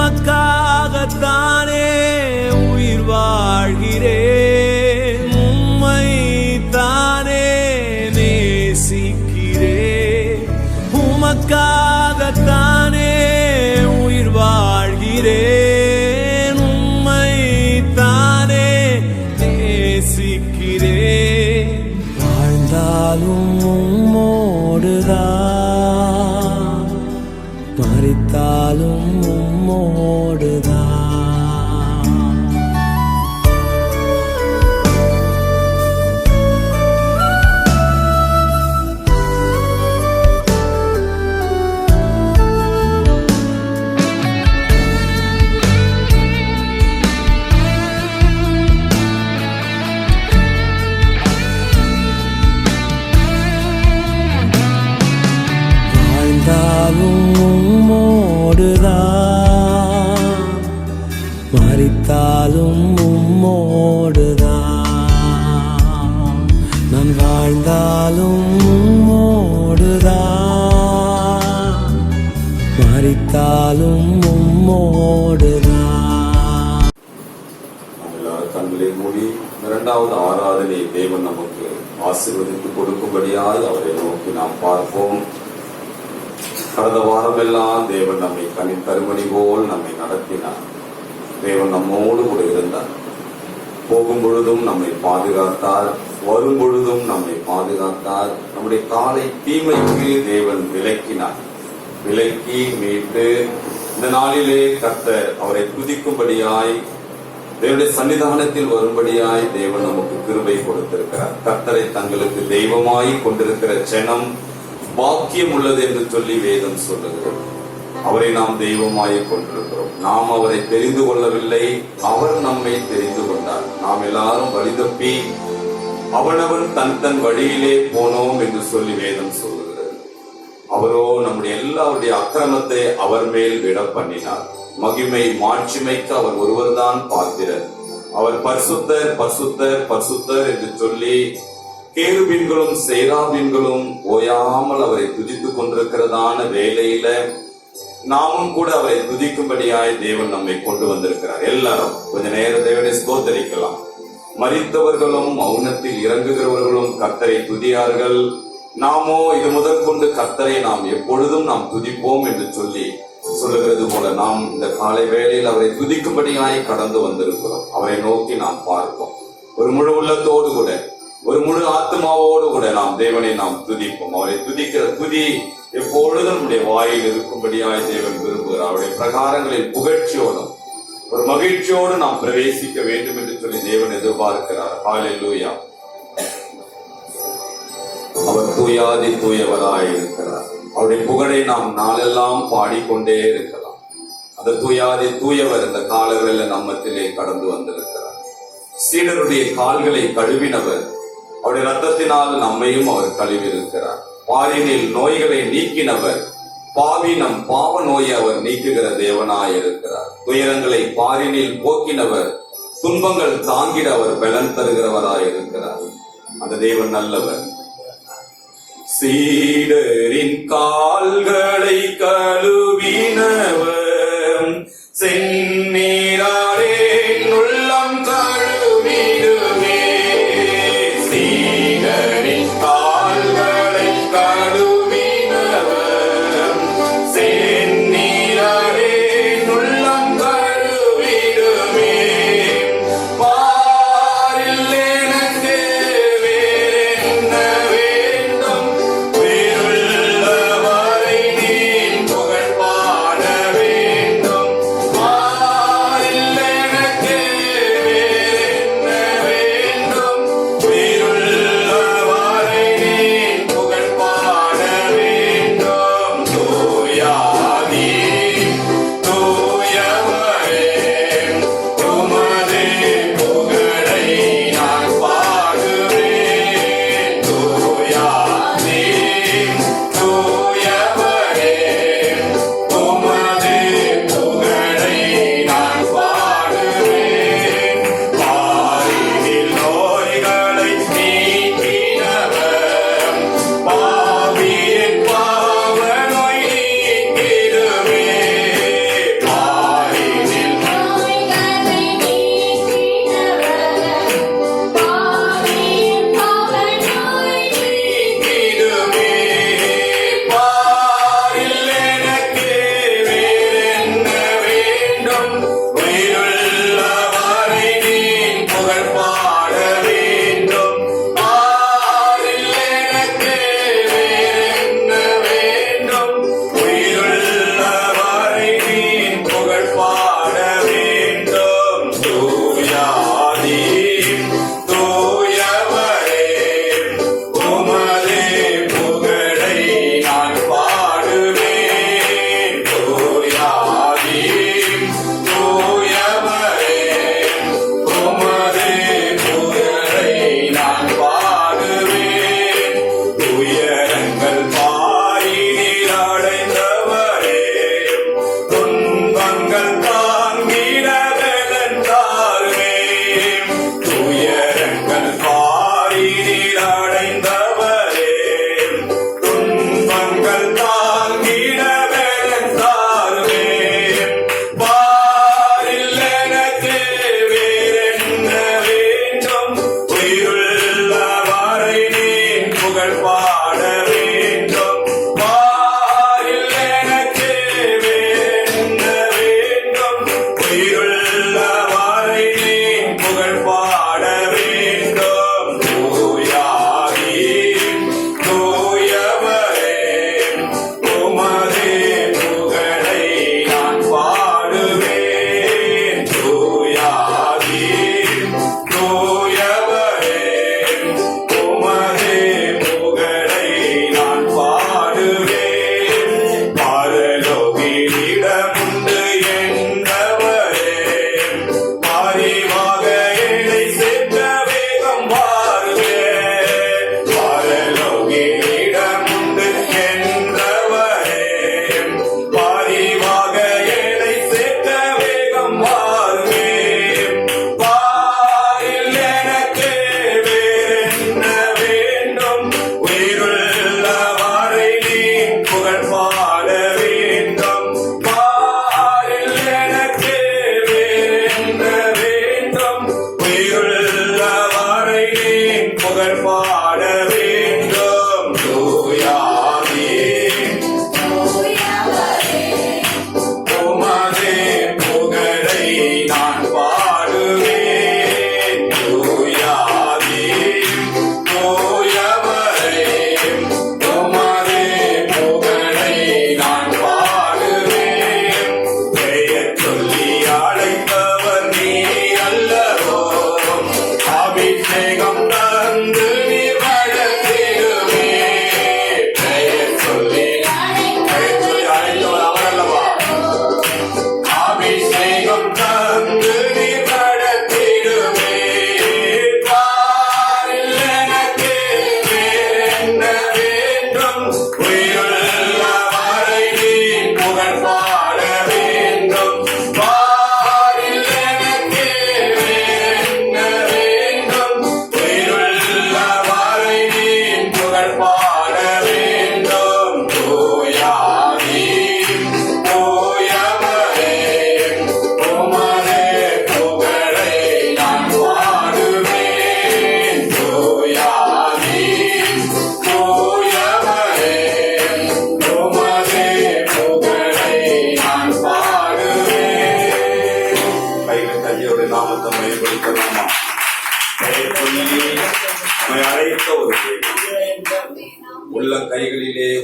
உமக்காகத்தானே உயிர் வாழ்கிறேன், உம்மை தானே நேசிக்கிறேன். உமக்காகத்தானே உயிர் வாழ்கிறேன், உம்மை தானே நேசிக்கிறேன். வாழ்ந்தாலும் உம்மோடுதான், மரித்தாலும் உம்மோடுதான். மரித்தாலும் உம்மோடுதான், நான் வாழ்ந்தாலும் உம்மோடுதான், மரித்தாலும் உம்மோடுதான். கண்களை மூடி இரண்டாவது ஆராதனை தேவன் நமக்கு ஆசீர்வதித்து கொடுக்கும்படியாக அவரை நோக்கி நாம் பார்ப்போம். கடந்த வாரமெல்லாம் தேவன் நம்மை கருமணி போல் நம்மை நடத்தினார். தேவன் நம்மோடு கூட இருந்தார். போகும் பொழுதும் நம்மை பாதுகாத்தார், வரும் பொழுதும் நம்மை பாதுகாத்தார். நம்முடைய காலை தீமைக்கு தேவன் விலக்கினார். விலக்கி மீட்டு இந்த நாளிலே கர்த்தர் அவரை துதிக்கும்படியாய், தேவனுடைய சன்னிதானத்தில் வரும்படியாய் தேவன் நமக்கு கிருபை கொடுத்திருக்கிறார். கர்த்தரை தங்களுக்கு தெய்வமாய் கொண்டிருக்கிற ஜனம் பாக்கியம் உள்ளது என்று சொல்லி வேதம் சொல்லுகிறோம். அவரை நாம் தெய்வமாய் கொண்டிருக்கிறோம். நாம் அவரை தெரிந்து கொள்ளவில்லை, அவர் நம்மை தெரிந்து கொண்டார். நாம் எல்லாரும் வழி தப்பி அவனவன் தன் வழியிலே போனோம் என்று சொல்லி வேதம் சொல்லுகிறது. அவரோ நம்முடைய எல்லாருடைய அக்கிரமத்தை அவர் மேல் விட பண்ணினார். மகிமை மாட்சிமைக்கு அவர் ஒருவர்தான் பாத்திரர். அவர் பரிசுத்தர் பரிசுத்தர் பரிசுத்தர் என்று சொல்லி கேருபீன்களும் சேராபீன்களும் ஓயாமல் அவரை துதித்துக் கொண்டிருக்கிறதான வேளையில நாமும் கூட அவரை துதிக்கும்படியாய் தேவன் நம்மை கொண்டு வந்திருக்கிறார். எல்லாரும் கொஞ்ச நேரம் தேவனை ஸ்தோத்தரிக்கலாம். மரித்தவர்களும் மௌனத்தில் இறங்குகிறவர்களும் கர்த்தரை துதியார்கள். நாமோ இது முதற்கொண்டு கர்த்தரை நாம் எப்பொழுதும் நாம் துதிப்போம் என்று சொல்லி சொல்லுகிறது போல நாம் இந்த காலை வேளையில் அவரை துதிக்கும்படியாய் கடந்து வந்திருக்கிறோம். அவரை நோக்கி நாம் பார்ப்போம். ஒரு முழு உள்ளத்தோடு கூட, ஒரு முழு ஆத்மாவோடு கூட நாம் தேவனை நாம் துதிப்போம். அவரை துதிக்கிற துதி எப்பொழுதும் நம்முடைய வாயில் இருக்கும்படியாய் தேவன் விரும்புகிறார். அவருடைய பிரகாரங்களில் புகழ்ச்சியோடும் ஒரு மகிழ்ச்சியோடு நாம் பிரவேசிக்க வேண்டும் என்று சொல்லி தேவன் எதிர்பார்க்கிறார். ஹல்லேலூயா. அவர் தூயாதி தூயவராய் இருக்கிறார். அவருடைய புகழை நாம் நாளெல்லாம் பாடிக்கொண்டே இருக்கலாம். அந்த தூயாதி தூயவர் இந்த காலங்களில் நம்மத்திலே கடந்து வந்திருக்கிறார். சீடருடைய கால்களை கழுவினவர். அவருடைய ரத்தத்தினால் நம்மையும் அவர் கழுவி இருக்கிறார். பாரினில் நோய்களை நீக்கினவர். பாவி நம் பாவ நோயை அவர் நீக்குகிற தேவனாய் இருக்கிறார். துயரங்களை பாரினில் போக்கினவர். துன்பங்கள் தாங்கிட அவர் பலன் தருகிறவராய் இருக்கிறார். அந்த தேவன் நல்லவர். சீடரின் கால்களை கழுவினவர். செந்நீராலே உள்ளம் கழுவிடுமே. சீடரின் கால்களை கழுவினவர். செந்நீராலே உள்ளம் கழுவிடுமே. பாரில் எனக்கு வேறென்ன வேண்டும்? வேறுள்ளவரை நீ புகழ் பாட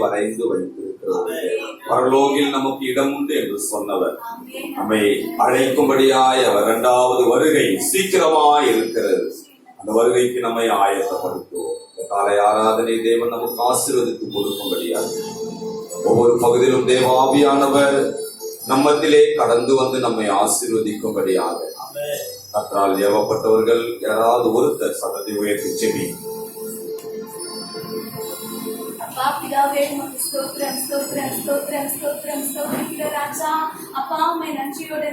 வரைந்து வைத்திருக்கிறது. பரலோகில் நமக்கு இடம் உண்டு என்று சொன்னவர் நம்மை அழைக்கும்படியாய் அவர் இரண்டாவது வருகை சீக்கிரமாய் இருக்கிறது. அந்த வருகைக்கு நம்மை ஆயத்தப்படுத்துவோம். இந்த காலை ஆராதனை தேவன் நமக்கு ஆசீர்வதித்து கொடுக்கும்படியாக ஒவ்வொரு பகுதியிலும் தேவ ஆவியானவர் நம்மத்திலே கடந்து வந்து நம்மை ஆசீர்வதிக்கும்படியாக கர்த்தரால் ஏவப்பட்டவர்கள் யாராவது ஒருத்தர் சத்தத்தை உயர்த்தி செவி. அப்பா பிதாவே உமக்கு ஸ்தோத்திரம் ஸ்தோத்திரம் ஸ்தோத்திரம் ஸ்தோத்திரம் ஸ்தோத்திரிக்கிற ராஜா. அப்பா உம்மை நன்றியோடு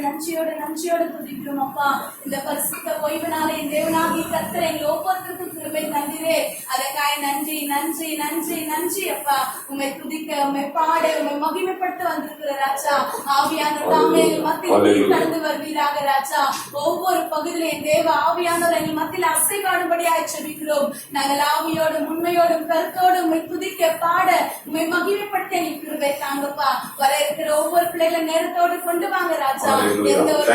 துதிக்கிறோம். அப்பா இந்த பரிசுத்த ஓய்வினாலே என் தேவனாகிய கர்த்தர் எங்கள் ஒவ்வொருத்தருக்கும் கிருபை தந்தீரே. அதற்காக நன்றி நன்றி நன்றி நன்றி அப்பா. உம்மை துதிக்க, உம்மை பாட, உம்மை மகிமைப்படுத்த வந்திருக்கிற ராஜா. ஆவியானவர் தாமே எங்கள் மத்தியில் கடந்து வருவீராக ராஜா. ஒவ்வொரு பகுதியிலும் என் தேவ ஆவியானவர் எங்கள் மத்தியில் அசைவாடும்படியாக ஜெபிக்கிறோம். நாங்கள் ஆவியோடும் உண்மையோடும் கருத்தோடும் உம்மை துதிக்க, பாட, உம்மை மகிமைப்படுத்த எங்களுக்கு கிருபை தாங்கப்பா. வர இருக்கிற ஒவ்வொரு பிள்ளைகளை நேரத்தோடு கொண்டு வாங்க ராஜா. எந்த ஒரு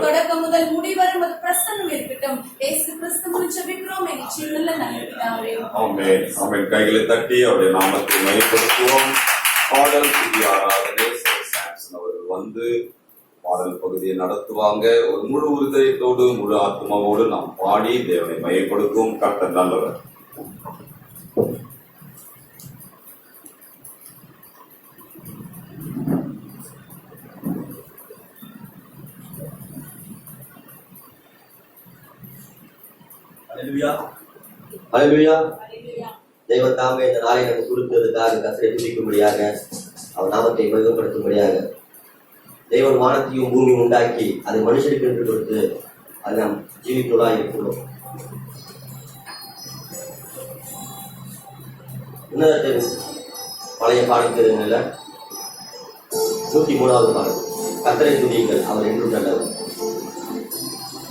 தொடக்கம் முதல் முடிவரும் பிரசன்னம் இருக்கட்டும். இயேசு கிறிஸ்துவின் ஜெபிக்கிறோம் எங்கள் ஜீவனில் நல்ல பிதாவே. ஆமென் ஆமென். கைகளை தட்டி அவருடைய நாமத்தை மகிமைப்படுத்துவோம். பாடல் துதி ஆராதனை சாம்சன் அவர்கள் வந்து பாடல் பகுதியை நடத்துவாங்க. ஒரு முழு உறுதியத்தோடு முழு ஆத்மாவோடு நாம் பாடி தேவனை மகிமைப்படுத்துவோம். கர்த்தர் நல்லவர். ஹல்லேலூயா. தெய்வம் தாமே இந்த நாளை நமக்கு கொடுத்ததுக்காக கர்த்தரை துதிக்கும்படியாக அவர் நாமத்தை மகிமைப்படுத்தும்படியாக தெய்வம் வானத்தையும் பூமியும் உண்டாக்கி அதை மனுஷனுக்கு என்று கொடுத்து அது நாம் ஜீவித்தோடா இருக்கிறோம். உன்னதத்தின் பழைய பாடத்தில 103வது பாடல். கர்த்தரை துதியுங்கள், அவர் என்றும் நல்லவர்.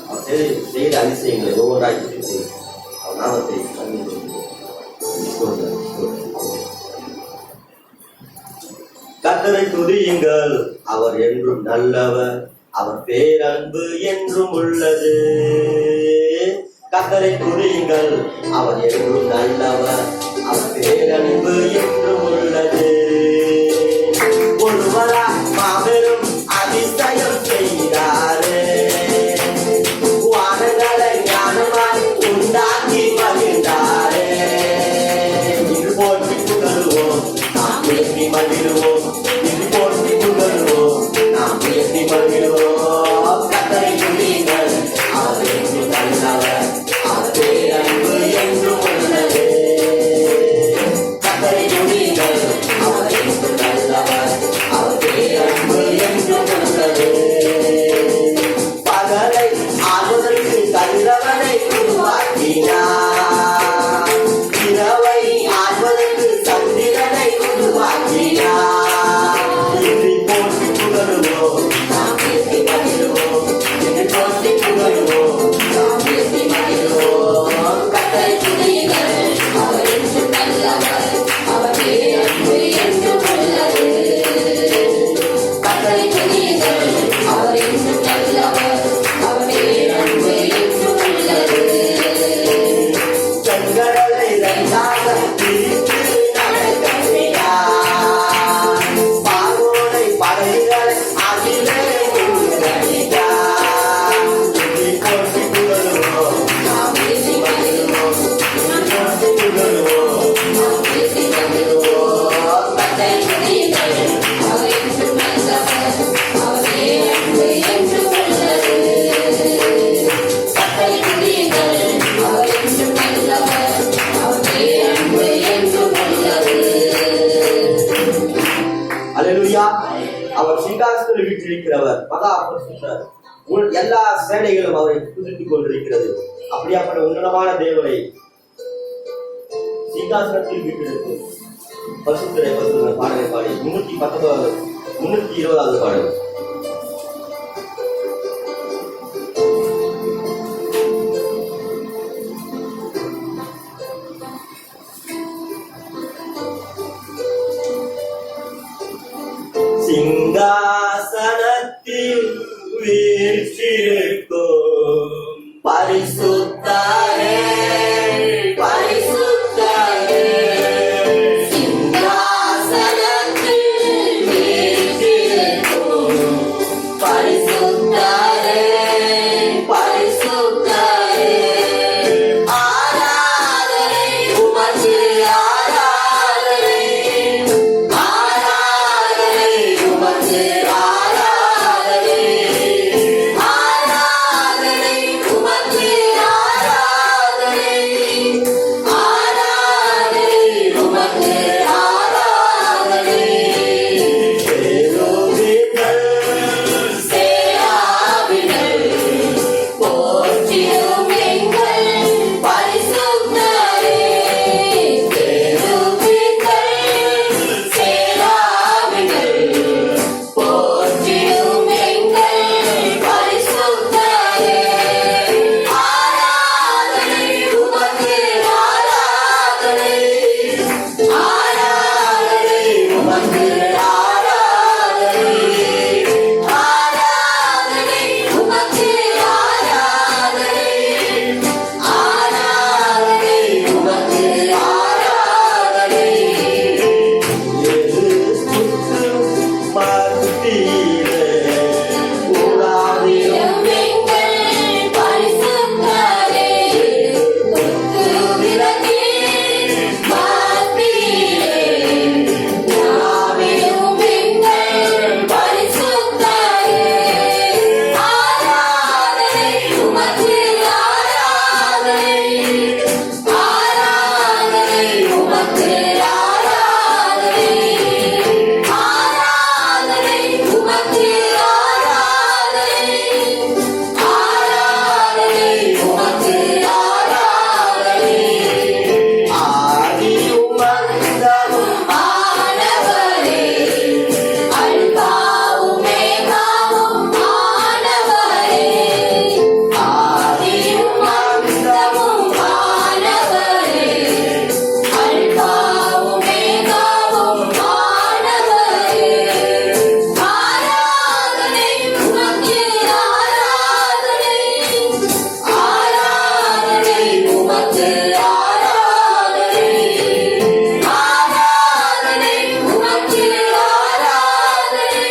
அவர் செய்த அதிசயங்களை ஒவ்வொன்றாய் துதித்து அவர் நாமத்தை கர்த்தரை துதியுங்கள், அவர் என்றும் நல்லவர், அவர் பேரன்பு என்றும் உள்ளது. கர்த்தரை துதியுங்கள், அவர் என்றும் நல்லவர், அவர் பேரன்பு என்றும் உள்ளது. ஒருவரா மாபெரும் அதிசயம் செய்தாரே, வானங்களை ஞானமாய் உண்டாக்கி மகிழ்ந்தாரே. இது போற்றி புகழுவோம், நாம் உயர்த்தி மகிழ்வோம். இது போற்றி புகழுவோம், நாம் உயர்த்தி மகிழ்வோம். கர்த்தரை துதியுங்கள், அவர் என்றும் நல்லவர், அவர் பேரன்பு என்றும் உள்ளது. கர்த்தரை துதியுங்கள், அவர் என்றும் நல்லவர், அவர் பேரன்பு என்றும் உள்ளது. பகலை ஆளுதற்கு கதிரவனை உருவாக்கினார், இரவை ஆள்வதற்கு சந்திரனை உருவாக்கினார். இதை போற்றி புகழுவோம், நாம் பேசி மகிழ்வோம். இதை போற்றி புகழுவோம், நாம் பேசி மகிழ்வோம். கர்த்தரை துதியுங்கள், அவர் என்றும் நல்லவர், அவர் பேரன்பு என்றும் உள்ளது. கர்த்தரை துதியுங்கள், அவர் என்றும் நல்லவர், அவர் பேரன்பு என்றும் உள்ளது. செங்கடலை இரண்டாக பிரித்து நடத்தினார், பார்வோனை படைகளை அதிலே மூழ்கடித்தார். இதை போற்றி புகழுவோம், நாம் பேசி மகிழ்வோம். இதை போற்றி புகழுவோம், நாம் பேசி மகிழ்வோம். கர்த்தரை துதியுங்கள், அவர் என்றும் நல்லவர், அவர் பேரன்பு என்றும் உள்ளது. கர்த்தரை துதியுங்கள், அவர் என்றும் நல்லவர், அவர் பேரன்பு என்றும் உள்ளது. அல்லேலூயா. அவர் சிங்காசனத்தில் வீற்றிருக்கிறவர், மகா பரிசுத்தர். எல்லா சேனைகளும் அவரை துதித்துக் கொண்டிருக்கிறது. அப்படியாப்பட்ட உன்னதமான தேவனை சிங்காசனத்தில் வீற்றிருக்கும் பரிசுத்தரை பரிசுத்தர் பாடலை பாடி 320வது பாடல். சிங்காசனத்தில் வீற்றிருக்கும் பரிசுத்தரே, பரிசுத்தரே. உமக்கு ஆராதனை ஆராதனை உமக்கு ஆராதனை ஆராதனை உமக்கு ஆராதனை சேராவிகள் போற்றிடும் எங்கள் பரிசுத்தரே சேருவிகள் சேராவிகள் போற்றிடும் எங்கள் பரிசுத்தரே ஆராதனை உமக்கு ஆராதனை ஆராதனை உமக்கு ஆராதனை ஆராதனை உமக்கு ஆராதனை ஆராதனை உமக்கு ஆராதனை உலாவிடும் எங்கள் பரிசுத்தரே விலகி மத்தியிலே உலாவிடும் எங்கள் பரிசுத்தரே ஆராதனை உமக்கு ஆராதனை ஆராதனை உமக்கு ஆராதனை ஆராதனை உமக்கு ஆராதனை ஆராதனை உமக்கு ஆராதனை ஆனவரே அல்பாவும் மேகாவும் ஆனவரே ஆதியும் அந்தமும் ஆனவரே அல்பாவும் மேகாவும் ஆனவரே ஆராதனை உமக்கு ஆராதனை ஆராதனை உமக்கு ஆராதனை ஆராதனை உமக்கு ஆராதனை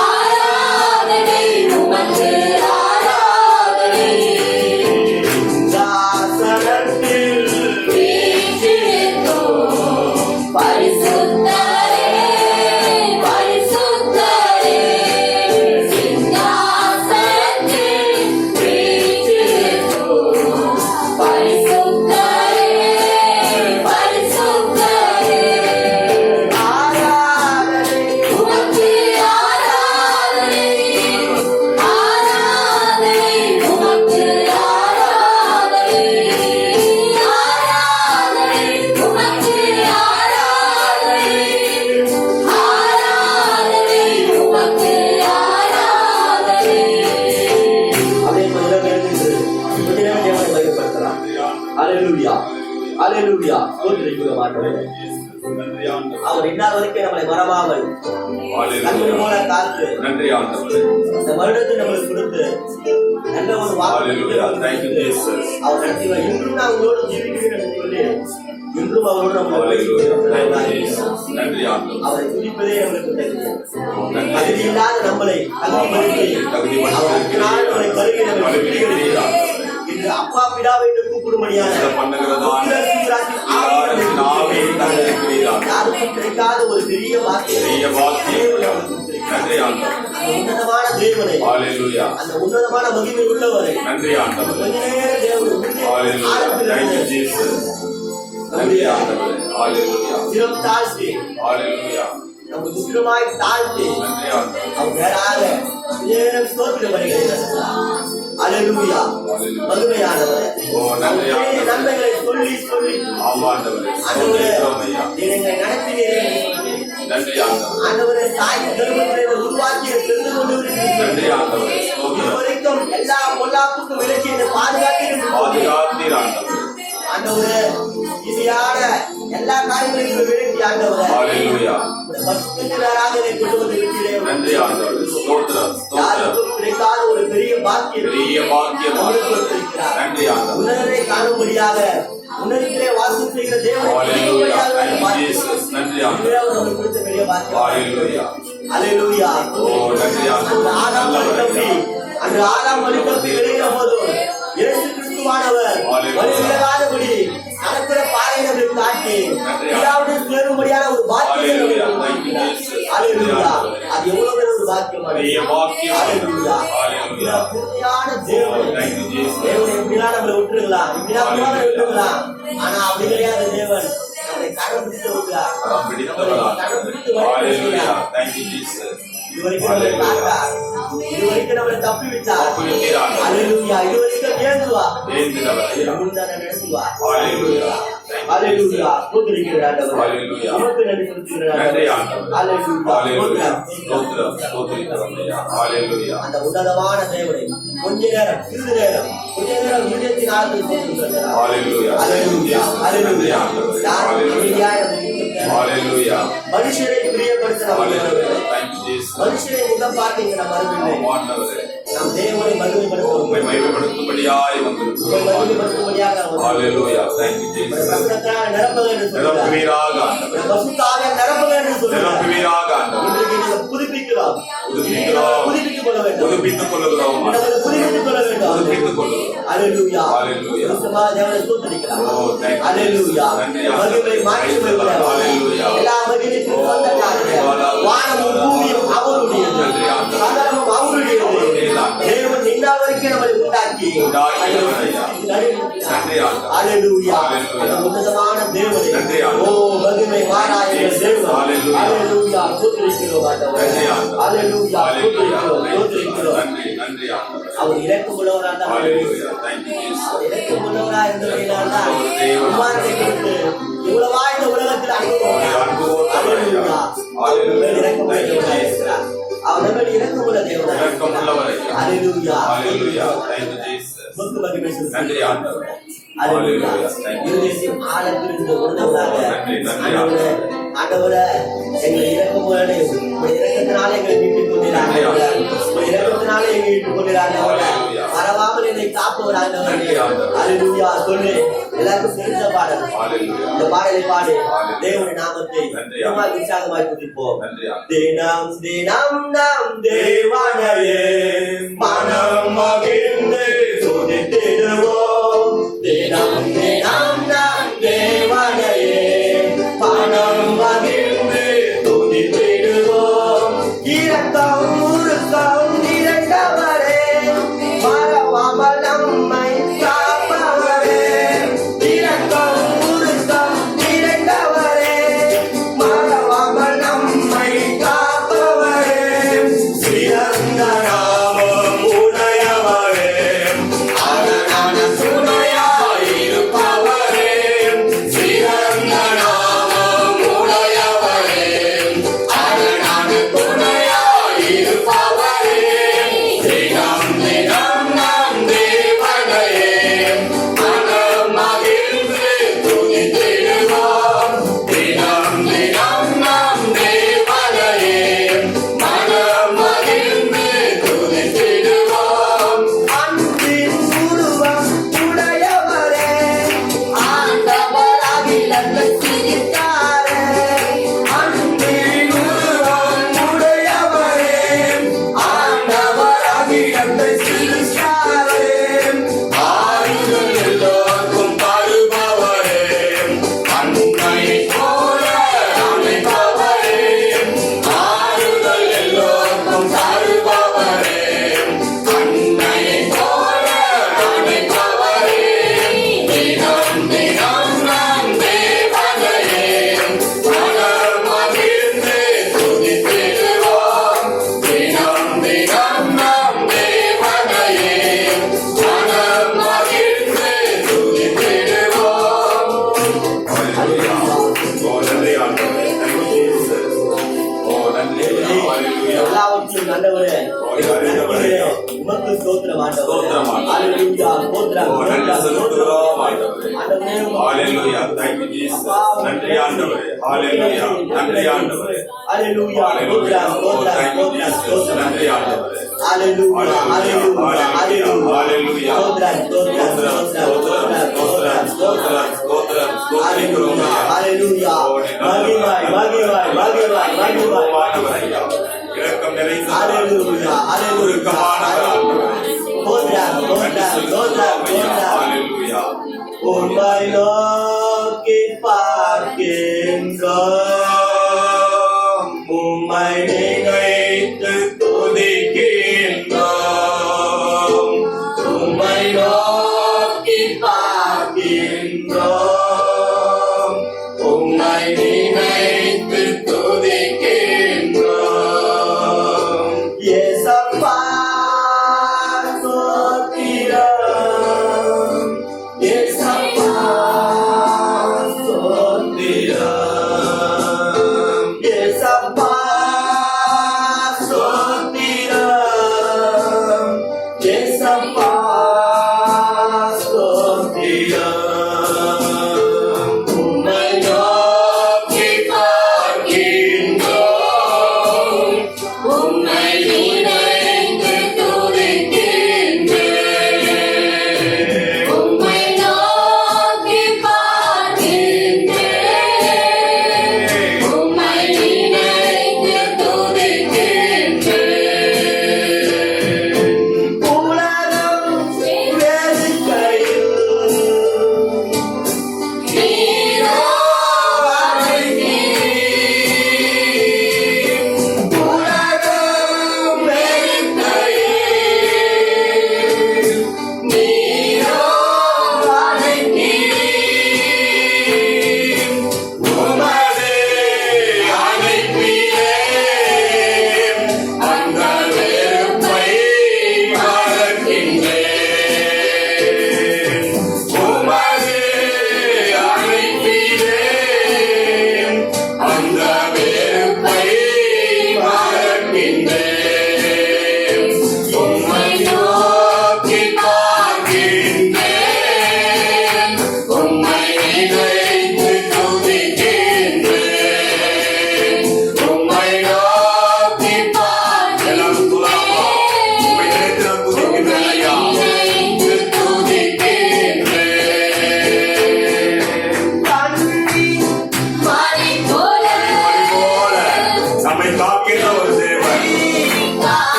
ஆராதனை உமக்கு ஆராதனை வீற்றிருக்கும் பரிசுத்தரே பரிசுத்தரே சிங்காசனத்தில் வீற்றிருக்கும் பரிசுத்தரே பரிசுத்தரே உமக்கு ஆராதனை ஆராதனை உமக்கு ஆராதனை ஆராதனை உமக்கு ஆராதனை ஆராதனை உமக்கு ஆராதனை அதே மாதிரி தேவனை பயன்படுத்தலாம். அல்லேலூயா அல்லேலூயா ஸ்தோத்திரிக்கிற மாட்டோம். அவர் இன்னார் வரைக்கும் நம்மளை மறவாமல் கண்மணி போல காத்து நன்றி ஆண்டவரே. இந்த வருடத்தை நம்மளுக்கு கொடுத்து நல்ல ஒரு Hallelujah. Thank you, Jesus. அவர் நடத்தினார். இன்றும் நான் உங்களோடு ஜீவிக்கிறேன் என்று சொல்லி இன்றும் அவரோடு Hallelujah. Thank you, Jesus. நம்ம நன்றி ஆண்டவரே. அவரை துதிப்பதே நம்மளுக்கு தெரியும். நன்றி. தகுதி இல்லாத நம்மளை அவருக்கு நாள் நம்மளை கருவி நம்மை சுத்திகரிக்கிறார். இன்று அப்பா பிதாவை என்று கூப்பிடும்படியான யாருக்கும் கிடைக்காத ஒரு பெரிய வாக்கியம் நன்றி ஆண்டவரே. உன்னதமான தேவனை Hallelujah. அந்த உன்னதமான மகிமை உள்ளவரை நன்றி ஆண்டவரே. கொஞ்ச நேர தேவன் Hallelujah. Thank you, Jesus. நன்றி ஆண்டவரே. Hallelujah. சிரம் தாழ்த்தி Hallelujah. நம்ம சுத்திரமாய் தாழ்த்தி நன்றி ஆண்டவரே. அவர் வேறாக நேரம் ஸ்தோத்திரம் வருகிறேன். அல்லேலூயா மகிமையானவரே. ஓ நன்றி ஆண்டவரே. நன்மைகளை சொல்லி சொல்லி ஆமாண்டவரே. ஆண்டவரே ஸ்தோத்திரம் நீங்க நடத்தினீர்கள். நன்றி ஆண்டவரே. ஆண்டவரே தாய் கர்ப்பத்திலே உருவாக்கிய தெரிந்து கொண்டு நன்றி ஆண்டவரே. ஸ்தோத்திரம். இதுவரைக்கும் எல்லா பொல்லாப்புக்கும் விலக்கி என்னை பாதுகாத்தீர்கள். பாதுகாத்தீர் ஆண்டவரே. ஆண்டவரே இனியான எல்லா காரியங்களையும் விலக்கி ஆண்டவரே Hallelujah. பரிசுத்தராக என்னை கொண்டு வந்து விட்டீரே. நன்றி ஆண்டவரே. ஸ்தோத்திரம். ஸ்தோத்திரம். யாருக்கும் கிடைக்காத ஒரு பெரிய பாக்கியம் பெரிய பாக்கியம் நம்மளுக்கு கொடுத்திருக்கிறார். நன்றி ஆண்டவரே. உன்னதரை காணும்படியாக உன்னதத்திலே வாசம் செய்கிற தேவனை Hallelujah. காணும்படியாக Thank you, பாக்கியம். Jesus. நன்றி ஆண்டவரே. இதுவே அவர் நமக்கு கொடுத்த பெரிய பாக்கியம். Hallelujah. அல்லேலூயா. ஓ நன்றி ஆண்டவரே. ஆதாம் வழித்தப்பி அன்று ஆதாம் வழித்தப்பி விளைகிற போதும் இயேசு கிறிஸ்துவானவர் வழிவிலகாதபடி நடக்கிற பாதையை நம்மளுக்கு காட்டி பிதாவுடன் சேரும்படியான ஒரு பாக்கியம் Hallelujah. நம்மளுக்கு Thank you, கொடுக்கிறார். Jesus. அல்லேலூயா. பெரிய பாக்கியம். ஹalleluya. ஹalleluya. உண்மையான தேவன். Thank you, Jesus. தேவன் எப்படிலாம் நம்மளை விட்டுருக்கலாம், இப்படிலாம் கூட விட்டுருக்கலாம். ஆனா அப்படி கிடையாது தேவன். நம்மளை கரம் பிடித்து விடுகிறார். கரம் பிடித்தவரா. கரம் பிடித்து ஹalleluya. வருகிறார். Thank you, Jesus. இதுவரைக்கும் நம்மளை காத்தார். இதுவரைக்கும் நம்மளை தப்பி விட்டார். தப்பி விட்டார். ஹalleluya. இதுவரைக்கும் ஏந்துவார். ஏந்துகிறவரையா. முன்தான நடத்துவார். ஹalleluya. ஹalleluya. ஸ்தோத்திரிக்கிறேன் ஆண்டவரே. ஹalleluya. உமக்கு நன்றி செலுத்துகிறேன் நன்றி ஆண்டவரே. ஆண்டவரே. ஹalleluya. ஹalleluya. ஸ்தோத்திரம். ஸ்தோத்திரிக்கிறோம்யா. ஹalleluya. அந்த உன்னதமான தேவனை கொஞ்ச நேரம் சிறிது நேரம் கொஞ்ச நேரம் இதயத்தின் ஆழ்ந்து சொல்லுகிறார். ஹalleluya. ஹalleluya. ஹalleluya. யார் நீதியாய் ஹalleluya. மனுஷரை பிரியப்படுத்துகிறவர். Thank you, Jesus. மனுஷரை முகம் பார்த்தீங்க நம்ம அருகிலே. ஆண்டவரே. நாம் தேவனை மகிமைப்படுத்துவோம். உம்மை மகிமைப்படுத்தும்படியாய் வந்திருக்கிறோம். மகிமைப்படுத்தும்படியாக வந்தோம். ஹalleluya. Thank you, Jesus. பிரபுத்தால் நிரப்புக என்று சொல்கிறார். நிரப்புவீராக ஆண்டவரே. பசுத்தாவியால் நிரப்புக என்று சொல்கிறார். நிரப்புவீராக ஆண்டவரே. இன்றைக்கு நீங்கள் புதுப்பிக்கிறோம். புதுப்பிக்கிறோம். புதுப்பித்துக் கொள்ள வேண்டும். புதுப்பித்துக் கொள்ளுகிறோம். நம்மளை புதுப்பித்துக் கொள்ள வேண்டும். புதுப்பித்துக் கொள்ளுகிறோம். ஹalleluya. ஹalleluya. கிறிஸ்துவ தேவனை ஸ்தோத்திரிக்கலாம். Oh, thank you. ஹalleluya. நன்றி மகிமை மாட்சிமை உள்ளவர். ஹalleluya. எல்லா மகிமைக்கும் சொந்தக்காரர். வானமும் பூமியும் அவருடையது. சகலமும் அவருடையது. தேவன் இந்நாள் வரைக்கும் நம்மை உண்டாக்கி உண்டாக்கினவரையா. நன்றி ஆண்டவரே. ஹalleluya. ஹalleluya. அந்த உன்னதமான தேவனே. நன்றி ஆண்டவரே. ஓ மகிமை மாறாத தேவன். ஹalleluya. ஹalleluya. ஸ்தோத்திரிக்கிறோம் ஆண்டவரே. நன்றி ஆண்டவரே. ஹalleluya. ஸ்தோத்திரிக்கிறோம். ஸ்தோத்திரிக்கிறோம். நன்றி நன்றி ஆண்டவரே. அவர் இரக்கமுள்ளவராக தான் ஹalleluya. Thank you, Jesus. அவர் இரக்கமுள்ளவராக இருந்தபடியால் தான் குமாரனை கொடுத்து இவ்வளவா இந்த உலகத்தில் ஹalleluya. அவர் மேல் இரக்கமுள்ளவராக இருக்கிறார். அவர் மேல் இரக்கமுள்ள தேவனாக இரக்கமுள்ளவரே. ஹalleluya. ஹalleluya. Thank you, Jesus. முக்கு மகிமை செலுத்துகிறோம். நன்றி ஆண்டவரே. ஹalleluya. Thank you. இருதயத்தின் ஆழத்திலிருந்து உணர்ந்தவராக நன்றி, நன்றி ஆண்டவரே, ஆண்டவரே, எங்களை இரக்கமுள்ளவரே, உம்முடைய இரக்கத்தினாலே எங்களை மீட்டுக் கொண்டீர் ஆண்டவரே. உம்முடைய இரக்கத்தினாலே எங்களை மீட்டுக் கொண்டீர் ஆண்டவரே. ஹalleluya. மறவாமல் என்னை காப்பவர் ஆண்டவரே. நன்றி ஆண்டவரே. ஹalleluya. சொல்லு, எல்லாருக்கும் தெரிந்த பாடல். ஹalleluya. இந்த பாடலை பாடு. ஹalleluya. தேவனுடைய நாமத்தை நன்றி உம்மால் உற்சாகமாய் துதிப்போம். நன்றி ஆண்டவரே. தினம் தினம் நாம் தேவனையே மனம் மகிழ்ந்து துதித்திடுவோம். தினம் தினம் நாம் தேவனையே மனம் மகிழ்ந்து துதித்திடுவோம். இரக்கம் உருக்கம் நிறைந்தவரே, மறவாமல் நம்மை காப்பவரே. இரக்கம் உருக்கம் நிறைந்தவரே, மறவாமல் நம்மை காப்பவரே. சிறந்த நாமம் உடையவரே, அரணான துணையாயிருப்பவரே. சிறந்த நாமம் உடையவரே, அரணான துணையாயிருப்பவரே. தினம் தினம் நாம் தேவனையே மனம் மகிழ்ந்து துதித்திடுவோம். தினம் தினம் நாம் தேவனையே மனம் மகிழ்ந்து துதித்திடுவோம். அன்பின் உருவம் உடையவரே, ஆண்டவராகிய சிரித்தாரே. அன்பின் உருவம் உடையவரே, ஆண்டவராகிய சிரித்தாரே. ஆறுதல் எல்லோருக்கும் தருபவரே, அன்னை போல அணைப்பவரே. ஆறுதல் எல்லோருக்கும் தருபவரே, அன்னை போல அணைப்பவரே. தினம் தினம் நாம் தேவனையே மனம் மகிழ்ந்து துதித்திடுவோம். தினம் தினம் நாம் தேவனையே மனம் மகிழ்ந்து துதித்திடுவோம். Hallelujah. Oh, நன்றி ஆண்டவரே. Thank you, Jesus. Oh, நன்றி. Hallelujah. எல்லாவற்றும் நல்லவரே, உமக்கு ஸ்தோத்திரம் ஆண்டவரே. ஸ்தோத்திரம் ஆண்டவரே. ஹalleluya. ஸ்தோத்திரம். Oh, நன்றி செலுத்துகிறோம் ஆண்டவரே. ஆண்டவரே, Hallelujah. Thank you, Jesus. நன்றி ஆண்டவரே. Hallelujah. நன்றி ஆண்டவரே. ஹalleluya. Hallelujah. ஸ்தோத்திரம், Oh, ஸ்தோத்திரம், thank you, ஸ்தோத்திரம், Jesus. ஸ்தோத்திரம். நன்றி ஆண்டவரே. ஹalleluya. ஹalleluya. ஹalleluya. Hallelujah. ஸ்தோத்திரம், ஸ்தோத்திரம், ஸ்தோத்திரம், ஸ்தோத்திரம், ஸ்தோத்திரம், ஸ்தோத்திரம், ஸ்தோத்திரம், ஸ்தோத்திரிக்கிறோம் ஐயா. ஹalleluya. Oh, நீ மகிமாய், மகிமாய், மகிமாய், மகிமாய். ஆண்டவர் ஐயா. இரக்கம் நிறைந்த ஹalleluya. ஹalleluya. உருக்கமானவர் ஆண்டவரே. ஸ்தோத்திரம், நன்றி ஸ்தோத்திரம், செலுத்துகிறோம் ஐயா. ஸ்தோத்திரம். Hallelujah. உம்மை நோக்கி பார்க்கின்றோம், உம்மை நினைத்து துதிக்கின்றோம்.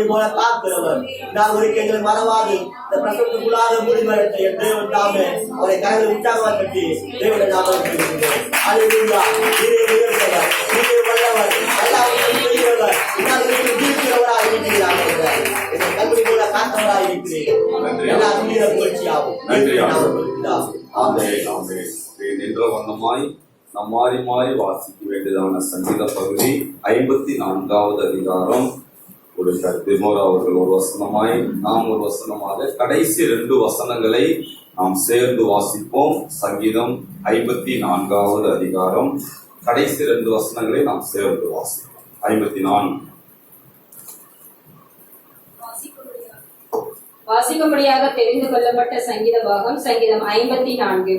கண்மணி போல காக்கிறவர் நான் ஒரு எங்களை மறவாது இந்த பிரசவத்துக்குள்ளாக முடிவெடுத்த என் தேவன் தாமே அவரை கரங்களை உற்சாகமாக கட்டி தேவனை நாம அல்லேலூயா. நீரே உயர்ந்தவர், நீரே வல்லவர், எல்லாவற்றையும் செய்கிறவர், எல்லாவற்றையும் ஜீவிக்கிறவராய் இருக்கிறீர்கள். இந்த கண்மணி போல காத்தவராய் இருக்கிறீர்கள். எல்லா துணியில புகழ்ச்சியாகும். நன்றி ஆமென். நின்ற வண்ணமாய் நாம் மாறி மாறி வாசிக்க வேண்டியதான சங்கீத பகுதி 54வது அதிகாரம். ஒரு திமோரா அவர்கள் ஒரு வசனமாய் நாம் ஒரு வசனமாக கடைசி 2 வசனங்களை நாம் சேர்ந்து வாசிப்போம். சங்கீதம் 54வது அதிகாரம் கடைசி 2 வசனங்களை நாம் சேர்ந்து வாசிப்போம். 54 வாசிக்கும்படியாக தெரிந்து கொள்ளப்பட்ட சங்கீத பாகம் சங்கீதம் 54.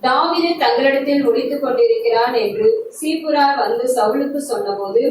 தாவீது தங்களிடத்தில் முடித்துக் கொண்டிருக்கிறான் என்று சீப்புரார் வந்து சவுலுக்கு சொன்னபோது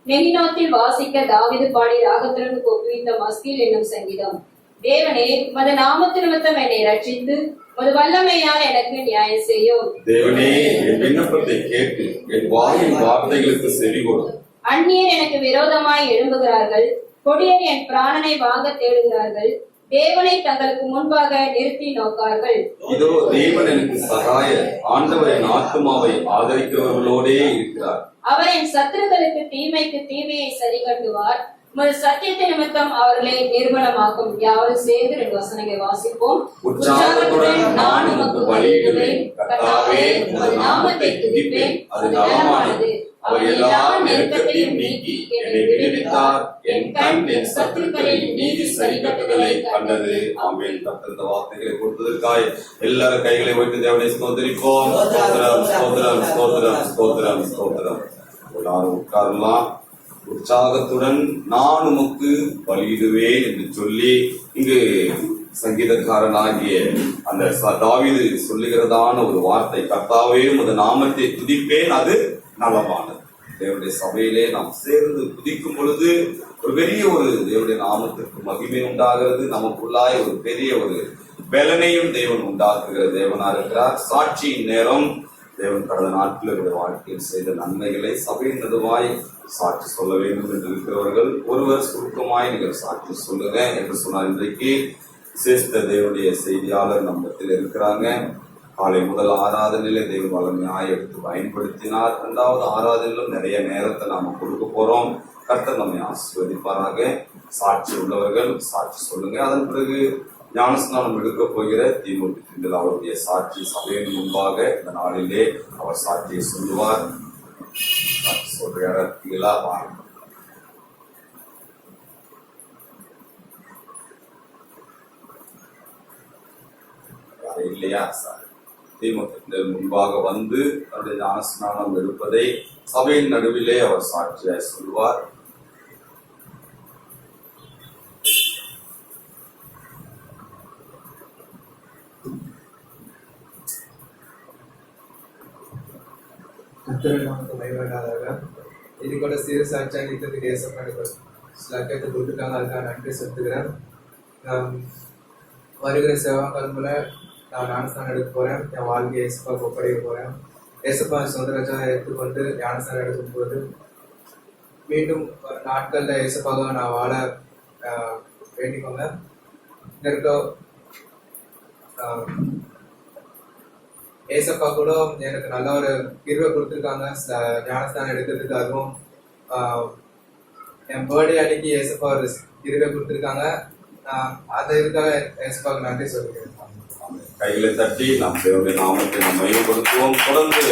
நெகினோத்தில் வாசிக்க தாவீது பாடி ராகத்திற்கு ஒப்புவித்த மஸ்கில் என்னும் சங்கீதம். தேவனே, உமது நாமத்து நிமித்தம் என்னை ரட்சித்து உமது வல்லமையால் எனக்கு நியாயம் செய்யும். தேவனே, என் விண்ணப்பத்தை கேட்டு என் வாயின் வார்த்தைகளுக்கு செவி கொடு. அந்நியர் எனக்கு விரோதமாய் எழும்புகிறார்கள், கொடியர் என் பிராணனை வாங்க தேடுகிறார்கள். தேவனை தங்களுக்கு முன்பாக நிறுத்தி நோக்கார்கள். இதோ தேவன் எனக்கு சகாய, ஆண்டவரின் ஆத்துமாவை ஆதரிக்கிறவர்களோடே இருக்கிறார். அவர் என் சத்துருக்களுக்கு தீமைக்கு தீமையை சரி கட்டுவார். உமது சத்தியத்தை நிமித்தம் அவர்களை நிர்மலமாக்கும். யாரும் சேர்ந்து 2 வசனங்களை வாசிப்போம். உற்சாகத்துடன் நான் உமக்கு பலியிடுவேன். கர்த்தாவே, உமது நாமத்தை துதிப்பேன். அது நலமானது. அவர் எல்லா நெருக்கத்தையும் நீக்கி என்னை விடுவித்தார். என் கண் என் சத்துருக்களின் நீதி சரி கட்டுதலை கண்டது. ஆமென். கர்த்தர் வார்த்தைகளை கொடுத்ததற்காய் எல்லாரும் கைகளை வைத்து தேவனை ஸ்தோத்திரிப்போம். ஸ்தோத்திரம், ஸ்தோத்திரம், ஸ்தோத்திரம், ஸ்தோத்திரம், ஸ்தோத்திரம். எல்லாரும் உட்காரலாம். உற்சாகத்துடன் நான் உமக்கு பலியிடுவேன் என்று சொல்லி இங்கு சங்கீதக்காரனாகிய அந்த தாவீது சொல்லுகிறதான ஒரு வார்த்தை, கர்த்தாவே உமது நாமத்தை துதிப்பேன், அது நலமானது. தேவனுடைய சபையிலே நாம் சேர்ந்து துதிக்கும் பொழுது ஒரு பெரிய ஒரு தேவனுடைய நாமத்திற்கு மகிமை உண்டாகிறது. நமக்குள்ளாய் ஒரு பெரிய ஒரு பலனையும் தேவன் உண்டாக்குகிற தேவனா இருக்கிறார். சாட்சியின் நேரம். தேவன் கடந்த நாட்களுடைய வாழ்க்கையில் செய்த நன்மைகளை சபையின் நடுவாய் சாட்சி சொல்ல வேண்டும் என்று இருக்கிறவர்கள் ஒருவர் சுருக்கமாய் நீங்கள் சாட்சி சொல்லுங்க என்று சொன்னார். இன்றைக்கு சிரேஷ்ட தேவனுடைய செய்தியாளர் நம்மத்தில் இருக்கிறாங்க. காலை முதல் ஆராதனையில தேவன் வல்லமையாய் எடுத்து பயன்படுத்தினார். 2வது ஆராதனையிலும் நிறைய நேரத்தை நாம கொடுக்க போறோம். கர்த்தர் நம்மை ஆசீர்வதிப்பாராக. சாட்சி உள்ளவர்கள் சாட்சி சொல்லுங்க. அதன் பிறகு ஞானஸ்நானம் எடுக்க போகிற தீமோத்தேயுவில் அவருடைய சாட்சி சபையின் முன்பாக இந்த நாளிலே அவர் சாட்சியை சொல்லுவார். சொல்றீங்களா? இல்லையா? தீமோத்தேயுவில் முன்பாக வந்து அவருடைய ஞானஸ்நானம் எடுப்பதை சபையின் நடுவிலே அவர் சாட்சியாய் சொல்லுவார். நமக்கு மைவேண்டாதாக இது கூட சிறு சாட்சியாக இத்தனை தேசப்படுகிறது சில கேட்டு கொடுத்துருக்காங்க. அதுக்காக நன்றி செலுத்துகிறேன். வருகிற செவ்வாய்க்கிழமை நான் ஞானஸ்தானம் எடுக்க போகிறேன். என் வாழ்க்கையை ஏசப்பாவுக்கு ஒப்படைக்க போகிறேன். ஏசப்பா சொந்தராஜாக எடுத்துக்கொண்டு ஞானஸ்தானம் எடுக்கும்போது மீண்டும் நாட்களில் ஏசப்பாக நான் வாழ வேண்டிக்கோங்க. இருக்க ஏசப்பா கூட எனக்கு நல்ல ஒரு கிருபை கொடுத்துருக்காங்க ஞானஸ்தானம் எடுக்கிறதுக்கு. அதுவும் என் பர்த்டே அன்னைக்கு ஏசப்பா ஒரு கிருபை கொடுத்துருக்காங்க. அந்த இதுக்காக ஏசப்பாவுக்கு நன்றி சொல்லிக்கிறேன். கைகளை தட்டி நாம் தேவனுடைய நாமத்தை நாம் மையப்படுத்துவோம். தொடர்ந்து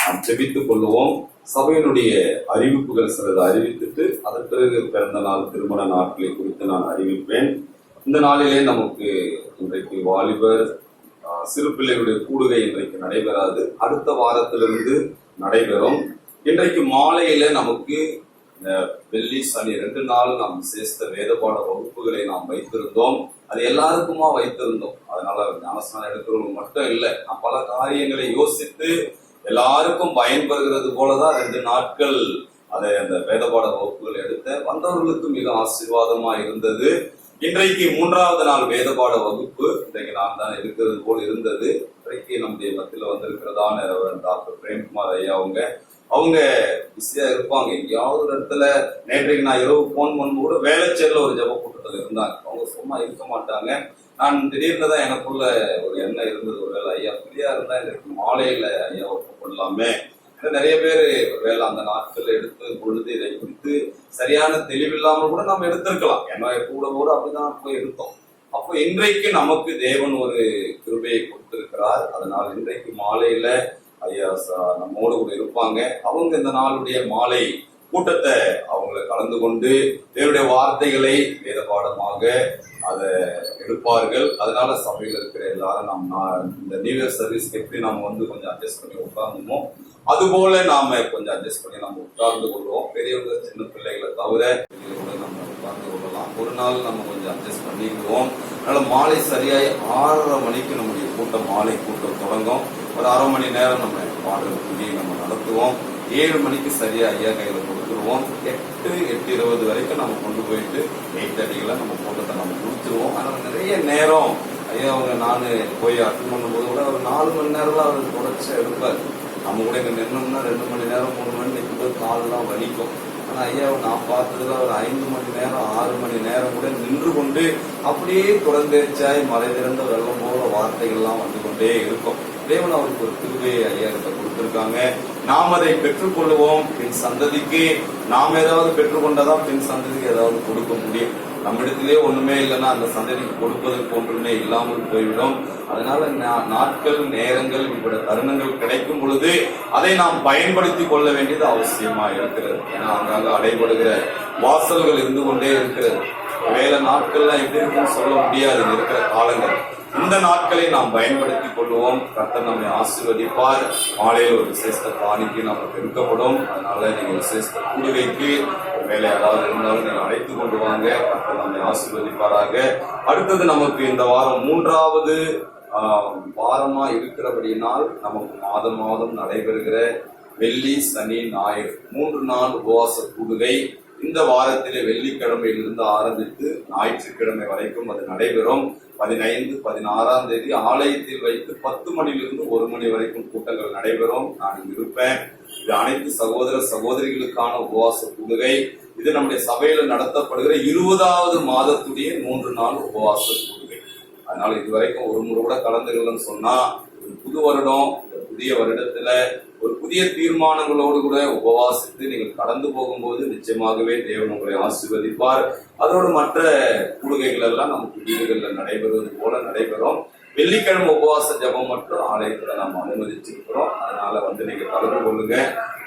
நாம் ஜெபித்துக் கொள்வோம். சபையினுடைய அறிவிப்புகள் சிலது அறிவித்துட்டு அதன் பிறகு பிறந்த நாள் திருமண நாட்களை குறித்து நான் அறிவிப்பேன். இந்த நாளிலே நமக்கு இன்றைக்கு வாலிபர் சிறு பிள்ளைகளுடைய கூடுகை இன்றைக்கு நடைபெறாது. அடுத்த வாரத்திலிருந்து நடைபெறும். இன்றைக்கு மாலையில நமக்கு வெள்ளி சனி 2 நாள் நாம் விசேஷ வேதபாட வகுப்புகளை நாம் வைத்திருந்தோம். அது எல்லாருக்குமா வைத்திருந்தோம். அதனால ஞானஸ்நானம் எடுக்கிறவங்க மட்டும் இல்லை, நாம் பல காரியங்களை யோசித்து எல்லாருக்கும் பயன்பெறுகிறது போலதான் 2 நாட்கள் அதை அந்த வேதபாட வகுப்புகளை எடுத்த வந்தவர்களுக்கு மிக ஆசீர்வாதமா இருந்தது. இன்றைக்கு 3வது நாள் வேதபாட வகுப்பு. இன்றைக்கு நான் தான் இருக்கிறது போல் இருந்தது. இன்றைக்கு நம்முடைய மத்தியில் வந்திருக்கிறதான டாக்டர் பிரேம்குமார் ஐயா அவங்க அவங்க பிஸியா இருப்பாங்க. எங்கேயாவது ஒரு இடத்துல நேற்றைக்கு நான் இரவு போன் பண்ணும்போது கூட வேலைச்சேரில் ஒரு ஜெப கூட்டத்தில் இருந்தாங்க. அவங்க சும்மா இருக்க மாட்டாங்க. நான் திடீர்னு தான் எனக்குள்ள ஒரு எண்ணம் இருந்தது, ஒருவேளை ஐயா ஃப்ரீயா இருந்தா எனக்கு மாலையில ஐயா பண்ணலாமே. நிறைய பேர் ஒருவேளை அந்த நாட்கள் எடுத்து பொழுது இதை குறித்து சரியான தெளிவில்லாமல் கூட நம்ம எடுத்திருக்கலாம். ஏன்னா கூட அப்படிதான் போய் எடுத்தோம். அப்போ இன்றைக்கு நமக்கு தேவன் ஒரு கிருபையை கொடுத்திருக்கிறார். அதனால் இன்றைக்கு மாலையில ஐயா நம்மோடு கூட இருப்பாங்க. அவங்க இந்த நாளுடைய மாலை கூட்டத்தை அவங்களை கலந்து கொண்டு தேவனுடைய வார்த்தைகளை வேத பாடமாக அதை எடுப்பார்கள். அதனால சபையில் இருக்கிற எல்லாரும் இந்த நியூ இயர் சர்வீஸ்க்கு எப்படி நம்ம கொஞ்சம் அட்ஜஸ்ட் பண்ணி உட்கார்ந்தோமோ அது போல நாம கொஞ்சம் அட்ஜஸ்ட் பண்ணி நம்ம உட்கார்ந்து கொள்வோம். பெரியவங்க சின்ன பிள்ளைகளை தவிர கூட நம்ம உட்கார்ந்து கொள்ளலாம். ஒரு நாள் நம்ம கொஞ்சம் அட்ஜஸ்ட் பண்ணிக்குவோம். அதனால மாலை சரியாய் 6:30 மணிக்கு நம்முடைய கூட்டம், மாலை கூட்டம் தொடங்கும். ஒரு 1/2 மணி நேரம் நம்ம பாடல் நம்ம நடத்துவோம். 7 மணிக்கு சரியா ஐயா கையில கொடுத்துருவோம். 8:20 வரைக்கும் நம்ம கொண்டு போயிட்டு 8:30 நம்ம கூட்டத்தை நம்ம கொடுத்துருவோம். அதனால நிறைய நேரம் ஐயா அவங்க நான் போய் அட்டன் பண்ணும்போது கூட ஒரு 4 மணி நேரம்லாம் அவர் தொடர்ச்சியா எடுப்பார். நம்ம கூட இங்க நின்னோம்னா 2 மணி நேரம் 3 மணி நிற்கும்போது காலெல்லாம் வலிக்கும். ஆனா ஐயா நான் பார்த்ததுல ஒரு 5 மணி நேரம் 6 மணி நேரம் கூட நின்று கொண்டு அப்படியே தொடர்ந்தேர்ச்சாய் மலை திறந்த வெள்ளம் போல வார்த்தைகள்லாம் வந்து கொண்டே இருக்கும். தேவன் அவருக்கு ஒரு கிருபையை ஐயா கிட்ட கொடுத்திருக்காங்க. நாம் அதை பெற்றுக்கொள்வோம். பின் சந்ததிக்கு நாம் ஏதாவது பெற்றுக்கொண்டாதான் பின் சந்ததிக்கு ஏதாவது கொடுக்க முடியும். நம்மிடத்திலே ஒண்ணுமே இல்லைன்னா அந்த சந்ததிக்கு கொடுப்பதற்கு ஒன்றுமே இல்லாமல் போய்விடும். அதனால நாட்கள், நேரங்கள், இப்படி தருணங்கள் கிடைக்கும் பொழுது அதை நாம் பயன்படுத்தி கொள்ள வேண்டியது அவசியமா இருக்கிறது. ஏன்னா அங்காங்க அடைபடுகிற வாசல்கள் இருந்து கொண்டே இருக்கிறது. வேலை நாட்கள்லாம் எப்படி இருக்குன்னு சொல்ல முடியாது இருக்கிற காலங்கள். இந்த நாட்களை நாம் பயன்படுத்திக் கொள்வோம். கர்த்தர் நம்மை ஆசீர்வதிப்பார். மாலையில் ஒரு விசேஷ காணிக்கை நமக்கு எடுக்கப்படும். அதனால நீங்க விசேஷ கூடுகைக்கு வேலை ஏதாவது இருந்தாலும் நீங்க அழைத்து கொண்டு வாங்க. கர்த்தர் நம்மை ஆசீர்வதிப்பாராக. அடுத்தது நமக்கு இந்த வாரம் 3வது வாரமா இருக்கிறபடியினால் நமக்கு மாதம் மாதம் நடைபெறுகிற வெள்ளி, சனி, ஞாயிறு 3 நாள் உபவாச கூடுகை இந்த வாரத்திலே வெள்ளிக்கிழமையிலிருந்து ஆரம்பித்து ஞாயிற்றுக்கிழமை வரைக்கும் அது நடைபெறும். 15, 16ஆம் தேதி ஆலயத்தில் வைத்து 10 மணியிலிருந்து 1 மணி வரைக்கும் கூட்டங்கள் நடைபெறும். நான் இங்கு இருப்பேன். இது அனைத்து சகோதர சகோதரிகளுக்கான உபவாச கூடுகை. இது நம்முடைய சபையில நடத்தப்படுகிற 20வது மாதத்துடைய 3 நாள் உபவாச கூடுகை. அதனால இதுவரைக்கும் ஒரு முறை கூட கலந்துகள்னு சொன்னா புது வருடம், இந்த புதிய வருடத்துல ஒரு புதிய தீர்மானங்களோடு கூட உபவாசித்து நீங்கள் கடந்து போகும்போது நிச்சயமாகவே தேவன் உங்களை ஆசீர்வதிப்பார். அதோடு மற்ற கூடுகைகள் எல்லாம் நமக்கு வீடுகளில் நடைபெறுவது போல நடைபெறும். வெள்ளிக்கிழமை உபவாச ஜபம் மட்டும் ஆலயத்துல நாம் அனுமதிச்சிருக்கிறோம். அதனால நீங்க கலந்து கொள்ளுங்க.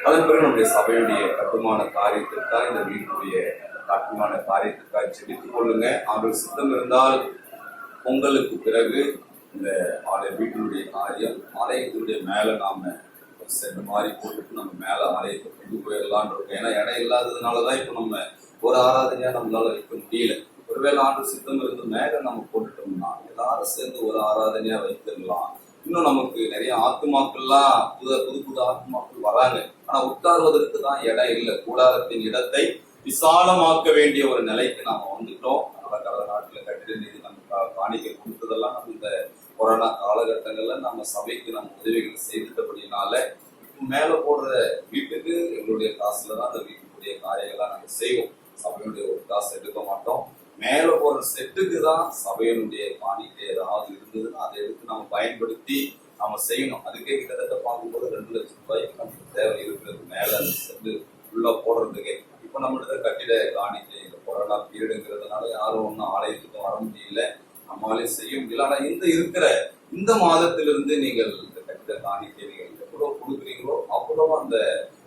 அதன் பிறகு நம்முடைய சபையுடைய கட்டுமான காரியத்திற்காக, இந்த வீட்டுடைய கட்டுமான காரியத்திற்காக செபித்துக் கொள்ளுங்க. அவர்கள் சித்தம் இருந்தால் பொங்கலுக்கு பிறகு இந்த வீட்டினுடைய காரியம் ஆலயத்தினுடைய மேல நாம சென்று மாதிரி போட்டுட்டு நம்ம மேல ஆலயத்தை கொண்டு போயிடலான் இருக்கோம். ஏன்னா இடம் இல்லாததுனாலதான் இப்ப நம்ம ஒரு ஆராதனையா நம்மளால வைக்க முடியல. ஒருவேளை ஆண்டு சித்தம் இருந்து மேல நம்ம போட்டுட்டோம்னா எல்லாரும் சேர்ந்து ஒரு ஆராதனையா வைத்திடலாம். இன்னும் நமக்கு நிறைய ஆத்துமாக்கள்லாம் புது ஆத்துமாக்கள் வராங்க. ஆனா உட்கார்வதற்கு தான் இடம் இல்லை. கூடாரத்தின் இடத்தை விசாலமாக்க வேண்டிய ஒரு நிலைக்கு நாம வந்துட்டோம். அதனால கடந்த நாட்டுல கட்டிட நிதி நம்ம காணிக்கை கொடுத்ததெல்லாம் நம்ம இந்த கொரோனா காலகட்டங்கள்ல நம்ம சபைக்கு நம்ம உதவிகள் செய்துட்டபடினால மேல போடுற வீட்டுக்கு எங்களுடைய காசுலதான் அந்த வீட்டுக்குரிய காரியங்கள்லாம் நாங்க செய்வோம். சபையுடைய ஒரு காசு எடுக்க மாட்டோம். மேல போடுற செட்டுக்கு தான் சபையினுடைய காணிக்கை ஏதாவது இருந்ததுன்னா அதை எடுத்து நம்ம பயன்படுத்தி நம்ம செய்யணும். அதுக்கே கிட்டத்தட்ட பார்க்கும்போது 2 லட்சம் ரூபாய்க்கு நமக்கு தேவை இருக்கிறது மேல அந்த செட்டு உள்ள போடுறதுக்கே. இப்ப நம்மகிட்ட கட்டிட காணிக்கை இந்த கொரோனா பீரியடுங்கிறதுனால யாரும் ஒன்றும் ஆலயத்துக்கும் வர முடியல, நம்மளாலே செய்ய முடியல. ஆனா இருக்கிற இந்த மாதத்திலிருந்து நீங்கள் இந்த கட்டிட காணிக்கை நீங்கள் எவ்வளவு கொடுக்குறீங்களோ அவ்வளவு அந்த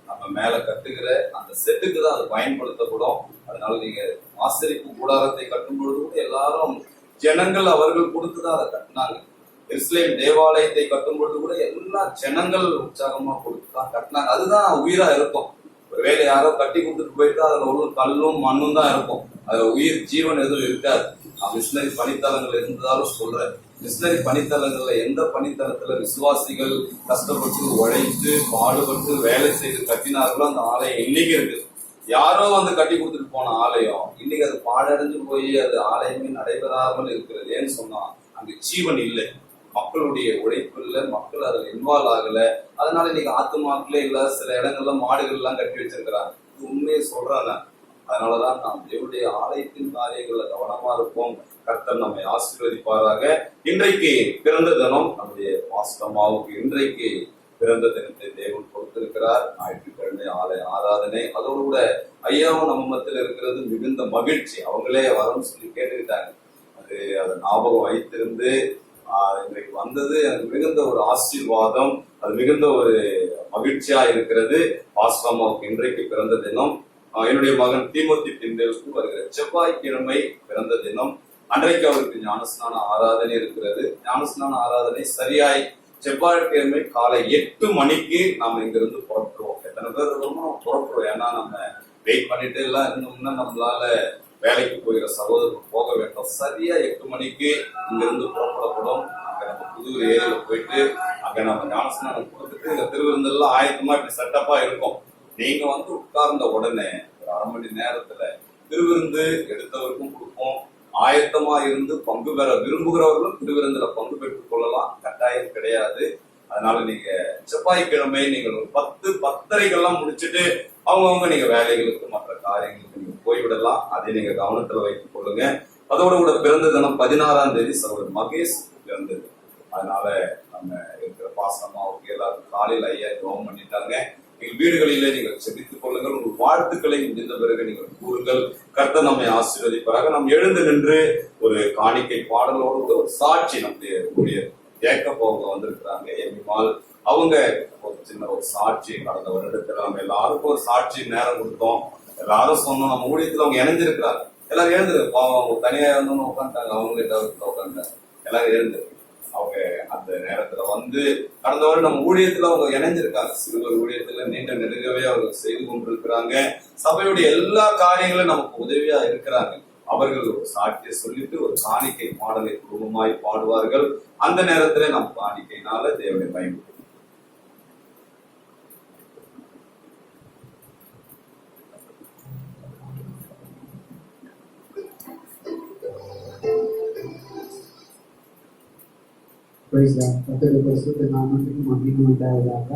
நம்ம மேல கட்டுகிற அந்த செட்டுக்கு தான் அது பயன்படுத்தப்படும். அதனால நீங்க ஆசரிப்பு கூடாரத்தை கட்டும் பொழுது கூட எல்லாரும் ஜனங்கள் அவர்கள் கொடுத்துதான் அதை கட்டினாங்க. எருசலேம் தேவாலயத்தை கட்டும் பொழுது கூட எல்லா ஜனங்கள் உற்சாகமா கொடுத்துதான் கட்டினாங்க. அதுதான் உயிரா இருக்கும். ஒருவேளை யாரோ கட்டி கொடுத்துட்டு போயிட்டு அதுல உள்ள கல்லும் மண்ணும் தான் இருக்கும். அதுல உயிர் ஜீவன் எதுவும் இருக்காது. நான் மிஷினரி பணித்தளங்கள் இருந்தாலும் சொல்றேன். மிஷினரி பணித்தளங்கள்ல எந்த பணித்தளத்துல விசுவாசிகள் கஷ்டப்பட்டு உழைத்து பாடுபட்டு வேலை செய்து கட்டினார்களோ அந்த ஆலயம் இன்னைக்கு இருக்கு. யாரோ கட்டி கொடுத்துட்டு போன ஆலயம் இன்னைக்கு அது பாடடைஞ்சு போய் அது ஆலயமே நடைபெறாமல் இருக்கிறது. ஏன்னு சொன்னா அங்க ஜீவன் இல்லை. மக்களுடைய உழைப்பு இல்லை, மக்கள் அதில் இன்வால்வ் ஆகல. அதனால இன்னைக்கு ஆத்துமாக்களே இல்ல, சில இடங்கள்ல மாடுகள் எல்லாம் கட்டி வச்சிருக்கிறாங்க. இது உண்மையை சொல்றாங்க. அதனாலதான் நாம் தேவனுடைய ஆலயத்தின் காரியங்கள்ல கவனமா இருப்போம். கர்த்தர் நம்மை ஆசீர்வதிப்பாராக. இன்றைக்கு பிறந்த தினம் நம்முடைய பாஸ்டமாவுக்கு இன்றைக்கு பிறந்த தினத்தை தேவன் கொடுத்திருக்கிறார். ஞாயிற்றுக்கிழமை ஆலய ஆராதனை, அதோடு கூட ஐயாவும் நம்ம மத்தியில் இருக்கிறது மிகுந்த மகிழ்ச்சி. அவங்களே வரணும்னு சொல்லி கேட்டுக்கிட்டாங்க. அதை ஞாபகம் வைத்திருந்து இன்றைக்கு வந்தது எனக்கு மிகுந்த ஒரு ஆசீர்வாதம். அது மிகுந்த ஒரு மகிழ்ச்சியா இருக்கிறது. பாஸ்டமாவுக்கு இன்றைக்கு பிறந்த தினம். என்னுடைய மகன் தீமோத்தி பிந்தேலுக்கு வருகிற செவ்வாய்க்கிழமை பிறந்த தினம். அன்றைக்கு அவருக்கு ஞானஸ்நான ஆராதனை இருக்கிறது. ஞானஸ்நான ஆராதனை சரியாய் செவ்வாய்க்கிழமை காலை 8 மணிக்கு நாம இங்கிருந்து புறப்படுவோம். எத்தனை பேர் இருக்கோமோ புறப்படுவோம். ஏன்னா நம்ம வெயிட் பண்ணிட்டு எல்லாம் இருந்தோம்னா நம்மளால வேலைக்கு போகிற சகோதரர்கள் போக வேண்டும். சரியா 8 மணிக்கு இங்கிருந்து புறப்படப்படும். அங்க நம்ம புதூர் ஏரியில போயிட்டு அங்க நம்ம ஞானஸ்நானம் கொடுத்துட்டு இந்த திருவிருந்தெல்லாம் ஆயத்தமா இப்படி செட்டப்பா இருக்கும். நீங்க வந்து உட்கார்ந்த உடனே ஒரு 1/2 மணி நேரத்துல திருவிருந்து எடுத்தவருக்கும் கொடுப்போம். ஆயத்தமா இருந்து பங்கு பெற விரும்புகிறவர்களும் திருவிருந்துல பங்கு பெற்றுக் கொள்ளலாம். கட்டாயம் கிடையாது. அதனால நீங்க செவ்வாய்க்கிழமை நீங்கள் ஒரு 10-10:30 முடிச்சுட்டு அவங்கவுங்க நீங்க வேலைகளுக்கு மற்ற காரியங்களுக்கு நீங்க போய்விடலாம். அதை நீங்க கவனத்துல வைத்துக் கொள்ளுங்க. அதோட கூட பிறந்த தினம் 16ஆம் தேதி சகோதரர் மகேஷ் பிறந்தது. அதனால நம்ம இருக்கிற பாசமாவுக்கு எல்லாரும் காலையில் ஐயா ஜெபம் பண்ணிட்டாங்க. எங்கள் வீடுகளிலே நீங்கள் செபித்துக் கொள்ளுங்கள். உங்கள் வாழ்த்துக்களை முடிந்த பிறகு நீங்கள் கூறுங்கள். கர்த்தர் நம்மை ஆசீர்வதிப்பாராக. நாம் எழுந்து நின்று ஒரு காணிக்கை பாடலோடு ஒரு சாட்சி நம்முடைய ஊழியர் ஜேக்கப் அவங்க வந்திருக்கிறாங்க. எம்மிமால் அவங்க ஒரு சின்ன ஒரு சாட்சி கடந்த வருடத்துல நம்ம எல்லாருக்கும் ஒரு சாட்சி நேரம் கொடுத்தோம். எல்லாரும் சொன்னோம். நம்ம ஊழியத்துல அவங்க இணைஞ்சிருக்கிறாங்க. எல்லாரும் எழுந்துரு. அவங்க தனியா இருந்தோம்னு உட்காந்துட்டாங்க. அவங்களே தவிர்த்து உட்காந்துட்டாங்க. எல்லாரும் எழுந்து அவங்க அந்த நேரத்துல வந்து கடந்த வாரம் நம்ம ஊழியத்துல அவங்க இணைஞ்சிருக்காங்க. சிறுவர் ஊழியத்துல நீண்ட நெடுகவே அவங்க செய்து கொண்டிருக்கிறாங்க. சபையுடைய எல்லா காரியங்களும் நமக்கு உதவியா இருக்கிறாங்க. அவர்கள் ஒரு சாட்சியை சொல்லிட்டு ஒரு காணிக்கை பாடலை குடும்பமாய் பாடுவார்கள். அந்த நேரத்துல நம்ம காணிக்கையினால தேவனை பயன்படுத்தும். கர்த்தருடைய பரிசுத்த நாமத்துக்கு மகிமை உண்டாவதாக.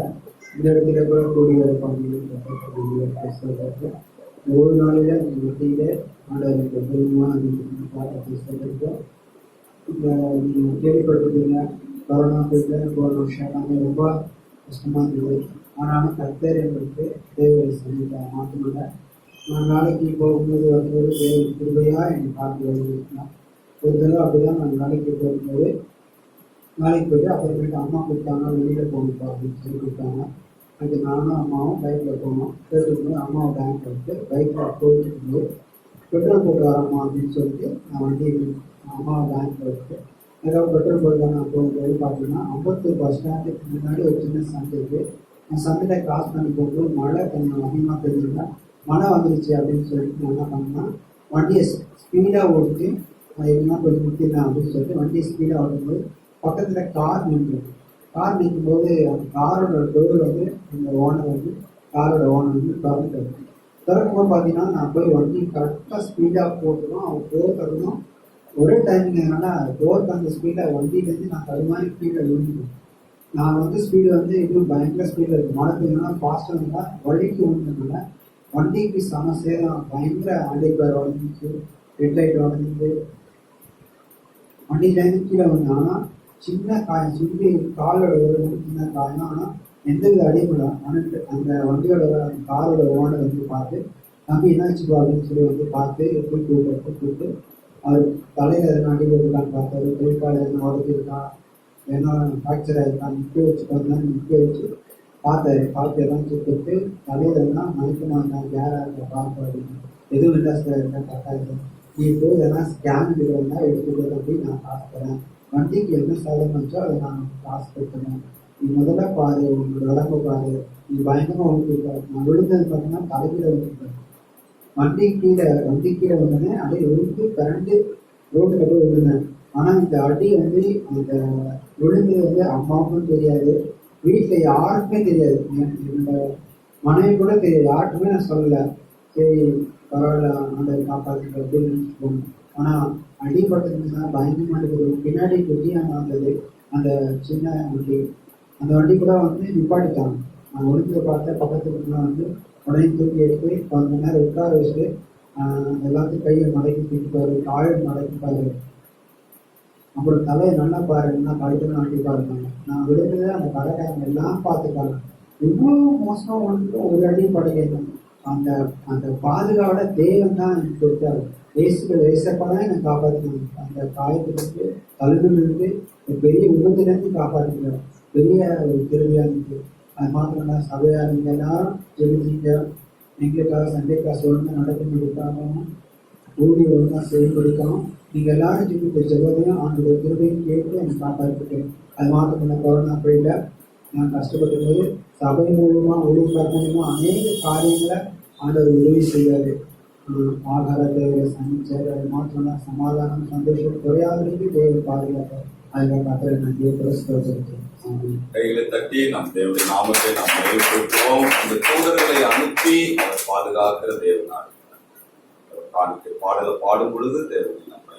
இந்த இடத்துல கூட கூடி வர பகுதியில் ஒவ்வொரு நாளில இந்த மத்தியில ஆண்டவருக்கு பெருமான இந்த நீங்க கேள்விப்பட்டிருக்கீங்க. கொரோனா பீரியட்ல போன வருஷம் எல்லாமே ரொம்ப கஷ்டமா இருந்தது. ஆனாலும் கர்த்தர் எங்களுக்கு தேவையை செஞ்சுட்டாங்க. மாற்றமில்லை. நான் நாளைக்கு போகும்போது வரும்போது தேவை திருவையா என்னை பார்த்து வருகிறான். ஒரு தடவை அப்படிதான் நான் வேலைக்கு போகும்போது வேலைக்கு போயிட்டு அப்புறமேட்டு அம்மா கூப்பிட்டாங்க, வெளியில் போகணுப்பா அப்படின்னு சொல்லி கூப்பிட்டாங்க. அது நானும் அம்மாவும் பைக்கில் போனோம். போயிட்டு அம்மாவை பேங்க் வந்துட்டு பைக்கில் போயிட்டு இருக்கும்போது பெட்ரோல் போட்டு வரம்மா அப்படின்னு சொல்லிட்டு நான் வண்டி அம்மாவை பேங்க்கில் வச்சுட்டு ஏதாவது பெட்ரோல் போட்டு தான் நான் போகும்போது பார்த்தீங்கன்னா அம்பத்தூர் பஸ் ஸ்டாண்டுக்கு முன்னாடி ஒரு சின்ன சண்டை இருக்குது. அந்த சண்டையில் கிராஸ் பண்ணி போகும்போது மழை கொஞ்சம் அதிகமாக தெரிஞ்சுன்னா மழை வந்துருச்சு அப்படின்னு சொல்லிட்டு நான் என்ன பண்ணேன்னா வண்டியை ஸ்பீடாக ஓடிட்டு எதுனா கொஞ்சம் முக்கியம் அப்படின்னு சொல்லிட்டு வண்டியை ஸ்பீடாக ஓடும்போது பக்கத்தில் கார் நின்றுருக்கு. கார் நிற்கும் போது அந்த காரோட டோர் வந்து இந்த ஓனர் வந்து காரோட ஓனர் வந்து திறக்கும்போது பார்த்தீங்கன்னா நான் போய் வண்டி கரெக்டாக ஸ்பீடாக போட்டுடும். அவங்க டோர் தரணும் ஒரே டைமிங்னால டோருக்கு அந்த ஸ்பீடாக வண்டியிலேருந்து நான் தடுமாறி ஸ்பீடில் விழுந்துட்டேன். நான் வந்து ஸ்பீடு வந்து இன்னும் பயங்கர ஸ்பீடில் இருக்குது. மழை பெய்யும்னா ஃபாஸ்ட்டாக இருந்தால் வழிக்கு விழுந்ததுனால வண்டிக்கு சம சேதம். பயங்கர ஆண்டிப்பேர் உடஞ்சிச்சு, ஹெட்லைட் உடஞ்சிச்சு, வண்டியிலேருந்து கீழே வந்து. ஆனால் சின்ன காயம் சுற்றி காலோட ஒரு சின்ன காயம். ஆனால் எந்தவித அடிப்படை அனுப்பிட்டு அந்த வண்டியோட அந்த காரோட ஓனர் வந்து பார்த்து தம்பி என்னாச்சுப்பா அப்படின்னு சொல்லி வந்து பார்த்து எப்படி கூப்பிட்டு அவர் தலையில் எதனா அடி போட்டுருக்கான்னு பார்த்தாரு. கை கால் எதனா உடச்சிருக்கா, ஏன்னா ஃப்ராக்சர் ஆகிருக்கா, நிற்க வச்சு பார்த்து எல்லாம் கொடுத்து தலையில் எதனா மயக்கமாக இருந்தால் கேராக இருக்க பார்ப்போம் அப்படின்னு. எதுவும் இண்டஸ்ட்ரியில் இருந்தால் கரெக்டாக நீ போய் எதனா ஸ்கேன் இருக்கிறதா எடுத்துக்கிறது அப்படின்னு நான் காசு தரேன். வண்டிக்கு என்ன சாதனம் வச்சோ அதை நான் காசு கொடுத்துறேன். நீ முதல்ல பாரு, உங்களோட உடம்பு பாரு, நீ பயங்கரமாக விழுந்துருக்காரு. நான் விழுந்தது பார்த்தீங்கன்னா தலைகீழ விழுந்துருக்கேன். வண்டி கீழே வந்தோடனே அப்படியே விழுந்து பிறண்டு ரோட்டில் போய் விழுந்தேன். ஆனால் இந்த அடி வந்து அந்த விழுந்தது வந்து அம்மாவுக்கும் தெரியாது, வீட்டில் யாருக்குமே தெரியாது, என்னோட மனைவி கூட தெரியாது, யாருக்குமே நான் சொல்லலை. சரி பரவாயில்ல ஆண்டவர் காப்பாற்றுங்க அப்படின்னு நினச்சிட்டு போகணும். ஆனால் அடிப்பட்டதுன்னா பயங்கரமாக இருக்குது. பின்னாடி குட்டியாக வந்தது. அந்த சின்ன வண்டி, அந்த வண்டி கூட வந்து நிப்பாட்டிட்டாங்க. நான் ஒழுங்கு பார்த்த பக்கத்துல வந்து உடனே தூக்கி எடுத்து கொஞ்ச நேரம் உட்கார வச்சுட்டு எல்லாத்தையும் கையை மடக்கி தூக்கிப்பாரு, கால் மடக்கிப்பாரு, அப்புறம் தலையை நல்லா பாருங்கன்னா கழுத்துல வண்டி பாருங்க. நான் விடுறது அந்த கடைக்காரங்க எல்லாம் பார்த்துட்டாங்க. இவ்வளோ மோசமாக வந்துட்டு ஒரு அடியும் படைக்கணும். அந்த அந்த பாதுகாவோட தேவன் தான் எனக்கு கொடுத்தாரு. ஏசப்பதான் என்னை காப்பாற்றினாங்க. அந்த காயத்திலிருந்து கல்விலிருந்து பெரிய விபத்திலிருந்து காப்பாற்றினார். பெரிய ஒரு திருவிழா இருந்துச்சு. அது மாத்திரம் தான் சபையார் நீங்கள் எல்லாரும் ஜெபிச்சீங்க. எங்களுக்காக சண்டே கிளாஸ் ஒழுங்காக நடக்கும்படிக்காகவும் ஊழி ஒழுங்காக செய்யும்படிக்காகவும் நீங்கள் எல்லாரும் ஜெபித்த ஜெபத்தையும் அந்த திருவையும் கேட்டு எனக்கு காப்பாற்றிட்டு. அது மாத்திரம் இல்லை, கொரோனா பீரியடில் நான் கஷ்டப்பட்டு போது சபை மூலமாக ஊழியக்கார மூலமாக அநேக காரியங்களை ஆண்டவர் உதவி செய்வார். ஆகாரத்தை சமைச்சார். அது மாத்திரம் தான் சமாதானம் சந்தோஷம் குறையாதற்கு தேவை பாதுகாப்பார். அதுக்காக கத்திர நன்றியை பிரஸ்தோத்திருக்கேன். கைகளை தட்டி நம் தேவனுடைய நாமத்தை நாம் நிறைவேற்றுவோம். அந்த தூதர்களை அனுப்பி அவர் பாதுகாக்கிற தேவனார். காணிக்கை பாடலை பாடும் பொழுது தேவனை நம்மை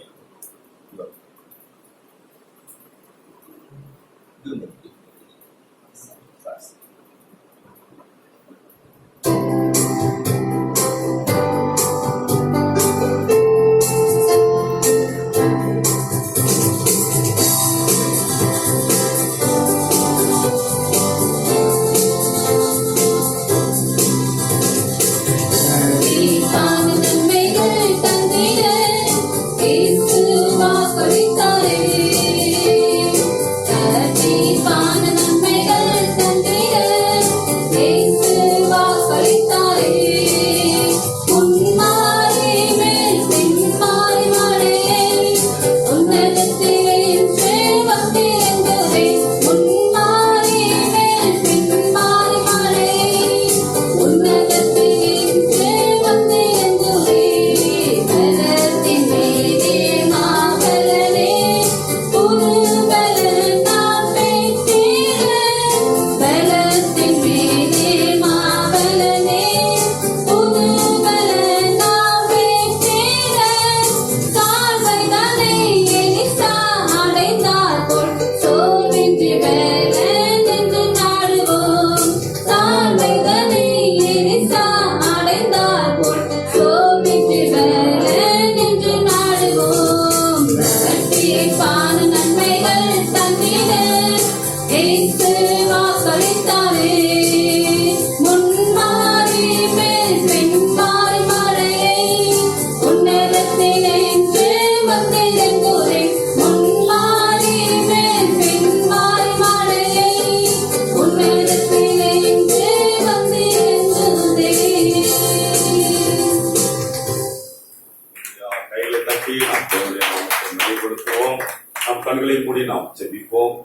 கண்களை மூடி நாம் ஜெபிப்போம்.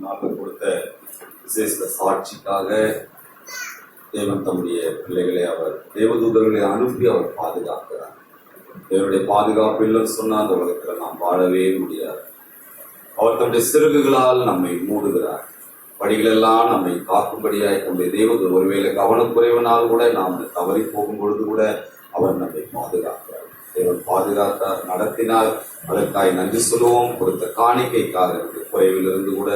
நாங்கள் கொடுத்த விசேஷ சாட்சிக்காக தேவன் தம்முடைய பிள்ளைகளை அவர் தேவதூதர்களை அனுப்பி அவர் பாதுகாக்கிறார். தேவனுடைய பாதுகாப்பு இல்லைன்னு சொன்னால் அந்த உலகத்தில் நாம் வாழவே முடியாது. அவர் தம்முடைய சிறகுகளால் நம்மை மூடுகிறார். படிகளெல்லாம் நம்மை காக்கும்படியாய் தம்முடைய தேவதூதர் ஒருவேளை கவனக்குறைவனால் கூட நாம் தவறி போகும் பொழுது கூட அவர் நம்மை பாதுகாக்கிறார். தேவன் பாதுகாத்தார், நடத்தினார். அதற்காக நன்றி சொல்லுவோம். கொடுத்த காணிக்கைக்காக குறைவிலிருந்து கூட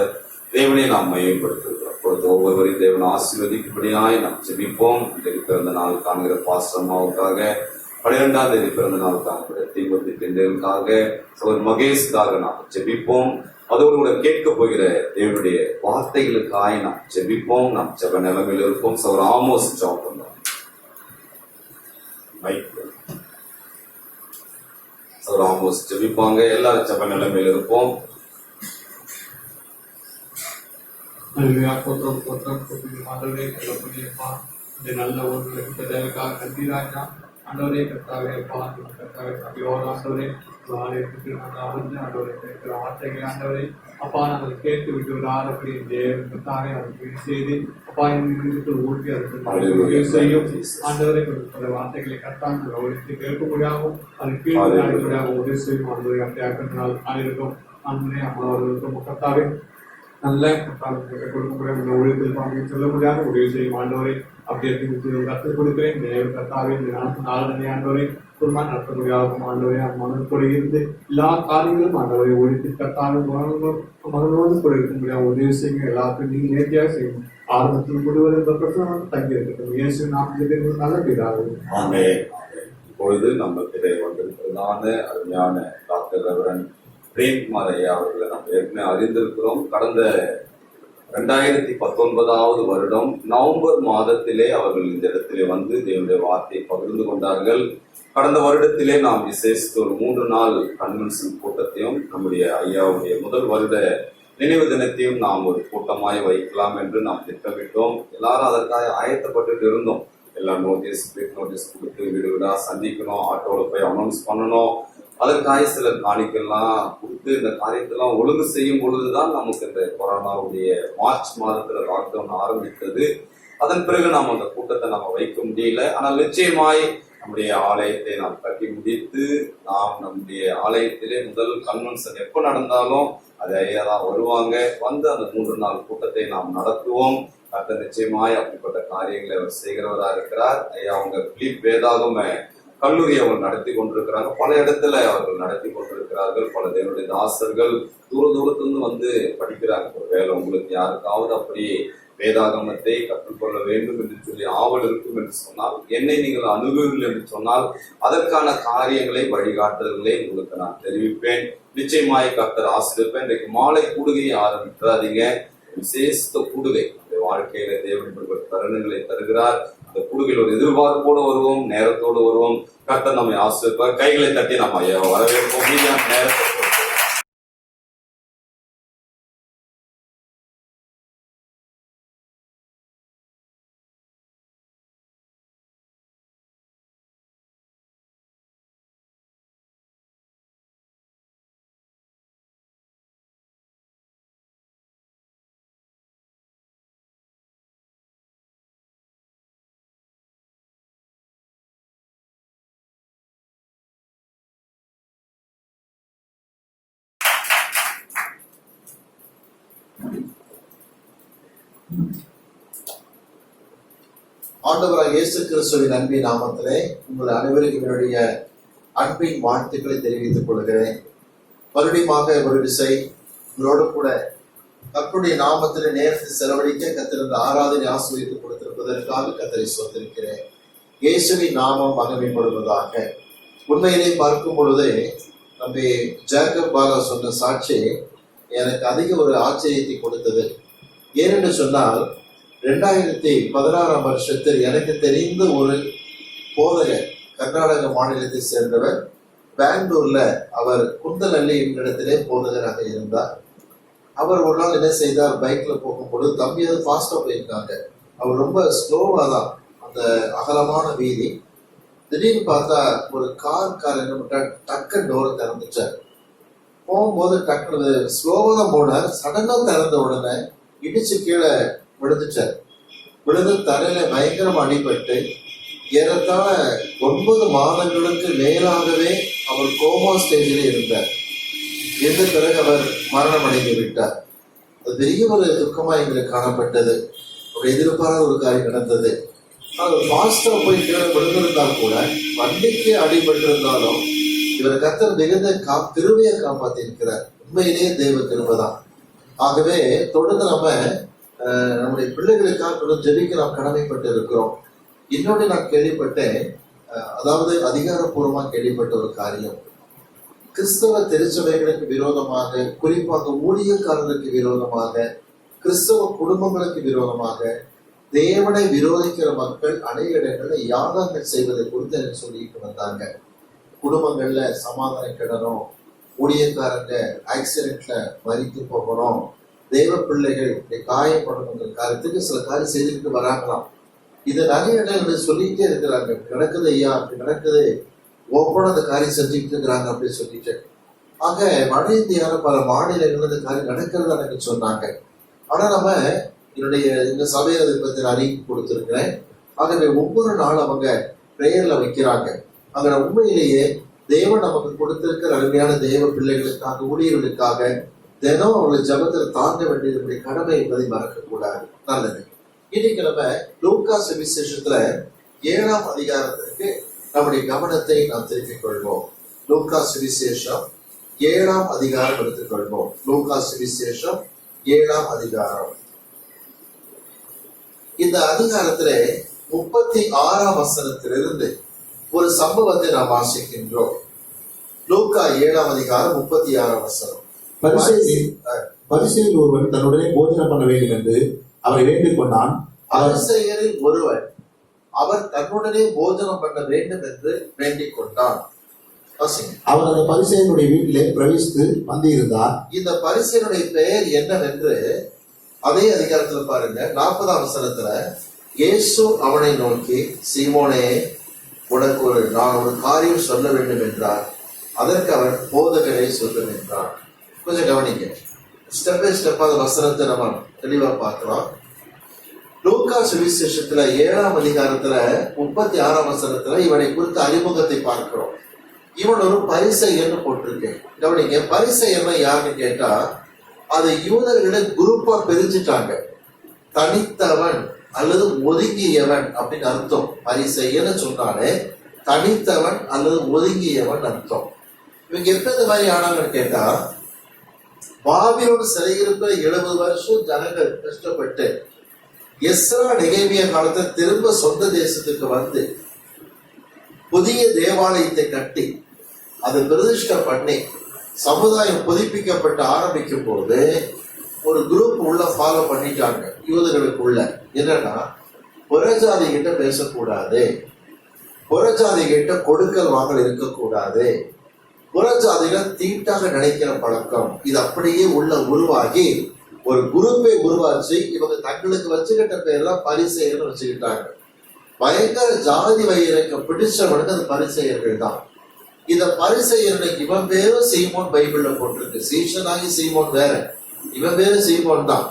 தேவனை நாம் மையப்படுத்துகிறோம். கொடுத்த ஒவ்வொருவரையும் தேவன் ஆசீர்வதிக்கும்படியாய் நாம் ஜெபிப்போம். இன்றைக்கு பிறந்த நாள் காண்கிற பாஸ்டர்மாவுக்காக, 12ஆம் தேதி பிறந்த நாள் காண்கிற தீபத்தி பெண்களுக்காக, சகோதரர் மகேஷ்காக நாம் ஜெபிப்போம். அதோடு கூட கேட்க போகிற தேவனுடைய வார்த்தைகளுக்காக நாம் ஜெபிப்போம். நாம் ஜெப நிலைமையில் இருப்போம். சகோதரர் ஆமோஸ் ஜெபம் பண்ணோம். ஆமோஸ் ஜெபிப்பாங்க. எல்லாரும் ஜெப நிலைமையில் இருப்போம். நல்ல ஒரு கண்டிராஜா ஆண்டவரே கர்த்தாவே கர்த்தாவே சபையோர் ஆண்டவரே ஆண்டவரை கேட்கிற வார்த்தைகள் ஆண்டவரை அப்பா நாங்கள் கேட்டு விட்டு ஒரு ஆரப்படி கர்த்தாவே அவருக்கு செய்து அப்பா எங்களுக்கு ஊட்டி அதற்கு செய்யும் ஆண்டவரை வார்த்தைகளை கர்த்தாங்க அவருக்கு கேட்கக்கூடியாகவும் அது கீழ்கூடியாகவும் உதவி செய்யும் ஆண்டவரை அப்படியாக நாள் ஆயிருக்கும் ஆண்டவரே அம்மா அவர்களுக்கும் கர்த்தாவே நல்ல கொடுக்கப்பட இந்த ஊழியத்தில் பங்கு சொல்ல முடியாத உதவி செய்யும் ஆண்டவரை அப்படி எடுத்து கற்றுக் கொடுக்கிறேன். கத்தாவே இந்த நாளை ஆண்டவரை குடும்பம் நடத்த முடியாத ஆண்டவரை மகன் கூட இருந்து எல்லா காரியங்களும் ஆண்டவரை ஒழித்து கத்தாவே மகனோடு கூட இருக்க முடியாத உதவி செய்யுங்க. எல்லாத்தையும் நீங்கள் நேர்த்தியாக செய்யணும். ஆரம்பத்தில் முழுவதும் இந்த பிரச்சனை தங்கி இருக்கட்டும். இயேசு நாமத்தில் நல்ல பிதாவே. ஆமென். இப்பொழுது நம்ம திரை வந்திருக்கிறதான அருமையான டாக்டர் ரெவரண்ட் பிரேம்குமார் ஐயா அவர்களை நம்ம ஏற்கனவே அறிந்திருக்கிறோம். கடந்த 2019 வருடம் நவம்பர் மாதத்திலே அவர்கள் இந்த இடத்திலே வந்து தேவனுடைய வார்த்தையை பகிர்ந்து கொண்டார்கள். கடந்த வருடத்திலே நாம் விசேஷித்த ஒரு 3 நாள் கன்வென்ஷன் கூட்டத்தையும் நம்முடைய ஐயாவுடைய முதல் வருட நினைவு தினத்தையும் நாம் ஒரு கூட்டமாய் வைக்கலாம் என்று நாம் திட்டமிட்டோம். எல்லாரும் அதற்காக ஆயத்தப்பட்டு இருந்தோம். எல்லாம் நோட்டீஸ் கொடுத்து வீடு வீடா சந்திக்கணும், ஆட்டோவில் போய் அனௌன்ஸ் பண்ணணும். அதற்காக சில காணிக்கெல்லாம் கொடுத்து இந்த காரியத்தெல்லாம் ஒழுங்கு செய்யும் பொழுதுதான் நமக்கு இந்த கொரோனாவுடைய மார்ச் மாதத்துல லாக்டவுன் ஆரம்பித்தது. அதன் பிறகு நாம் அந்த கூட்டத்தை நம்ம வைக்க முடியல. ஆனால் நிச்சயமாய் நம்முடைய ஆலயத்தை நாம் கட்டி முடித்து நாம் நம்முடைய ஆலயத்திலே முதல் கன்வென்ஷன் எப்போ நடந்தாலும் அது ஐயா தான் வருவாங்க. வந்து அந்த 3 நாள் கூட்டத்தை நாம் நடத்துவோம். கர்த்தர் நிச்சயமாய் அப்படிப்பட்ட காரியங்களை அவர் செய்கிறவராக இருக்கிறார். ஐயா அவங்க பிலிப் வேதாகம கல்லூரி அவங்க நடத்தி கொண்டிருக்கிறாங்க. பல இடத்துல அவர்கள் நடத்தி கொண்டிருக்கிறார்கள். பல தேவனுடைய தாசர்கள் தூரத்திலிருந்து வந்து படிக்கிறாங்க. ஒருவேளை உங்களுக்கு யாருக்காவது அப்படி வேதாகமத்தை கற்றுக்கொள்ள வேண்டும் என்று சொல்லி ஆவல் இருக்கும் என்று சொன்னால், என்னை நீங்கள் அணுகுவீர்கள் என்று சொன்னால் அதற்கான காரியங்களை வழிகாட்டுதல்களை உங்களுக்கு நான் தெரிவிப்பேன். நிச்சயமாய் கர்த்தர் ஆசீர்வதிப்பேன். இன்றைக்கு மாலை கூடுகையை ஆரம்பிக்காதீங்க. விசேஷ கூடுகை வாழ்க்கையில தேவன் தருணங்களை தருகிறார். அந்த கூடுகையில் ஒரு எதிர்பார்ப்போடு வருவோம், நேரத்தோடு வருவோம். கர்த்தர் நம்மை ஆசீர்வதிப்பார். கைகளை தட்டி நம்ம ஐயா வரவேற்போம். நேரத்தை ஆண்டவராக இயேசு கிறிஸ்துவின் அன்பின் நாமத்திலே உங்கள் அனைவருக்கும் என்னுடைய அன்பின் வாழ்த்துக்களை தெரிவித்துக் கொள்கிறேன். மறுபடியுமாக ஒரு விசை உங்களோடு கூட கர்த்தருடைய நாமத்திலே நேரத்தை செலவழிக்க கத்திருந்த ஆராதனை ஆசீர்வதித்து கொடுத்திருப்பதற்காக கர்த்தரை ஸ்தோத்திரிக்கிறேன். இயேசுவின் நாமம் மகிமைப்படுவதாக. உண்மையிலே பார்க்கும் பொழுது நம்ம ஜேக்கப் பாலா சொன்ன சாட்சி எனக்கு அதிக ஒரு ஆச்சரியத்தை கொடுத்தது. ஏனென்று சொன்னால் 2016 வருஷத்தில் எனக்கு தெரிந்த ஒரு போதகர், கர்நாடக மாநிலத்தை சேர்ந்தவர், பெங்களூர்ல அவர் குந்தலல்லி இடத்திலே போதகராக இருந்தார். அவர் ஒரு நாள் என்ன செய்தார், பைக்ல போகும்பொழுது தம்பியாவது ஃபாஸ்டா போயிருக்காங்க. அவர் ரொம்ப ஸ்லோவா தான், அந்த அகலமான வீதி. திடீர்னு பார்த்தா ஒரு கார் என்ன பண்ணா டக்கு டோரை திறந்துச்சார். போகும்போது டக்கு ஸ்லோவா தான் போனார். சடனா திறந்த உடனே இடிச்சு கீழே விழுந்துச்சார். விழுந்து தலையில பயங்கரம் அடிபட்டு ஏறத்தாழ 9 மாதங்களுக்கு மேலாகவே அவர் கோமா ஸ்டேஜிலே இருந்தார். இருந்த பிறகு அவர் மரணம் அடைந்து விட்டார். அது பெரிய ஒரு துக்கமா எங்களுக்கு காணப்பட்டது. ஒரு எதிர்பாராத ஒரு காரியம் நடந்தது. அவர் ஃபாஸ்டா போய் கீழே விழுந்திருந்தால் கூட, வண்டிக்கு அடிபட்டிருந்தாலும் இவர் கர்த்தர் மிகுந்த கிருபையை காப்பாற்றி இருக்கிறார். உண்மையிலேயே தெய்வ கிருபைதான். ஆகவே தொடர்ந்து நம்முடைய பிள்ளைகளுக்காக ஜெபிக்க நாம் கடமைப்பட்டு இருக்கிறோம். இன்னொன்று நான் கேள்விப்பட்டேன், அதாவது அதிகாரப்பூர்வமாக கேள்விப்பட்ட ஒரு காரியம், கிறிஸ்தவ திருச்சபைகளுக்கு விரோதமாக, குறிப்பாக ஊழியக்காரர்களுக்கு விரோதமாக, கிறிஸ்தவ குடும்பங்களுக்கு விரோதமாக தேவனை விரோதிக்கிற மக்கள் அநேக இடங்களில் யாகங்கள் செய்வதை குறித்து எனக்கு சொல்லிட்டு வந்தாங்க. குடும்பங்கள்ல சமாதானம் கிடணும், ஊழியக்காரங்க ஆக்சிடென்ட்ல மரித்து போகணும், தெய்வ பிள்ளைகள் காயப்படணுங்கிற காரியத்துக்கு சில காரியம் செய்துக்கிட்டு வராங்களாம். இது நிறைய இடங்கள் சொல்லிக்கிட்டே இருக்கிறாங்க. நடக்குது ஐயா, அப்படி நடக்குது, ஓப்பன அந்த காரியம் செஞ்சுக்கிட்டு இருக்கிறாங்க அப்படின்னு சொல்லிட்டு. ஆக வட இந்தியாவில பல மாநிலங்கள் இந்த காரியம் நடக்கிறதா எனக்கு சொன்னாங்க. ஆனா நம்ம என்னுடைய இந்த சபையை அதை பற்றி அறிவிப்பு கொடுத்துருக்கிறேன். ஆகவே ஒவ்வொரு நாளும் அவங்க பிரேயர்ல வைக்கிறாங்க. அங்க உண்மையிலேயே தேவன் நமக்கு கொடுத்திருக்கிற அருமையான தெய்வ பிள்ளைகளுக்காக, ஊழியர்களுக்காக தினம் அவங்களை ஜபத்துல தாங்க வேண்டியது கடமை என்பதை மறக்க கூடாது. நல்லது. இன்னைக்கு நம்ம லூக்கா சுவிசேஷத்துல 7ஆம் அதிகாரத்திற்கு நம்முடைய கவனத்தை நாம் திருப்பிக் கொள்வோம். லூக்கா சுவிசேஷம் 7ஆம் அதிகாரம் எடுத்துக்கொள்வோம். லூக்கா சுவிசேஷம் 7ஆம் அதிகாரம். இந்த அதிகாரத்திலே 36ஆம் வசனத்திலிருந்து ஒரு சம்பவத்தை நாம் வாசிக்கின்றோம். லூக்கா 7ஆம் அதிகாரம் 36ஆம் வசனம். பரிசேயரில் ஒருவன் தன்னுடனே போஜனம் பண்ண வேண்டும் என்று அவரை வேண்டிக் கொண்டான். பரிசேயரில் ஒருவன் அவர் தன்னுடனே போஜனம் பண்ண வேண்டும் என்று வேண்டிக் கொண்டான். அவர் அந்த பரிசேயனுடைய வீட்டிலே பிரவேசித்து வந்திருந்தார். இந்த பரிசேயனுடைய பெயர் என்னவென்று அதே அதிகாரத்துல பாருங்க, 40ஆம் வசனத்துல, இயேசு அவனை நோக்கி, சீமோனே, உனக்கு நான் ஒரு காரியம் சொல்ல வேண்டும் என்றார். அதற்கு அவர் போதகரை சொல்லும் என்றார். கொஞ்சம் கவனிங்க, ஸ்டெப் பை ஸ்டெப்பா அந்த வசனத்தை நம்ம தெளிவா பார்க்கிறோம். லூக்கா சுவிசேஷத்துல 7ஆம் அதிகாரத்துல 36ஆம் வசனத்துல இவனை குறித்த அறிமுகத்தை பார்க்கிறோம். இவன் ஒரு பரிசேயன்னு போட்டிருக்கேன். கவனிங்க, பரிசேயன்னா யாருன்னு கேட்டா, அது யூதர்களை குரூப்பா பிரிஞ்சுட்டாங்க. தனித்தவன் அல்லது ஒதுங்கியவன் அப்படின்னு அர்த்தம். பரிசேயன்னு சொன்னாலே தனித்தவன் அல்லது ஒதுங்கியவன் அர்த்தம். இவங்க எப்ப இந்த மாதிரி ஆனாங்கன்னு கேட்டா, பாபிலோன் சிறையிருப்பில் 70 வருஷம் ஜனங்கள் கஷ்டப்பட்டு எஸ்ரா நெகேமியா காலத்தை திரும்ப சொந்த தேசத்துக்கு வந்து புதிய தேவாலயத்தை கட்டி அதை பிரதிஷ்டை பண்ணி சமுதாயம் புதுப்பிக்கப்பட்டு ஆரம்பிக்கும் போது ஒரு குரூப் உள்ள ஃபாலோ பண்ணிட்டாங்க யூதர்களுக்குள்ள. என்னன்னா, புறஜாதி கிட்ட பேசக்கூடாது, புறஜாதி கிட்ட கொடுக்கல் வாங்கல் இருக்கக்கூடாது, புறஜாதிகள் தீட்டாக நினைக்கிற பழக்கம், இது அப்படியே உள்ள உருவாகி ஒரு குரூப்பை உருவாச்சு. இவங்க தங்களுக்கு வச்சுக்கிட்ட பேர்லாம் பரிசேயர்னு வச்சுக்கிட்டாங்க. பயங்கர ஜாதி வயிறக்க பிடிச்சவனுக்கு அது பரிசேயர்கள் தான். இந்த பரிசேயர்ல இவன் பேரும் சீமோன் பைபிள்ல போட்டிருக்கு. சீஷனாகி சீமோன் வேற, இவன் பேரு சீமோன் தான்.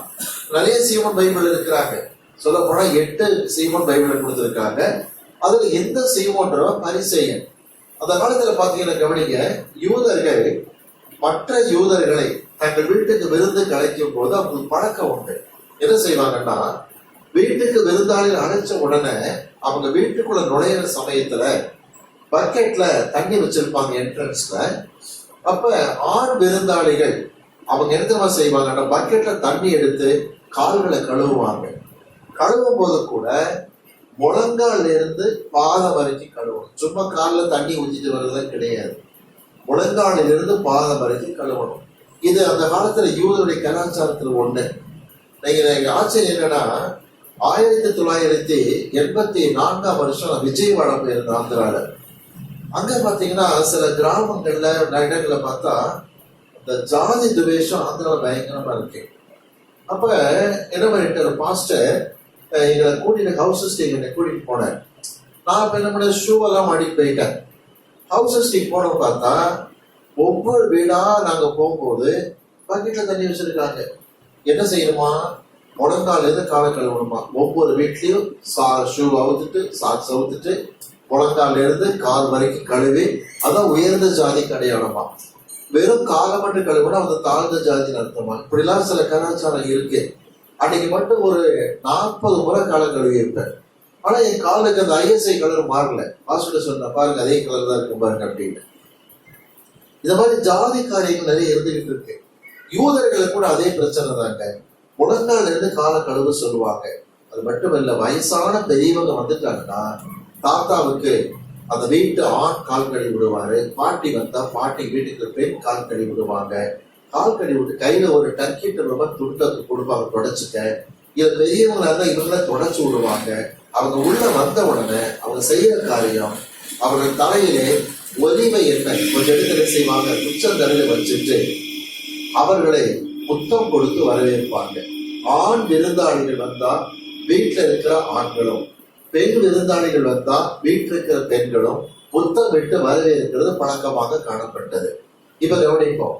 நிறைய சீமோன் பைபிள் இருக்கிறாங்க. சொல்ல போனா 8 சீமோன் பைபிள கொடுத்திருக்காங்க. அதுல எந்த சீமோன்றவன் பரிசேயன். அந்த காலத்துல பாத்தீங்கன்னா கவனிங்க, யூதர்கள் மற்ற யூதர்களை தங்கள் வீட்டுக்கு விருந்து கலைக்கும் போது அவங்களுக்கு பழக்கம் உண்டு. என்ன செய்வாங்கன்னா, வீட்டுக்கு விருந்தாளிகள் அழைச்ச உடனே அவங்க வீட்டுக்குள்ள நுழையிற சமயத்துல பக்கெட்ல தண்ணி வச்சிருப்பாங்க என்ட்ரன்ஸ்ல. அப்ப ஆண் விருந்தாளிகள் அவங்க என்ன செய்வாங்கன்னா, பக்கெட்ல தண்ணி எடுத்து கால்களை கழுவுவாங்க. கழுவும் போது கூட முழங்கால இருந்து பாதம் வரைக்கும் கழுவணும். சும்மா காலில் தண்ணி ஊற்றிட்டு வர்றதுலாம் கிடையாது. முழங்காலிலிருந்து பாதம் வரைக்கும் கழுவணும். இது அந்த காலத்துல யூதருடைய கலாச்சாரத்துல ஒண்ணு. நீங்க ஆச்சரியம் என்னன்னா, 1984ஆம் வருஷம் நான் விஜயவாடா போயிருந்தேன் ஆந்திரால. அங்க பாத்தீங்கன்னா சில கிராமங்கள்ல இடங்களை பார்த்தா இந்த ஜாதி துவேஷம் ஆந்திரால பயங்கரமா இருக்கு. அப்ப என்ன பண்ணிட்டு பாஸ்டர் எங்களை கூட்டிட்டு ஹவுஸ் ஸ்டேக்கு என்னை கூட்டிட்டு போனேன். நான் இப்ப என்ன பண்ண, ஷூ எல்லாம் மாட்டிட்டு போயிட்டேன். ஹவுஸ் ஸ்டேக் போன பார்த்தா ஒவ்வொரு வீடா நாங்க போகும்போது பக்கெட்ல தண்ணி வச்சிருக்காங்க. என்ன செய்யணுமா, முழங்கால இருந்து காலை கழுவணுமா. ஒவ்வொரு வீட்லயும் ஷூ அவுத்துட்டு சாக்ஸ் அவுத்துட்டு முழங்கால இருந்து கால் வரைக்கும் கழுவி, அதான் உயர்ந்த ஜாதிக்கு அடையாளமா. வெறும் காலை மட்டும் கழுவுனா அந்த தாழ்ந்த ஜாதின்னு அர்த்தமா. இப்படிலாம் சில கலாச்சாரம் இருக்கு. அன்னைக்கு மட்டும் ஒரு 40 முறை காலை கழுவி இருப்பேன். ஆனா என் காலுக்கு அந்த ISI கலர் மாறல. ஹாஸ்பிட்டல் சொன்ன பாருங்க அதே கலர் தான் இருக்கும் பாருங்க அப்படின்னு. இந்த மாதிரி ஜாதி காரியங்கள் நிறைய இருந்துகிட்டு இருக்கு. யூதர்களுக்கு கூட அதே பிரச்சனை தாங்க. முழங்கால இருந்து காலை கழுவு சொல்லுவாங்க. அது மட்டும் இல்ல, வயசான பெரியவங்க வந்துட்டாங்கன்னா தாத்தாவுக்கு அந்த வீட்டு ஆண் கால் கழுவி விடுவாரு. பாட்டி வந்தா பாட்டி வீட்டுக்கு பெண் கால் கழுவி விடுவாங்க. கால் கழுவி விட்டு கையில ஒரு டர்க்கி துண்டை கொடுப்பாங்க, தொடச்சுக்க. இது பெரியவங்களா இருந்தா இவங்கள தொடச்சு விடுவாங்க. அவங்க உள்ள வந்த உடனே அவங்க செய்யற காரியம், அவர்கள் தலையிலே ஒலிவை எண்ணெய் கொஞ்சம் எடுத்து செய்வாங்க, உச்சந்தலையில வச்சுட்டு அவர்களை முத்தம் கொடுத்து வரவேற்பாங்க. ஆண் விருந்தாளிகள் வந்தா வீட்டுல இருக்கிற ஆண்களும், பெண் விருந்தாளிகள் வந்தா வீட்டில் இருக்கிற பெண்களும் முத்தம் விட்டு வரவேற்கிறது பழக்கமாக காணப்பட்டது. இப்ப கவனிப்போம்,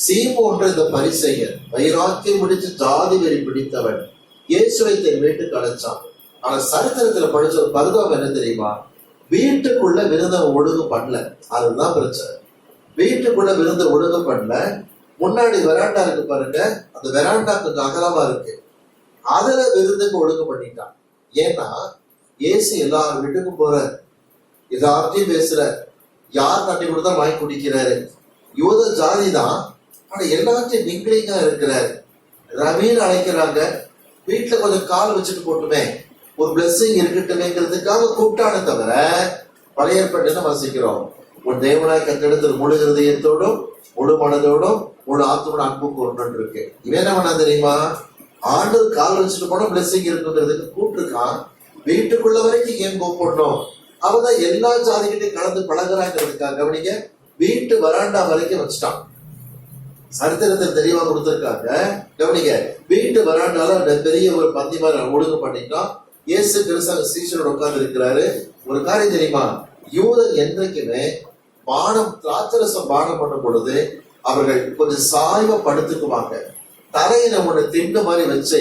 சீமோன்ற இந்த பரிசேயன் வைராக்கியம் முடிச்சு ஜாதி வெறி பிடித்தவன் இயேசுவை தன் வீட்டுக்கு அழைச்சான். ஆனா சரித்திரத்துல படிச்ச ஒரு பரிதாபம் என்ன தெரியுமா, வீட்டுக்குள்ள விருந்த ஒழுங்கு பண்ணல. அதுதான் பிரச்சனை. வீட்டுக்குள்ள விருந்த ஒழுங்கு பண்ணல. முன்னாடி வெராண்டா இருக்கு பாருங்க, அந்த வெராண்டா கொஞ்சம் அகலமா இருக்கு, அதுல விருந்துக்கு ஒழுங்கு பண்ணிட்டான். ஏன்னா இயேசு எல்லார் வீட்டுக்கும் போறார், எல்லார்ட்டையும் பேசுறார், யார் தண்ணி கொடுத்தா வாங்கி குடிக்கிறாரு. யூத ஜாதி தான், ஆனா எல்லாத்தையும் மிங்கிலிங்கா இருக்கிறாரு. ரவின்னு அழைக்கிறாங்க, வீட்டுல கொஞ்சம் கால் வச்சுட்டு போட்டுமே, ஒரு பிளெஸிங் இருக்கட்டுமேங்கிறதுக்காக கூப்பிட்டானே தவிர, பழைய ஏற்பாட்டுல வசிக்கிறோம், உன் தேவனாய் கத்தெடுத்து முழு ஹிருதயத்தோடும் முழு மனதோடும் முழு ஆத்மோட அன்பு கூறணும்னு இருக்கு. இவன் என்ன பண்ணா தெரியுமா, ஆண்டு கால் வச்சுட்டு போனா பிளெஸிங் இருக்குங்கிறதுக்கு கூப்பிட்டுருக்கான். வீட்டுக்குள்ள வரைக்கும் ஏன் கூப்பிடணும், அவதான் எல்லா ஜாதிகிட்டையும் கலந்து பழகுறாங்கிறதுக்காக கவனிங்க, வீட்டு வராண்டா வரைக்கும் வச்சுட்டான். சரித்திரத்தில் தெளிவா கொடுத்திருக்காங்க, கவனிங்க, வீட்டு வராண்டால பெரிய ஒரு பந்தி மாதிரி ஒழுங்கு பண்ணிட்டான். இயேசு கிறிஸ்து சீஷரோட உட்கார்ந்து இருக்கிறாரு. ஒரு காரியம் தெரியுமா, யூதர் என்றைக்குமே பானம் திராட்சரசம் பானம் பண்ணும் பொழுது அவர்கள் கொஞ்சம் சாய்வா படுத்துக்குவாங்க. தலையில ஒண்ணு திண்டு மாதிரி வச்சு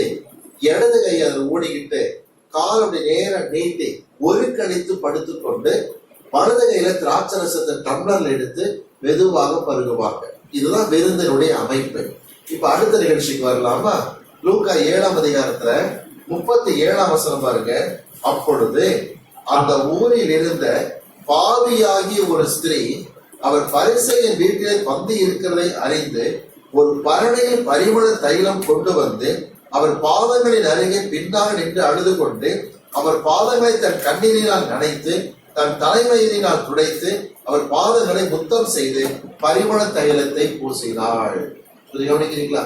இடது கையை அதில் ஊடிக்கிட்டு கால் அப்படி நேரம் நீட்டி ஒரு கழித்து படுத்துக்கொண்டு வலது கையில திராட்சரசத்தை டம்ளர்ல எடுத்து மெதுவாக பருகுவாங்க. இதுதான் விருந்தினுடைய அமைப்பு. இப்ப அடுத்த நிகழ்ச்சிக்கு வரலாமா? லூக்கா 7ஆம் அதிகாரத்துல 37ஆம் வசனம் பாருங்க. அப்பொழுது அந்த ஊரில் இருந்த பாவியாகிய ஒரு ஸ்திரீ அவர் பரிசேயன் வீட்டிலே பந்தி இருக்கிறதை அறிந்து ஒரு பரணையில் பரிமள தைலம் கொண்டு வந்து அவர் பாதங்களின் அருகே பின்னாக நின்று அழுது கொண்டு அவர் பாதங்களை தன் கண்ணீரினால் நனைத்து தன் தலைமையினால் துடைத்து அவர் பாதங்களை முத்தம் செய்து பரிமள தைலத்தை பூசினாள். கவனிக்கிறீங்களா?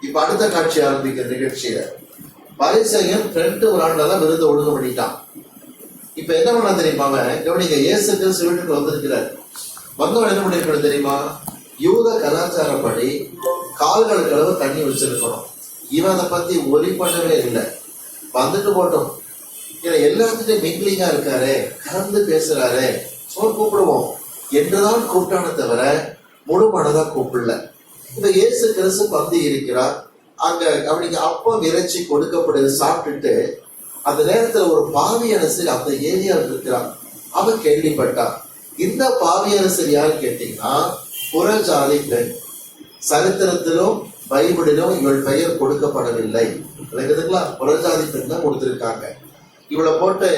இப்ப அடுத்த காட்சி ஆரம்பிக்கிற நிகழ்ச்சியில பரிசேயன் ஃப்ரெண்ட் ஒரு ஆண்டெல்லாம் விருது ஒழுங்கு பண்ணிட்டான். இப்ப என்ன பண்ண தெரியுமா, அவன் கவனிங்க, இயேசு கிறிஸ்து வீட்டுக்கு வந்திருக்கிறார். வந்தவன் என்ன பண்ணிருக்கணும் தெரியுமா, யூத கலாச்சாரப்படி கால்கள் கழுவ தண்ணி வச்சிருக்கணும். இவன் அதை பத்தி ஒரி பண்ணவே இல்லை. வந்துட்டு போட்டோம், எல்லாத்துட்டும் மிங்கிலிங்கா இருக்காரு, கலந்து பேசுறாரு, சோறு கூப்பிடுவோம் என்றுதான் கூப்பிட்டானே தவிர முழு மனதா கூப்பிடல. இப்ப இயேசு கிறிஸ்து பந்தி இருக்கிறார். அங்க அவனுக்கு அப்பம் இறைச்சி கொடுக்கப்படுது. சாப்பிட்டுட்டு அந்த நேரத்துல ஒரு பாவியரசர் அந்த ஏரியாவில் இருக்கிறான். அவன் கேள்விப்பட்டான். இந்த பாவியரசர் யாரு கேட்டீங்கன்னா புறஜாதி பெண். சரித்திரத்திலும் பைபிளிலும் இவள் பெயர் கொடுக்கப்படவில்லை. விளங்குதுங்களா? புறஜாதி பெண் தான் கொடுத்திருக்காங்க. இவளை போட்டு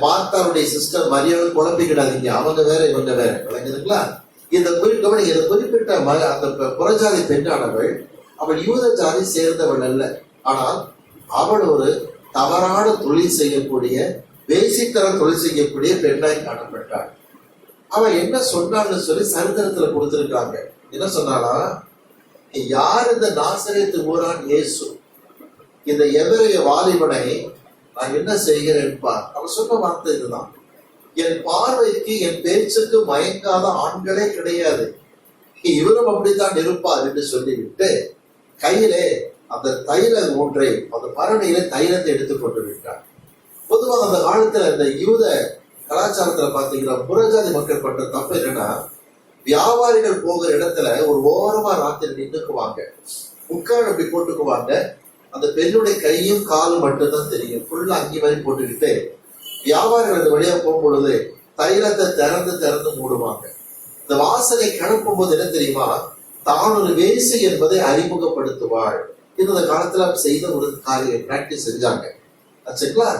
மார்த்தாவுடைய சிஸ்டர் மரியாதை குழப்பிக்கிடாதீங்க, அவங்க வேற இவங்க வேற. விளங்குதுங்களா? இந்த குறிப்பிட்ட அந்த புறஜாதி பெண்ணானவள் அவள் யூத ஜாதி சேர்ந்தவள் அல்ல. ஆனால் அவள் ஒரு தவறான தொழில் செய்யக்கூடிய, வேசித்தர தொழில் செய்யக்கூடிய பெண்ணாய் காணப்பட்டாள். அவள் என்ன சொன்னான்னு சொல்லி சரித்திரத்துல கொடுத்திருக்காங்க. என்ன சொன்னானா, யார் இந்த நாசரேத்து ஊரான் இயேசு, இந்த எவரைய வாலிபனை நான் என்ன செய்கிறேன் பார். அவன் சொன்ன வார்த்தை இதுதான், என் பார்வைக்கு என் பேச்சுக்கு மயங்காத ஆண்களே கிடையாது, இவரும் அப்படித்தான் இருப்பார் என்று சொல்லிவிட்டு கையிலே அந்த தைல ஒன்றை அந்த பரணியில தைலத்தை எடுத்துக் கொண்டு விட்டார். பொதுவாக அந்த காலத்துல இந்த யூத கலாச்சாரத்துல பாத்தீங்கன்னா புறஜாதி மக்கள் பண்ற தப்பு என்னன்னா, வியாபாரிகள் போகிற இடத்துல ஒரு ஓரமா ராத்திரி நின்றுக்குவாங்க, முக்காடு அப்படி போட்டுக்குவாங்க. அந்த பெண்ணுடைய கையும் காலும் மட்டும்தான் தெரியும், ஃபுல்லா அங்கி மாதிரி போட்டுக்கிட்டு வியாபாரிகள் அந்த வழியா போகும்பொழுது தைலத்தை திறந்து மூடுவாங்க. இந்த வாசலை கிளப்பும் போது என்ன தெரியுமா, தான் ஒரு வேசி என்பதை அறிமுகப்படுத்துவாள். இந்த காலத்துல செய்த ஒரு காரியம் பிராக்டிஸ் செஞ்சாங்க. ஆச்சுங்களா?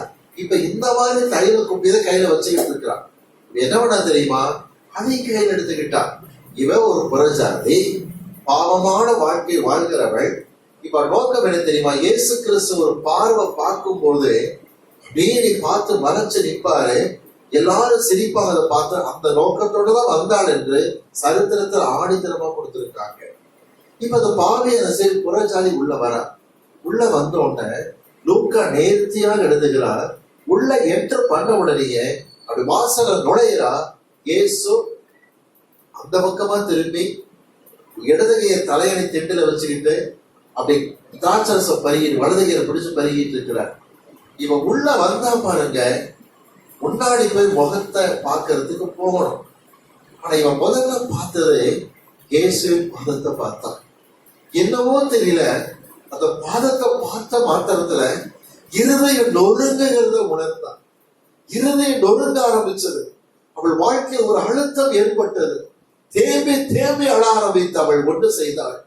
இப்ப இந்த மாதிரி தைல குப்பியதை கையில வச்சுக்கிட்டு இருக்கிறான். என்ன பண்ணா தெரியுமா, அதையும் கையில எடுத்துக்கிட்டான். இவன் ஒரு புறஜாதி பாவமான வாழ்க்கை வாழ்கிறவள். இப்ப நோக்கம் என்ன தெரியுமா, இயேசு கிறிஸ்து ஒரு பார்வை பார்க்கும் போது நீ பார்த்து மறைச்சு நிற்பாரு, எல்லாரும் சிரிப்பாங்க. அதை பார்த்து அந்த நோக்கத்தோட தான் வந்தாள் என்று சரித்திரத்தில் ஆணித்தனமா கொடுத்திருக்காங்க. இப்ப அந்த பாவியரசை புறஜாதி உள்ள வரா. உள்ள வந்த உடனே லூக்கா நேர்த்தியாக எழுதுகிறார். உள்ள என்ட்ரு பண்ண உடனேயே அப்படி வாசல நுழையிறா. இயேசு அந்த பக்கமா திரும்பி இடதுகைய தலையணை திண்டுல வச்சுக்கிட்டு அப்படி திராட்சரசம் பருகிட்டு வலதுகையை பிடிச்சு பருகிட்டு இருக்கிறார். இவன் உள்ள வந்தா பாருங்க, முன்னாடி போய் முகத்தை பார்க்கறதுக்கு போகணும். ஆனா இவன் முதல்ல பார்த்தது இயேசுவின் பாதத்தை பார்த்தான். என்னவோ தெரியல, அந்த பாதத்தை பார்த்த மாத்திரத்துல இருதயம் நொறுங்குகிறத உணர்ந்தான். இருதயம் நொறுங்க ஆரம்பிச்சது. அவள் வாழ்க்கையில் ஒரு அழுத்தம் ஏற்பட்டது. தேம்பி தேம்பி அழ ஆரம்பித்து அவள் ஒன்று செய்தாள்.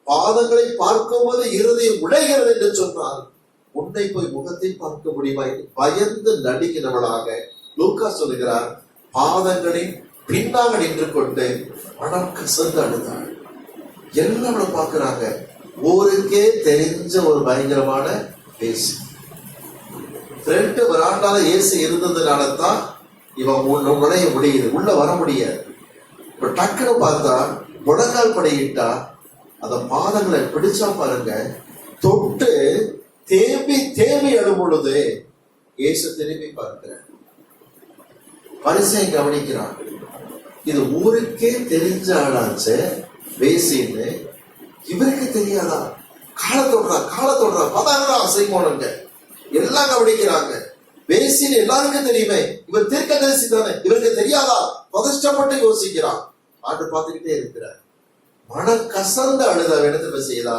பாதங்களை பார்க்கும்போது இருதயம் உடைகிறது என்று சொன்னார். உன்னை போய் முகத்தை பார்க்க முடியுமா என்று பயந்து நடுங்கினவளாக லூக்கா சொல்லுகிறார். பாதங்களின் பின்னாக நின்று கொண்டு மனம் கசந்து அழுதாள். எல்லாம் அவளை பார்க்கிறாங்க. ஊருக்கே தெரிஞ்ச ஒரு பயங்கரமான பேசி ஃப்ரெண்ட் வராண்டால ஏசு இருந்ததுனால தான் இவன் நுழைய முடியுது, உள்ள வர முடியாது. இப்ப டக்குன்னு பார்த்தா முழங்கால் படையிட்டா அந்த பாதங்களை பிடிச்சா பாருங்க, தொட்டு தேம்பி தேம்பி அழும் பொழுது இயேசு திரும்பி பார்க்கிறார். பரிசையை கவனிக்கிறான். இது ஊருக்கே தெரிஞ்ச ஆளாச்சு பேசின்னு, இவருக்கு தெரியாதா? காலத்தோடுறா பதாங்கடா சைமோனுங்க எல்லாம் கவனிக்கிறாங்க. பேசின்னு எல்லாருக்கும் தெரியுமே, இவர் தீர்க்கதரிசி தானே, இவருக்கு தெரியாதா? பதஷ்டப்பட்டு யோசிக்கிறான். ஆண்டு பார்த்துக்கிட்டே இருக்கிறார். மன கசந்த அழுத இடத்துல செய்தா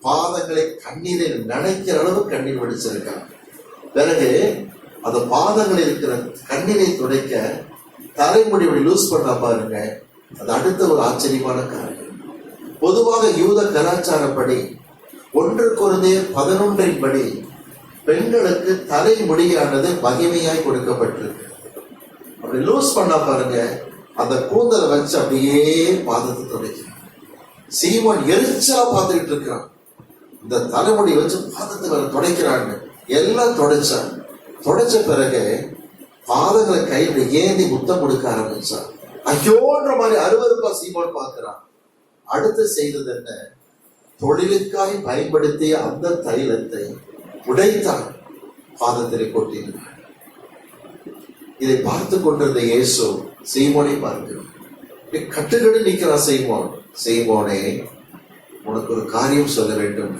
பாதங்களை கண்ணீரில் நனைக்கிற அளவு கண்ணீர் வடிச்சிருக்கான். பிறகு அந்த பாதங்களில் இருக்கிற கண்ணீரை துடைக்க தலைமுடி லூஸ் பண்ண பாருங்க. அது அடுத்த ஒரு ஆச்சரியமான காரியம். பொதுவாக யூத கலாச்சாரப்படி 1 கொரிந்தியர் 11 படி பெண்களுக்கு தலைமுடியானது மகிமையாய் கொடுக்கப்பட்டிருக்கு. அப்படி லூஸ் பண்ண பாருங்க, அந்த கூந்தலை வச்சு அப்படியே பாதத்தை துடைக்கிறான். சீமோன் எரிச்சலா பார்த்துக்கிட்டு இருக்கிறான். இந்த தலைமுடி வச்சு பாதத்தை துடைக்கிறாங்க. எல்லாம் தொடச்ச பிறகு பாதங்களை கையில ஏந்தி முத்தம் கொடுக்க ஆரம்பிச்சான். ஐயோன்ற மாதிரி அருவருப்பா சீமோன் பார்க்கிறான். அடுத்து செய்தது என்ன? தொழிலுக்காய் பயன்படுத்திய அந்த தைலத்தை உடைத்தான், பாதத்திலே கொட்டினான். இதை பார்த்து கொண்டிருந்த இயேசு சீமோனை பார்க்கிறார். கட்டுக்கட்டு நிற்கிறான் சீமோன். சீமோனே, உனக்கு ஒரு காரியம் சொல்ல வேண்டும்.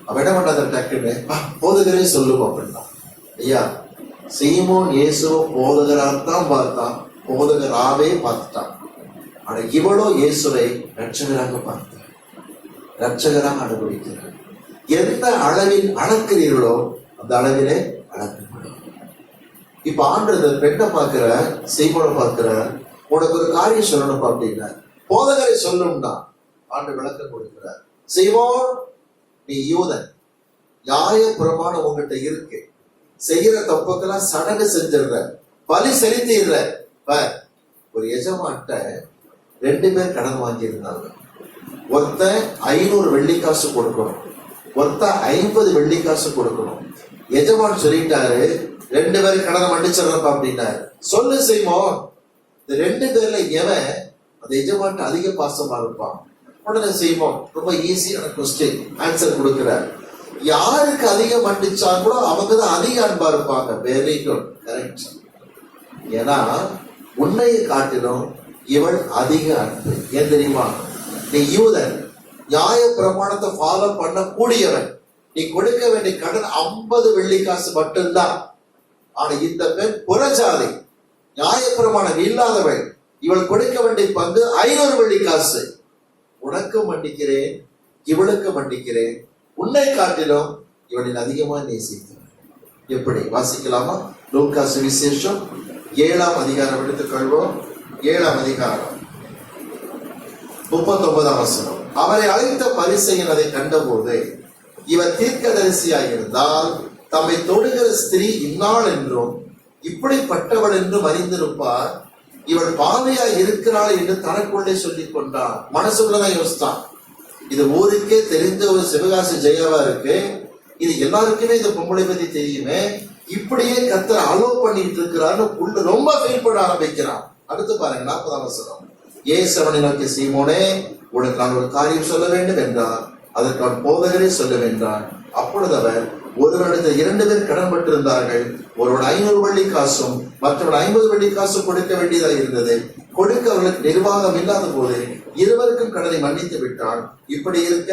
அவன் என்ன பண்ணாத டக்குன்னு போதகரே சொல்லுவோம் அப்படின்னா. ஐயா, சீமோன் இயேசுவும் போதகராத்தான் பார்த்தான், போதகராவே பார்த்துட்டான். ஆனா இவளோ இயேசுவை ரட்சகராக பார்த்தார், ரட்சகராக அனுபவிக்கிறார். எந்த அளவில் அளக்கிறீர்களோ அந்த அளவிலே அளக்கப்படும். இப்ப ஆண்டு பெண்ணை பார்க்கிற, சீமோனை பார்க்கிற, உனக்கு ஒரு காரியம் சொல்லணும் அப்படின்னா போதகரை சொல்லணும்னா ஆண்டு விளக்கம் கொடுக்கிறார். சீமோன், நீ யூதன், நியாய பிரமாணம் உங்ககிட்ட இருக்கு, செய்யற தப்புக்கெல்லாம் சடங்கு செஞ்சிடுற, பலி செலுத்திடுற. ஒரு எஜமான்ட்ட 2 பேர் கடன் வாங்கி இருந்தாங்க. ஒருத்தன் 500 வெள்ளிக்காசு கொடுக்கணும், ஒருத்தன் 50 வெள்ளிக்காசு கொடுக்கணும். எஜமான் சொல்லிட்டாரு, 2 பேரும் கடனை மன்னிச்சிடறப்ப அப்படின்னாரு. சொல்லு சீமோன், இந்த 2 பேர்ல எவன் அந்த எஜமான் அதிக பாசமா இருப்பான்? உடனே சீமோன் ரொம்ப ஈஸியான கொஸ்டின் ஆன்சர் கொடுக்கிறார். யாருக்கு அதிகம் மன்னிச்சா கூட அவங்க தான் அதிக அன்பா இருப்பாங்க. Very good, correct. ஏன்னா உன்னையை காட்டிலும் இவள் அதிக அன்பு. ஏன் தெரியுமா? நீ யூதன், நியாய பிரமாணத்தை ஃபாலோ பண்ண கூடியவன். நீ கொடுக்க வேண்டிய கடன் 50 வெள்ளிக்காசு மட்டும்தான். ஆனா இந்த பெண் புறஜாதி, நியாய பிரமாணம் இல்லாதவள். இவள் கொடுக்க வேண்டிய பங்கு 500 வெள்ளிக்காசு. உனக்கு மன்னிக்கிறேன், இவளுக்கு மன்னிக்கிறேன், உன்னை காட்டிலும் இவளில் அதிகமா நேசித்தேன். எப்படி வாசிக்கலாமா? லூக்கா சுவிசேஷம் 7ஆம் அதிகாரம் எடுத்துக்கொள்வோம். 7ஆம் அதிகாரம் 39ஆம் வசனம். அவரை அழைத்த பரிசேயன் அதை கண்டபோது, இவர் தீர்க்கதரிசியாய் இருந்தால் தம்மை தொடுகிற ஸ்திரீ இன்னாள் என்றும் இப்படிப்பட்டவள் என்றும் அறிந்திருப்பார், இவள் பாவையாய் இருக்கிறாள் என்று தனக்குள்ளே சொல்லிக் கொண்டான். மனசுக்குள்ளதான் யோசித்தான். இது ஊருக்கே தெரிஞ்ச ஒரு சிவகாசி ஜெயாவா இருக்கு, இது எல்லாருக்குமே இந்த பொம்பளை பத்தி தெரியுமே, இப்படியே கர்த்தர் அலோ பண்ணிட்டு இருக்கிறான்னு உள்ள ரொம்ப ஃபீல் பண்ண ஆரம்பிக்கிறான். அடுத்து பாருங்க 40ஆம் வசனம். இயேசு அவனை நோக்கி, சீமோனே, உனக்கு நான் ஒரு காரியம் சொல்ல வேண்டும் என்றார். அதற்கு அவன் போதகரே சொல்ல வேண்டான். அப்பொழுது அவர், ஒருவரிடத்தில் 2 பேர் கடன் பட்டிருந்தார்கள். ஒருவன் 500 வெள்ளிக்காசும் மற்றவன் 50 வெள்ளிக்காசும் கொடுக்க வேண்டியதாக இருந்தது. கொடுக்க அவர்களுக்கு நிர்வாகம் இல்லாத போது இருவருக்கும் கடனை மன்னித்து விட்டான். இப்படி இருக்க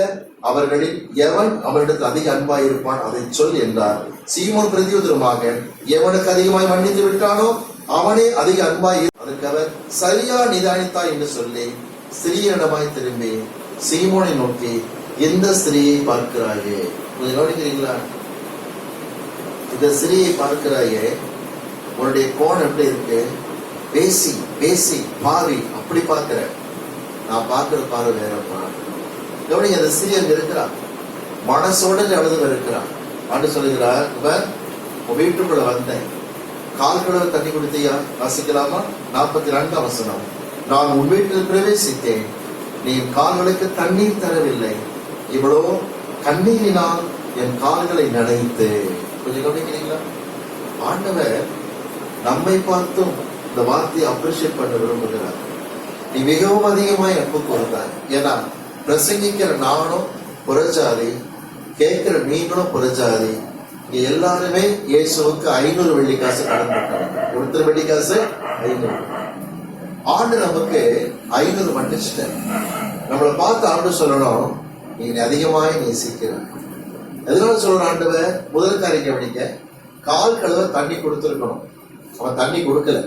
அவர்களில் எவன் அவரிடத்தில் அதிக அன்பாய் இருப்பான், அதை சொல் என்றார். சீமோன் பிரதியுத்தரமாக, எவனுக்கு அதிகமாய் மன்னித்து விட்டானோ அவனே அதிக அன்பாய். அதற்கு அவர், சரியா நிதானித்தா என்று சொல்லி ஸ்திரீயிடமாய் திரும்பி சீமோனை நோக்கி, எந்த ஸ்திரீயை பார்க்கிறாயே? கொஞ்சம் கவனிக்கிறீங்களா? இந்த ஸ்திரீயை பார்க்கிறாயே, உன்னுடைய கோணம் எப்படி இருக்கு? பேசி பாவி அப்படி பார்க்கிறேன். நான் பார்க்கிற பார்வை வேறப்பா. கவனிங்க, அந்த சிறியன் இருக்கிறான், மனசோட அழுது இருக்கிறான். ஆண்டு சொல்லுகிறார், இவன் உன் வீட்டுக்குள்ள வந்தேன், கால் கழுவ தண்ணி கொடுத்தியா? வாசிக்கலாமா? 42 வசனம். நான் உன் வீட்டில் பிரவேசித்தேன், நீ கால்களுக்கு தண்ணீர் தரவில்லை, இவ்வளோ கண்ணீரினால் என் கால்களை நனைத்து. கொஞ்சம் கவனிக்கிறீங்களா? ஆண்டவர் நம்மை பார்த்தும் இந்த வார்த்தையை அப்ரிஷியேட் பண்ண விரும்புகிறார். நீ மிகவும் அதிகமாய் அன்பு கொடுத்தாய். ஏன்னா பிரசங்கிக்கிற நானும் புறஜாதி, கேட்கிற நீங்களும் புறஜாதி. இங்க எல்லாருமே இயேசுவுக்கு 500 வெள்ளிக்காசு கடன் பண்ணாங்க. ஒருத்தர் வெள்ளிக்காசு 500. ஆண்டு நமக்கு 500 மன்னிச்சுட்டேன். நம்மளை பார்த்து ஆண்டு சொல்லணும், நீங்க அதிகமாய் நேசிக்கிறேன். எதனால சொல்ற ஆண்டவர்? முதல் காரியம் கவனிக்க, கால் கழுவ தண்ணி கொடுத்திருக்கணும், அவன் தண்ணி கொடுக்கல.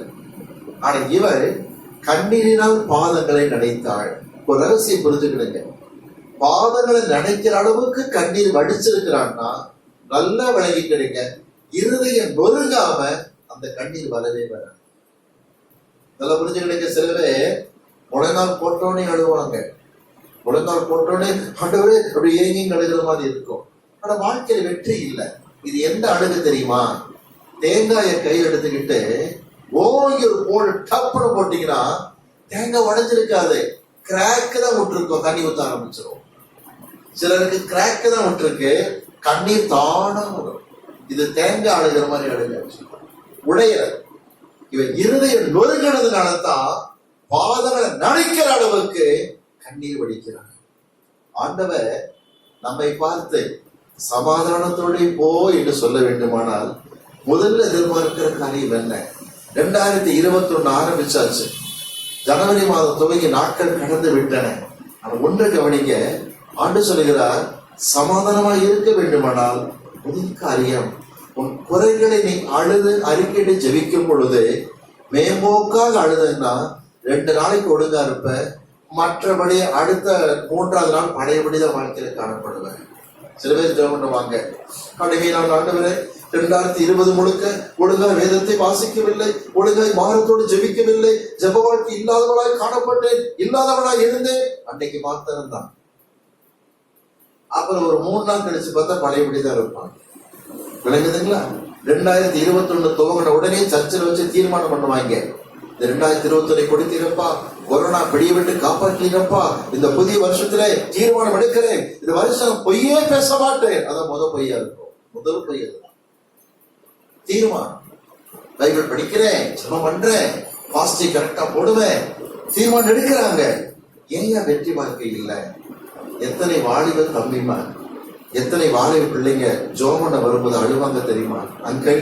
ஆனா இவர் கண்ணீரினால் பாதங்களை நனைத்தாள். ஒரு ரகசியம் புரிஞ்சுக்கிடுங்க, பாதங்களை நனைக்கிற அளவுக்கு கண்ணீர் வடிச்சிருக்கிறான்னா நல்லா விளங்கிக்கிடுங்க, இருதயம் நொறுங்காம அந்த கண்ணீர் வரவே வராது. நல்லா புரிஞ்சுக்கிடுங்க. சில பேர் முழங்கால் போட்டோன்னே அழுவாங்க, முழங்கால் போட்டோன்னே ஆண்டவரே அப்படி ஏங்கி அழுகிற மாதிரி இருக்கும். ஆனா வாழ்க்கையில வெற்றி இல்லை. இது எந்த அழுகு தெரியுமா? தேங்காயை கையில் எடுத்துக்கிட்டு ஓங்கி ஒரு போல் டப்புன்னு போட்டீங்கன்னா தேங்காய் உடைஞ்சிருக்காது, கிராக்கு தான் விட்டுருக்கும், தண்ணி ஊத்த ஆரம்பிச்சிடும். சிலருக்கு கிராக்கு தான் விட்டுருக்கு, கண்ணீர் தானா வரும். இது தேங்காய் அழுகிற மாதிரி அழுக உடைய. இவன் இருதயம் நொறுங்கினதுனால தான் பாதங்களை நனைக்கிற அளவுக்கு கண்ணீர் வடிக்கிறான். ஆண்டவர் நம்மை பார்த்து சமாதானத்தோடு போ என்று சொல்ல வேண்டுமானால் முதல்ல எதிர்பார்க்கிற காரியம் என்ன? 2021 ஆரம்பிச்சாச்சு, ஜனவரி மாதம் துவங்கி நாட்கள் கடந்து விட்டன. ஒன்று கவனிக்க, ஆண்டு சொல்லுகிறார், சமாதானமாய் இருக்க வேண்டுமானால் முதல் காரியம், உன் குறைகளை நீ அழுது அறிக்கையிட்டு ஜெபிக்கும் பொழுது மேம்போக்காக அழுதுன்னா 2 நாளைக்கு ஒழுங்கா இருப்ப, மற்றபடி அடுத்த 3ஆவது நாள் பழையபடிதான் வாழ்க்கையில காணப்படுவேன். சில பேர் ஜெபம் பண்ணுவாங்க, நான் ஆண்டவரே 2020 முழுக்க ஒழுங்காய் வேதத்தை வாசிக்கவில்லை, ஒழுங்காய் பாரத்தோடு ஜெபிக்கவில்லை, ஜெப வாழ்க்கை இல்லாதவளாய் காணப்பட்டேன், இல்லாதவளாய் இருந்தேன். அன்னைக்கு மாத்திரம் தான். அப்புறம் ஒரு 3 நாள் கழிச்சு பார்த்தா பழையபடிதான் இருப்பாங்க. விளங்குதுங்களா? 2021 துவங்கின உடனே சர்ச்சில் வச்சு தீர்மானம் பண்ணுவாங்க, இந்த 2021 கொடுத்தீரப்பா, கொரோனா பிடிய விட்டு காப்பாற்றினப்பா, இந்த புதிய வருஷத்துல தீர்மானம் எடுக்கிறேன், இந்த வருஷம் பொய்யே பேச மாட்டேன். அதான் பொய்யா இருக்கும். முதல் பொய் அதுதான். தீர்மானம், பைபிள் படிக்கிறேன், ஜெபம் பண்றேன், பாஸ்டிங் கரெக்டா போடுவேன், தீர்மானம் எடுக்கிறாங்க. ஏன் வெற்றி வாழ்க்கை இல்லை? எத்தனை வாலிப தம்பிமா, எத்தனை வாலிப பிள்ளைங்க ஜோமன வரும்போது அழுவாங்க தெரியுமா? அங்கிள்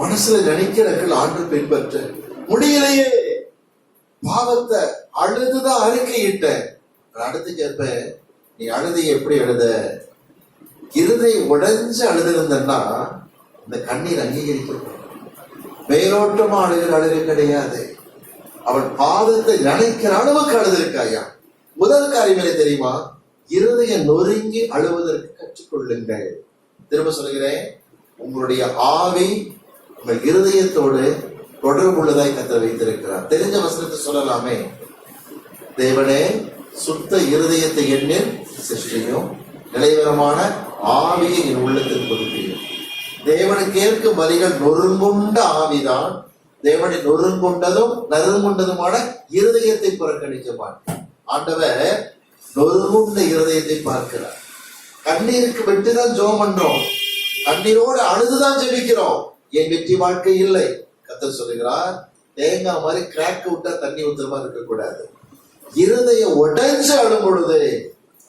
மனசுல நினைக்கிறக்கள் ஆண்டு பின்பற்ற முடியலையே, பாவத்தை அழுதுதான் அறிக்கையிட்ட. அடுத்து கேட்பேன், நீ அழுது எப்படி அழுத? இருதயம் உடைஞ்சு அழுதுருந்தன்னா இந்த கண்ணீர் அங்கீகரிக்கப்படும். மேலோட்டமா அழுகிற அழுகு கிடையாது. அவன் பாதத்தை நினைக்கிற அளவுக்கு அழுதுருக்காயா. முதல் காரியம் தெரியுமா? இருதயம் நொறுங்கி அழுவதற்கு கற்றுக்கொள்ளுங்கள். திரும்ப சொல்கிறேன், உங்களுடைய ஆவி உங்கள் இருதயத்தோடு தொடர்புள்ளதாய் கத்த வைத்திருக்கிறார். தெரிஞ்ச வசனத்தை சொல்லலாமே, தேவனே சுத்த இருதயத்தை எண்ணில் சிருஷ்டியும், நிலைவரமான ஆவியை என் உள்ளத்தில் கொடுப்பீர்கள். தேவனுக்கு ஏற்கும் பலிகள் நொறுங்குண்ட ஆவிதான். தேவனை நொறுங்குண்டதும் நறுங்குண்டதுமான இருதயத்தை புறக்கணிக்க மாட்டார். ஆண்டவர் நொறுங்குண்ட இருதயத்தை பார்க்கிறார். கண்ணீருக்கு வெற்றிதான் ஜெபம் பண்றோம், கண்ணீரோடு அழுதுதான் ஜெபிக்கிறோம். என் வெற்றி வாழ்க்கை இல்லை. கர்த்தர் சொல்லுகிறார், தேங்காய் மாதிரி கிராக் விட்டா தண்ணி ஊத்துற மாதிரி இருக்கக்கூடாது. இருதயம் உடைஞ்சு அழும் பொழுது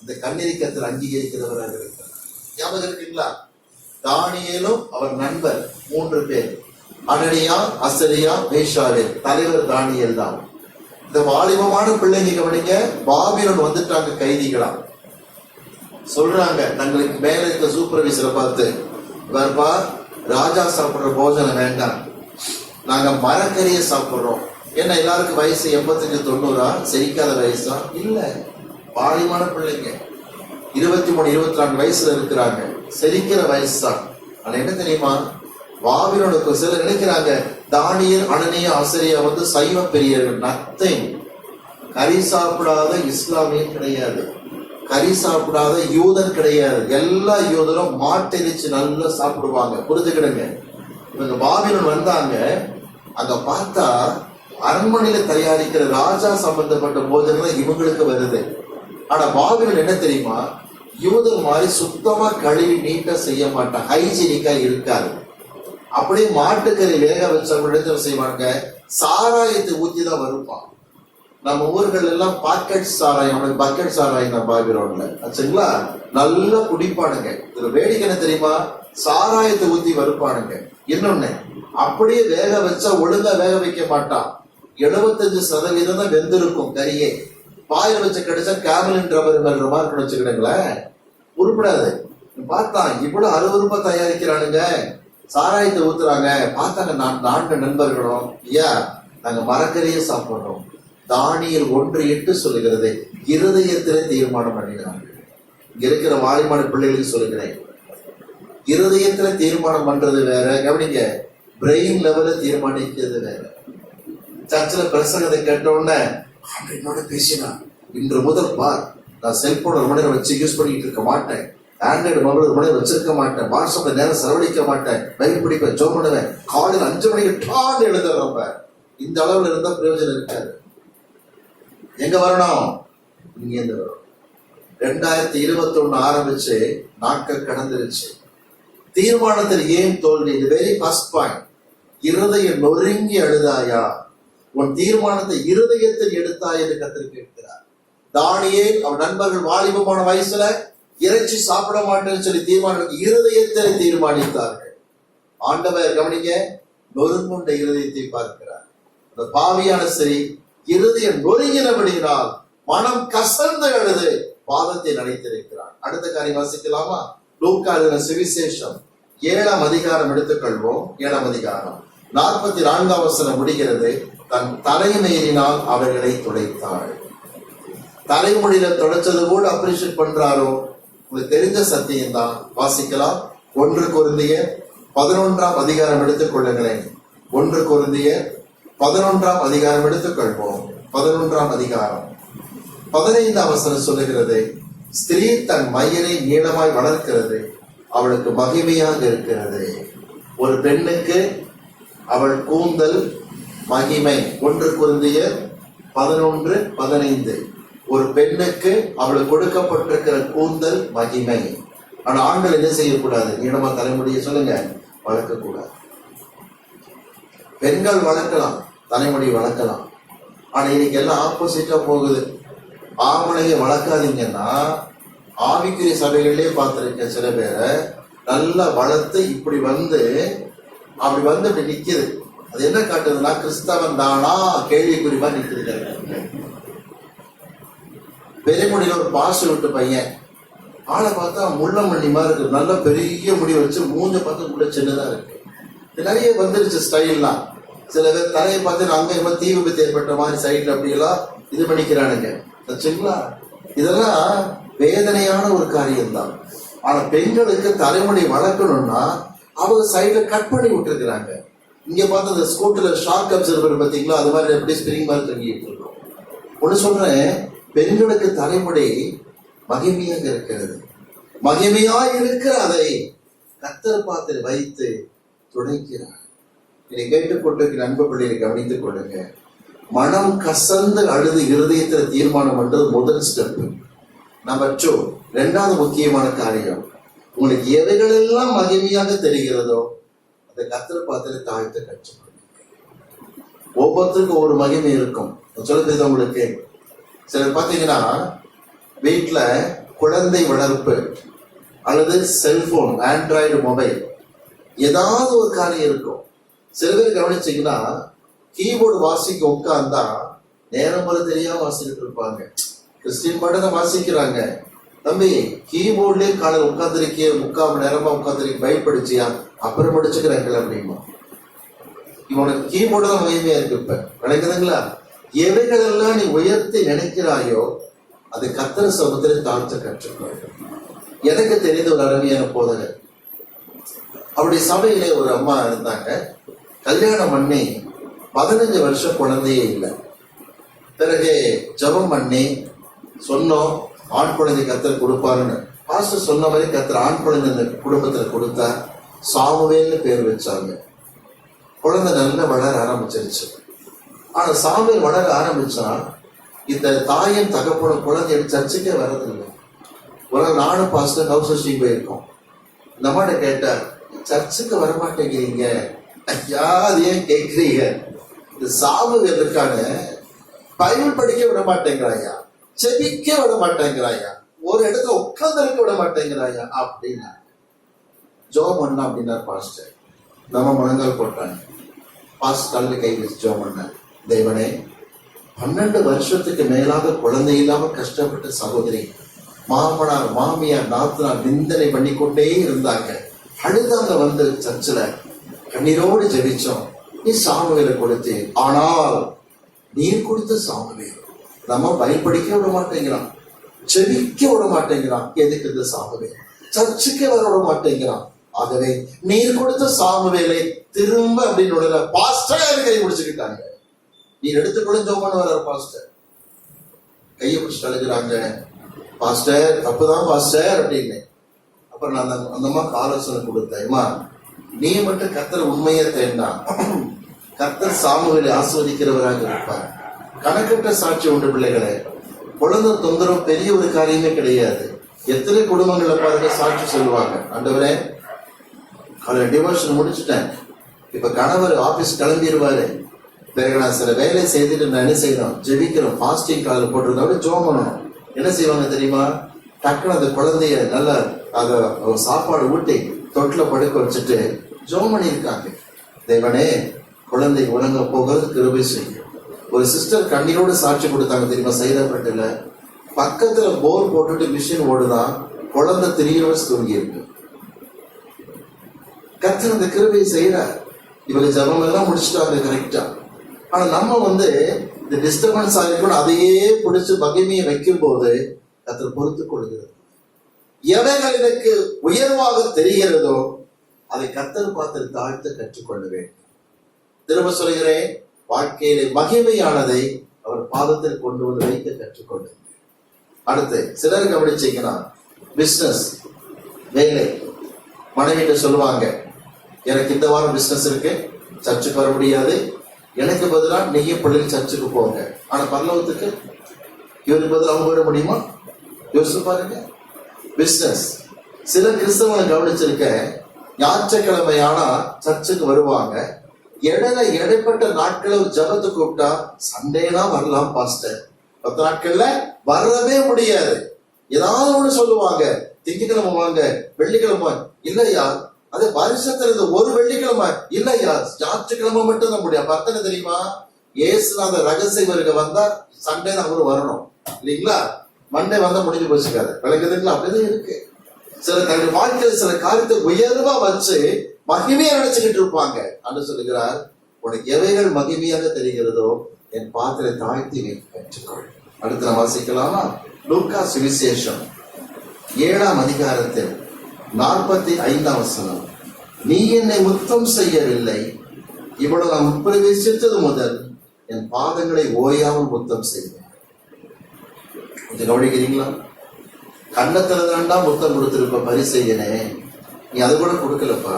இந்த கண்ணீரை கர்த்தர் அங்கீகரிக்கிறவராக இருக்கிறார். ஞாபகம் இருக்குங்களா? தானியேலும் அவர் நண்பர் 3 பேர், அனனியா, அசரியா, மேஷாவேல். தலைவர் தானியேல் தான். இந்த வாலிபமான பிள்ளைங்க கவனிங்க, பாபிலோன் வந்துட்டாங்க கைதிகளா. சொல்றாங்க தங்களுக்கு மேல இருக்க சூப்பர்வைசரை பார்த்து, வரப்பா ராஜா சாப்பிடுற போஜனம் வேண்டாம், நாங்க மரக்கறியை சாப்பிடுறோம். ஏன்னா எல்லாருக்கும் வயசு 85-90 செரிக்காத வயசா இல்ல, வாலிபமான பிள்ளைங்க 23-24 வயசுல இருக்கிறாங்க, செரிக்கிற வயசு தான். ஆனா என்ன தெரியுமா, பாபிலோனுக்கு சிலர் நினைக்கிறாங்க தானியேல், அனனியா, ஆசரியா வந்து சைவ பெரியர்கள். நத்திங். கறி சாப்பிடாத இஸ்லாமியன் கிடையாது, கறி சாப்பிடாத யூதன் கிடையாது. எல்லா யூதரும் மாட்டிறைச்சி நல்லா சாப்பிடுவாங்க. புரிஞ்சுக்கிடுங்க. இவங்க பாபிலோன் வந்தாங்க, அங்க பார்த்தா அரண்மனையில தயாரிக்கிற ராஜா சம்பந்தப்பட்ட போஜனம் இவங்களுக்கு வருது. ஆனா பாபிலோன் என்ன தெரியுமா, யூதர் மாதிரி சுத்தமா கழுவி நீட்டா செய்ய மாட்டான், ஹைஜீனிக்கா இருக்காது. அப்படியே மாட்டுக்கறி வேக வச்ச செய்வாங்க, சாராயத்தை ஊத்தி தான் வருப்பான். நம்ம ஊர்கள் எல்லாம் பாக்கெட் சாராயம், பக்கெட் சாராயம் தான் பாபிலோன்ல ஆச்சுங்களா, நல்லா குடிப்பானுங்க. இதுல வேடிக்கை என்ன தெரியுமா, சாராயத்தை ஊத்தி வருப்பானுங்க. இன்னொன்னு, அப்படியே வேக வச்சா ஒழுங்கா வேக வைக்க மாட்டான், 75% தான் வெந்திருக்கும் கறியே. பாய வச்சு கிடைச்சா கேமலின் ரப்பர் மேல மார்க் வச்சுக்கிடுங்களேன், உருப்படாது. பார்த்தான் இவ்வளவு அருவருப்பா தயாரிக்கிறானுங்க, சாராயத்தை ஊத்துறாங்க. பார்த்தாங்க 4 நண்பர்களும், ஐயா நாங்க மரக்கறியே சாப்பிடுறோம். தானியல் 1:8 சொல்லுகிறது, இருதயத்திலே தீர்மானம் பண்ணினார்கள். இங்க இருக்கிற வாலிமான பிள்ளைகளுக்கு சொல்லுகிறேன், இருதயத்துல தீர்மானம் பண்றது வேற, கவனிங்க, பிரெயின் லெவல தீர்மானிக்கிறது வேற. சர்ச்சில் பிரசங்கத்தை கேட்ட உடனே என்னோட பேசினா, இன்று முதல் பார் நான் செல்போன் 1 மணி நேரம் வச்சு யூஸ் பண்ணிட்டு இருக்க மாட்டேன், ஆண்ட்ராய்டு மொபைல் 1 மணி நேரம் வச்சிருக்க மாட்டேன், வாட்ஸ்அப்ல நேரம் செலவழிக்க மாட்டேன், பைக் பிடிப்பேன், ஜோ பண்ணுவேன், காலையில் 5 மணிக்கு டான் எழுதுறப்ப. இந்த அளவுல இருந்தா பிரயோஜனம் இருக்காது. எங்க வரணும், இங்க இருந்து வரும். 2021 ஆரம்பிச்சு நாட்கள் கடந்துருச்சு. தீர்மானத்தில் ஏன் தோல்வி? இது வெரி ஃபர்ஸ்ட் பாயிண்ட். இருதயம் நொறுங்கி அழுதாயா, உன் தீர்மானத்தை இருதயத்தில் எடுத்தாய் என்று கர்த்தர் கேட்கிறார். தானியேல் அவன் நண்பர்கள் வாலிபமான வயசுல இறைச்சி சாப்பிட மாட்டேன்னு சொல்லி தீர்மானம் இருதயத்தில் தீர்மானித்தார்கள். ஆண்டவர் கவனிங்க, நொறுங்குண்ட இருதயத்தை பார்க்கிறார். அந்த பாவியான சரி இருதயம் நொறுங்கினபடியினால் மனம் கசந்து அழுது பாதத்தை நடைத்திருக்கிறார். அடுத்த காரியம் வாசிக்கலாமா? லூக்கா எழுதின சுவிசேஷம் 7ஆம் அதிகாரம் எடுத்துக்கொள்வோம். 7ஆம் அதிகாரம் 44ஆம் வசனம் முடிகிறது. தன் தலைமையினால் அவர்களை துடைத்தாள். தலைமுடியில துடைச்சது கூட அப்ரிஷியேட் பண்றாரோ? உங்களுக்கு தெரிஞ்ச சத்தியம் தான். வாசிக்கலாம். 1 கொரிந்தியர் 11ஆம் அதிகாரம் எடுத்துக்கொள்ளுங்களேன். 1 கொரிந்தியர் 11ஆம் அதிகாரம் எடுத்துக்கொள்வோம். 11ஆம் அதிகாரம் 15ஆம் வசனம் சொல்லுகிறது, ஸ்திரீ தன் மயிரை நீளமாய் வளர்க்கிறது, அவளுக்கு மகிமையாக இருக்கிறது. ஒரு பெண்ணுக்கு அவள் கூந்தல் மகிமை. 1 கொரிந்தியர் 11:15. ஒரு பெண்ணுக்கு அவளுக்கு கொடுக்கப்பட்டிருக்கிற கூந்தல் மகிமை. ஆனா ஆண்கள் என்ன செய்யக்கூடாது? நீளமா தலைமுடியை சொல்லுங்க, வளர்க்க கூடாது. பெண்கள் வளர்க்கலாம், தலைமுடி வளர்க்கலாம். ஆனா இன்னைக்கு எல்லாம் ஆப்போசிட்டா போகுது. ஆம்பளைங்க வளர்க்காதீங்கன்னா, ஆவிக்குரிய சபைகளிலே பார்த்திருக்க சில பேரை நல்லா வளர்த்து இப்படி வந்து அப்படி வந்து இப்படி நிக்குது. அது என்ன காட்டுதுன்னா, கிறிஸ்தவன் தானா கேள்விக்குறிமா நிற்கிறது. பெரியமுடியில ஒரு பாசு விட்டு பையன், ஆளை பார்த்தா முள்ள மண்ணிமா இருக்கு, நல்ல பெரிய முடி வச்சு மூஞ்ச பார்த்து முள்ள சின்னதா இருக்கு. நிறைய வந்துருச்சு ஸ்டைல்லாம். சில பேர் தலையை பார்த்து அங்க தீ விபத்து ஏற்பட்ட மாதிரி சைட்ல அப்படியெல்லாம் இது பண்ணிக்கிறானுங்க. சரிங்களா? இதெல்லாம் வேதனையான ஒரு காரியம்தான். ஆனா பெண்களுக்கு தலைமுடி வளர்க்கணும்னா அவங்க சைட்ல கட் பண்ணி விட்டுருக்குறாங்க. இங்க பார்த்து அந்த ஸ்கூட்டர்ல ஷாக் அப்சர்வர் பார்த்தீங்களா, அது மாதிரி எப்படி ஸ்பிரிங் மாதிரி தங்கிட்டு இருக்கோம். ஒண்ணு சொல்றேன், பெண்களுக்கு தலைமுடி மகிமையாக இருக்கிறது. மகிமையாய் இருக்கிற அதை கர்த்தர் பாத்திர வைத்து துடைக்கிறார். இதை கேட்டுக்கொண்டு அன்பு பிள்ளையை கவனித்துக் கொள்ளுங்க. மனம் கசந்து அழுது இருதயத்தில் தீர்மானம் பண்றது முதல் ஸ்டெப். நம்பர் 2, 2வது முக்கியமான காரியம், உங்களுக்கு எவைகளெல்லாம் மகிமையாக தெரிகிறதோ அதை கர்த்தர் பாத்திர தாழ்த்து கற்றுக்கொள்ளுங்க. ஒவ்வொருத்தருக்கும் ஒரு மகிமை இருக்கும். சொல்லுறது உங்களுக்கு. சிலர் பார்த்தீங்கன்னா வீட்டுல குழந்தை வளர்ப்பு அல்லது செல்போன், ஆண்ட்ராய்டு மொபைல், ஏதாவது ஒரு காரியம் இருக்கும். சில பேர் கவனிச்சீங்கன்னா கீபோர்டு வாசிக்க உட்கார்ந்தா நேரம் போல தெரியாம வாசிக்கிட்டு இருப்பாங்க. கிறிஸ்டின் பாட்டு வாசிக்கிறாங்க. தம்பி, கீபோர்ட்லயே காலையில் உட்காந்துருக்கிய 3/4 மணி நேரமா உட்காந்துருக்க, பயன்படுச்சியா? அப்புறம் படிச்சுக்கிறாங்க அப்படிமா. இவனுக்கு கீபோர்டு தான் மகிமையா இருக்கு. இப்ப நினைக்குதுங்களா? எவைகளெல்லாம் நீ உயர்த்தி நினைக்கிறாயோ அது கர்த்தர் சமூகத்தில் தாழ்த்த கற்றுக்கொள். எனக்கு தெரிந்த ஒரு அருமையான போதகர், அவருடைய சபையிலே ஒரு அம்மா இருந்தாங்க. கல்யாணம் பண்ணி 15 வருஷம் குழந்தையே இல்லை. பிறகு ஜெபம் பண்ணி சொன்னோம், ஆண் குழந்தை கர்த்தர் கொடுப்பாருன்னு. பாஸ்டர் சொன்ன மாதிரி கர்த்தர் ஆண் குழந்தை இந்த குடும்பத்துல கொடுத்தா சாமுவேல்னு பேர் வச்சாங்க. குழந்தை நல்லா வளர ஆரம்பிச்சிருச்சு. ஆனா சாமுவேல் வளர ஆரம்பிச்சா இந்த தாயின் தகப்பன குழந்தை சர்ச்சுக்கே வரதில்லை. ஒரு நாள் நானும் பாஸ்டர் ஹவுஸ் ஹோஸ்டிங் போயிருக்கோம். இந்த அம்மாட்ட கேட்டார், சர்ச்சுக்கு வரமாட்டேங்கிறீங்க ஐயா, அது ஏன் கேட்கிறீங்க? இந்த சாமுவேல் இருக்கான பைபிள் படிக்க விட மாட்டேங்கிறாயா, செபிக்க விட மாட்டேங்கிறாயா, ஒரு இடத்துல உட்கார்ந்து விட மாட்டேங்கிறாயா அப்படின்னா. ஜோம் பண்ணா அப்படின்னார் பாஸ்டர். நம்ம முழங்கால் போட்டாங்க. பாஸ்டர் கல்வி கை வச்சு ஜோம் பண்ண, தேவனே 12 வருஷத்துக்கு மேலாக குழந்தை இல்லாம கஷ்டப்பட்ட சகோதரி, மாமனார் மாமியார் நாத்தனார் நிந்தனை பண்ணிக்கொண்டே இருந்தாங்க, அழுதாங்க. வந்து சர்ச்சில் கண்ணீரோடு ஜெபிச்சோம், நீ சாமுவேலை கொடுத்து. ஆனால் நீர் கொடுத்த சாமுவேல் நம்ம பயன்படிக்க விட மாட்டேங்கிறான், ஜெபிக்க விட மாட்டேங்கிறான். எதுக்கு இந்த சாமுவேல்? சர்ச்சுக்கு வர விட மாட்டேங்கிறான். ஆகவே நீர் கொடுத்த சாமுவேலை திரும்ப அப்படின்னு பாஸ்டர் கை பிடிச்சுக்கிட்டாங்க. நீர் எடுத்துக்கொள்ள ஜெபம் பண்ண வர்றாரு பாஸ்டர், கையை பிடிச்சிட்டு அழுகிறாங்க. பாஸ்டர் தப்புதான் பாஸ்டர் அப்படின்னு. அப்புறம் நான் அந்த அம்மா ஆலோசனை கொடுத்தேன், நீ மட்டும் கர்த்தர் உண்மையை தேடினா கர்த்தர் சாமுவேலை ஆஸ்வதிக்கிறவராக இருப்பார். கணக்கற்ற சாட்சி உண்டு பிள்ளைகளே. குழந்தை தொந்தரவு பெரிய ஒரு காரியமே கிடையாது. எத்தனை குடும்பங்களை பாருங்க சாட்சி சொல்லுவாங்க, ஆண்டவரே அவரை டிவோர்ஷன் முடிச்சுட்டேன், இப்ப கணவர் ஆபீஸ் கிளம்பிடுவாரு, பிறகு நான் சில வேலையை செய்துட்டு நான் என்ன செய்யணும், ஜெபிக்கிறோம், ஃபாஸ்டிங் காலில் போட்டிருந்தா ஜோம் பண்ணணும். என்ன செய்வாங்க தெரியுமா? டக்குனு அந்த குழந்தைய நல்லா அதை சாப்பாடு ஊட்டி தொட்டில் படுக்க வச்சுட்டு ஜோம் பண்ணியிருக்காங்க. தேவனே குழந்தை உலங்க போகிறது கிருபை செய்யும். ஒரு சிஸ்டர் கண்ணீரோடு சாட்சி கொடுத்தாங்க தெரியுமா, சைதாப்பேட்டையில. பக்கத்துல போர் போட்டுட்டு மிஷின் ஓடுதான், குழந்தை 3 hours தூங்கி இருக்கு. கர்த்தர் அந்த கிருபையை செய்யறார். இவங்க ஜபம் எல்லாம் முடிச்சுட்டாங்க கரெக்டா. ஆனா நம்ம இந்த டிஸ்டர்பன்ஸ் ஆகிருக்கணும், அதையே பிடிச்சு மகிமையை வைக்கும் போது கர்த்தர் பொறுத்து கொள்கிறது. எவைகள் எனக்கு உயர்வாக தெரிகிறதோ அதை கர்த்தர் பார்த்து தாழ்த்து கற்றுக்கொள்ள வேண்டும். திரும்ப சொல்கிறேன், வாழ்க்கையிலே மகிமையானதை அவர் பாதத்தில் கொண்டு வந்து வைக்க கற்றுக்கொண்டு. அடுத்து சிலர் கவனிச்சீங்கன்னா, பிசினஸ் வேலை, மனைவிட்ட சொல்லுவாங்க, எனக்கு இந்த வாரம் பிசினஸ் இருக்கு, சர்ச்சுக்கு வர முடியாது, எனக்கு பதிலாக நீங்க பிள்ளைகள் சர்ச்சுக்கு போங்க. ஆனா பரலோகத்துக்கு இவருக்கு பதில் அவங்க விட முடியுமா? யோசிச்சு பாருங்க. பிசினஸ் சில கிறிஸ்தவங்களை கவனிச்சிருக்க, ஞாயிற்றுக்கிழமை ஆனா சர்ச்சுக்கு வருவாங்க, இடைப்பட்ட நாட்களை ஜபத்தை கூப்பிட்டா சண்டேனா வரலாம் பாஸ்டர், 10 நாட்கள்ல வரவே முடியாது. ஏதாவது ஒண்ணு சொல்லுவாங்க, திங்கக்கிழமை வாங்க, வெள்ளிக்கிழமை இல்லையா, அது வருஷத்துல இருந்து ஒரு வெள்ளிக்கிழமை இல்லையா, ஞாயிற்றுக்கிழமை மட்டும் தான் முடியும். அப்ப அர்த்தம் தெரியுமா? ஏசுநாத ரகசிய வருக வந்தா சண்டே தான் அவரு வரணும் இல்லைங்களா, மண்டே வந்தா முடிஞ்சு போச்சுக்காரு. விளக்குதுங்களா? அப்படிதான் இருக்கு. சில தன்னுடைய வாழ்க்கையில் சில காரியத்தை உயர்வா வச்சு மகிமையா நினைச்சுக்கிட்டு இருப்பாங்க. அன்று சொல்லுகிறார், உனக்கு எவைகள் மகிமையாக தெரிகிறதோ என் பாத்திரை தாழ்த்தி கற்றுக்கொள். அடுத்து நான் வாசிக்கலாமா? லூக்கா சுவிசேஷம் 7ஆம் அதிகாரத்தில் 45ஆம் வசனம். நீ என்னை முத்தம் செய்யவில்லை, இவ்வளவு நான் உட்பிரவேசித்தது முதல் என் பாதங்களை ஓயாமல் முத்தம் செய்வேன். கொஞ்சம் கவனிக்கிறீங்களா? கண்ணத்துல தாண்டா முத்தம் கொடுத்திருப்ப பரிசெய்யனே, நீ அது கூட கொடுக்கலப்பா.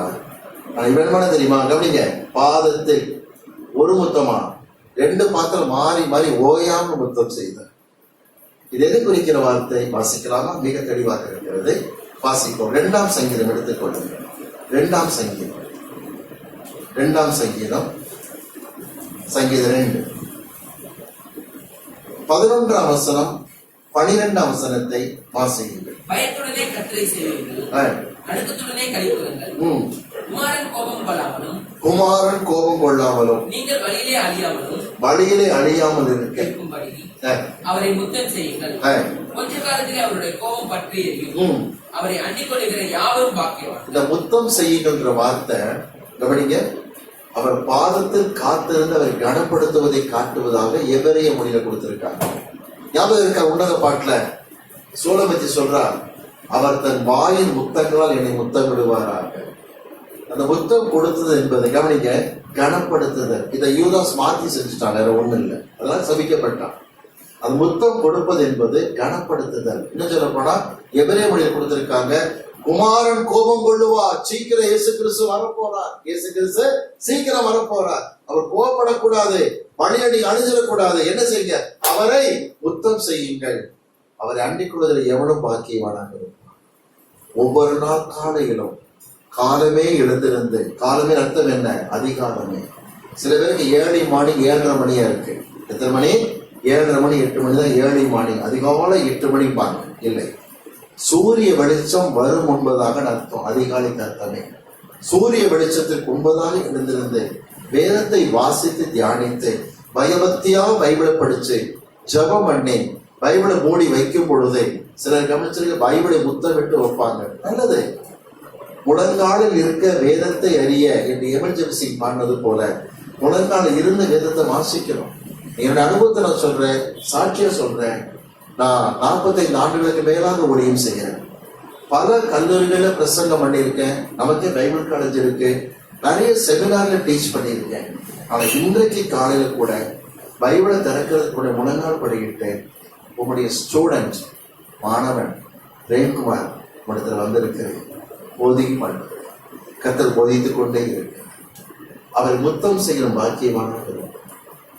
ஆனா இவன் தெரியுமா? கவனிங்க, பாதத்தில் ஒரு முத்தமா 2 பாத்திரம் மாறி மாறி ஓயாம முத்தம் செய்த. இது எது குறிக்கிற வார்த்தை? வாசிக்கலாமா? மிக தெளிவாக இருக்கிறது. வாசிப்போம். 2ஆம் சங்கீதம் எடுத்துக்கொள்ளுங்க. 2ஆம் சங்கீதம், 2ஆம் சங்கீதம், சங்கீதம் 2 11ஆம் வசனம் 12ஆம் வசனத்தை வாசியுங்கள். பயத்துடனே கட்டளை செய்வீர்கள், நடுக்கத்துடனே கழிவுங்கள். குமாரன் கோபம் கொள்ளாமலும் நீங்கள் வழியிலே அழியாமல் இருக்கும்படி அவரை முத்தம் செய்யுங்கள். கொஞ்ச காலத்திலே அவருடைய கோபம் பற்றி எரியும், அவரை அண்டிக் கொள்கிற யாவரும் பாக்கியவான். இந்த முத்தம் செய்யுங்கன்ற வார்த்தை கவனிங்க, அவர் பாதத்தில் காத்திருந்து அவரை கனப்படுத்துவதை காட்டுவதாக எவரைய மொழியில கொடுத்திருக்காங்க. ஞாபகம் இருக்க உன்னத பாட்டுல சோலமத்தி சொல்றார், அவர் தன் வாயின் முத்தங்களால் என்னை முத்தமிடுவாராக. அந்த முத்தம் கொடுத்தது என்பதை கவனிக்க, கனப்படுத்துதல். இதை யூதாஸ் மாத்தி செஞ்சுட்டான், வேற ஒண்ணு இல்லை. அதெல்லாம் சபிக்கப்பட்டான். அது முத்தம் கொடுப்பது என்பது கனப்படுத்துதல். இன்னும் சொல்ல போனா எபிரேய மொழியில் கொடுத்திருக்காங்க, குமாரன் கோபம் கொள்ளுவார், சீக்கிரம் இயேசு கிறிஸ்து வரப்போறார், இயேசு கிறிஸ்து சீக்கிரம் வரப்போறார், அவர் கோபப்படக்கூடாது, பழியடி அணிஞ்சிடக்கூடாது, என்ன செய்யுங்க, அவரை முத்தம் செய்யுங்கள், அவரை அண்டிக் கொள்வதில் எவனும் பாக்கியவானாக இருப்பான். ஒவ்வொரு நாள் காலையிலும் காலமே எழுந்திருந்து, காலமே அர்த்தம் என்ன, அதிகாலமே. சில பேருக்கு ஏர்லி மார்னிங் 7:30 மணியா இருக்கு. எத்தனை மணி? 7:30 மணி 8 மணி தான் ஏர்லி மார்னிங். அதிகாலை 8 மணி பாருங்க. இல்லை, சூரிய வெளிச்சம் வரும் முன்பதாக அர்த்தம், அதிகாலைக்கு அர்த்தமே. சூரிய வெளிச்சத்திற்கு முன்பதாக எழுந்திருந்து வேதத்தை வாசித்து தியானித்து பயபக்தியாக பைபிளை படிச்சு ஜெபம் பண்ணி பைபிளை மூடி வைக்கும் பொழுது சிலர் கவனிச்சிருக்க பைபிளை முத்தமிட்டு வைப்பாங்க. நல்லது. முழங்காலில் இருக்க வேதத்தை அறிய என்று எமர்ஜென்சி பாடினது போல முழங்காலில் இருந்து வேதத்தை வாசிக்கணும். என்னோட அனுபவத்தை நான் சொல்றேன், சாட்சியா சொல்றேன். நான் 45 ஆண்டுகளுக்கு மேலாக ஊழியம் செய்கிறேன். பல கல்லூரிகளில் பிரசங்கம் பண்ணியிருக்கேன். நமக்கு பைபிள் காலேஜ் இருக்கு. நிறைய செமினார்ல டீச் பண்ணியிருக்கேன். ஆனா இன்றைக்கு காலையில கூட பைபிளை திறக்கிறது கூட முழங்கால் படிக்கிட்டு உங்களுடைய ஸ்டூடெண்ட் மாணவன் பிரேம்குமார் உடத்துல வந்திருக்கிறேன், போதிக்கு பண்ண கத்தர் போதித்துக் கொண்டே இருக்கு. அவர் முத்தம் செய்கிற பாக்கியமான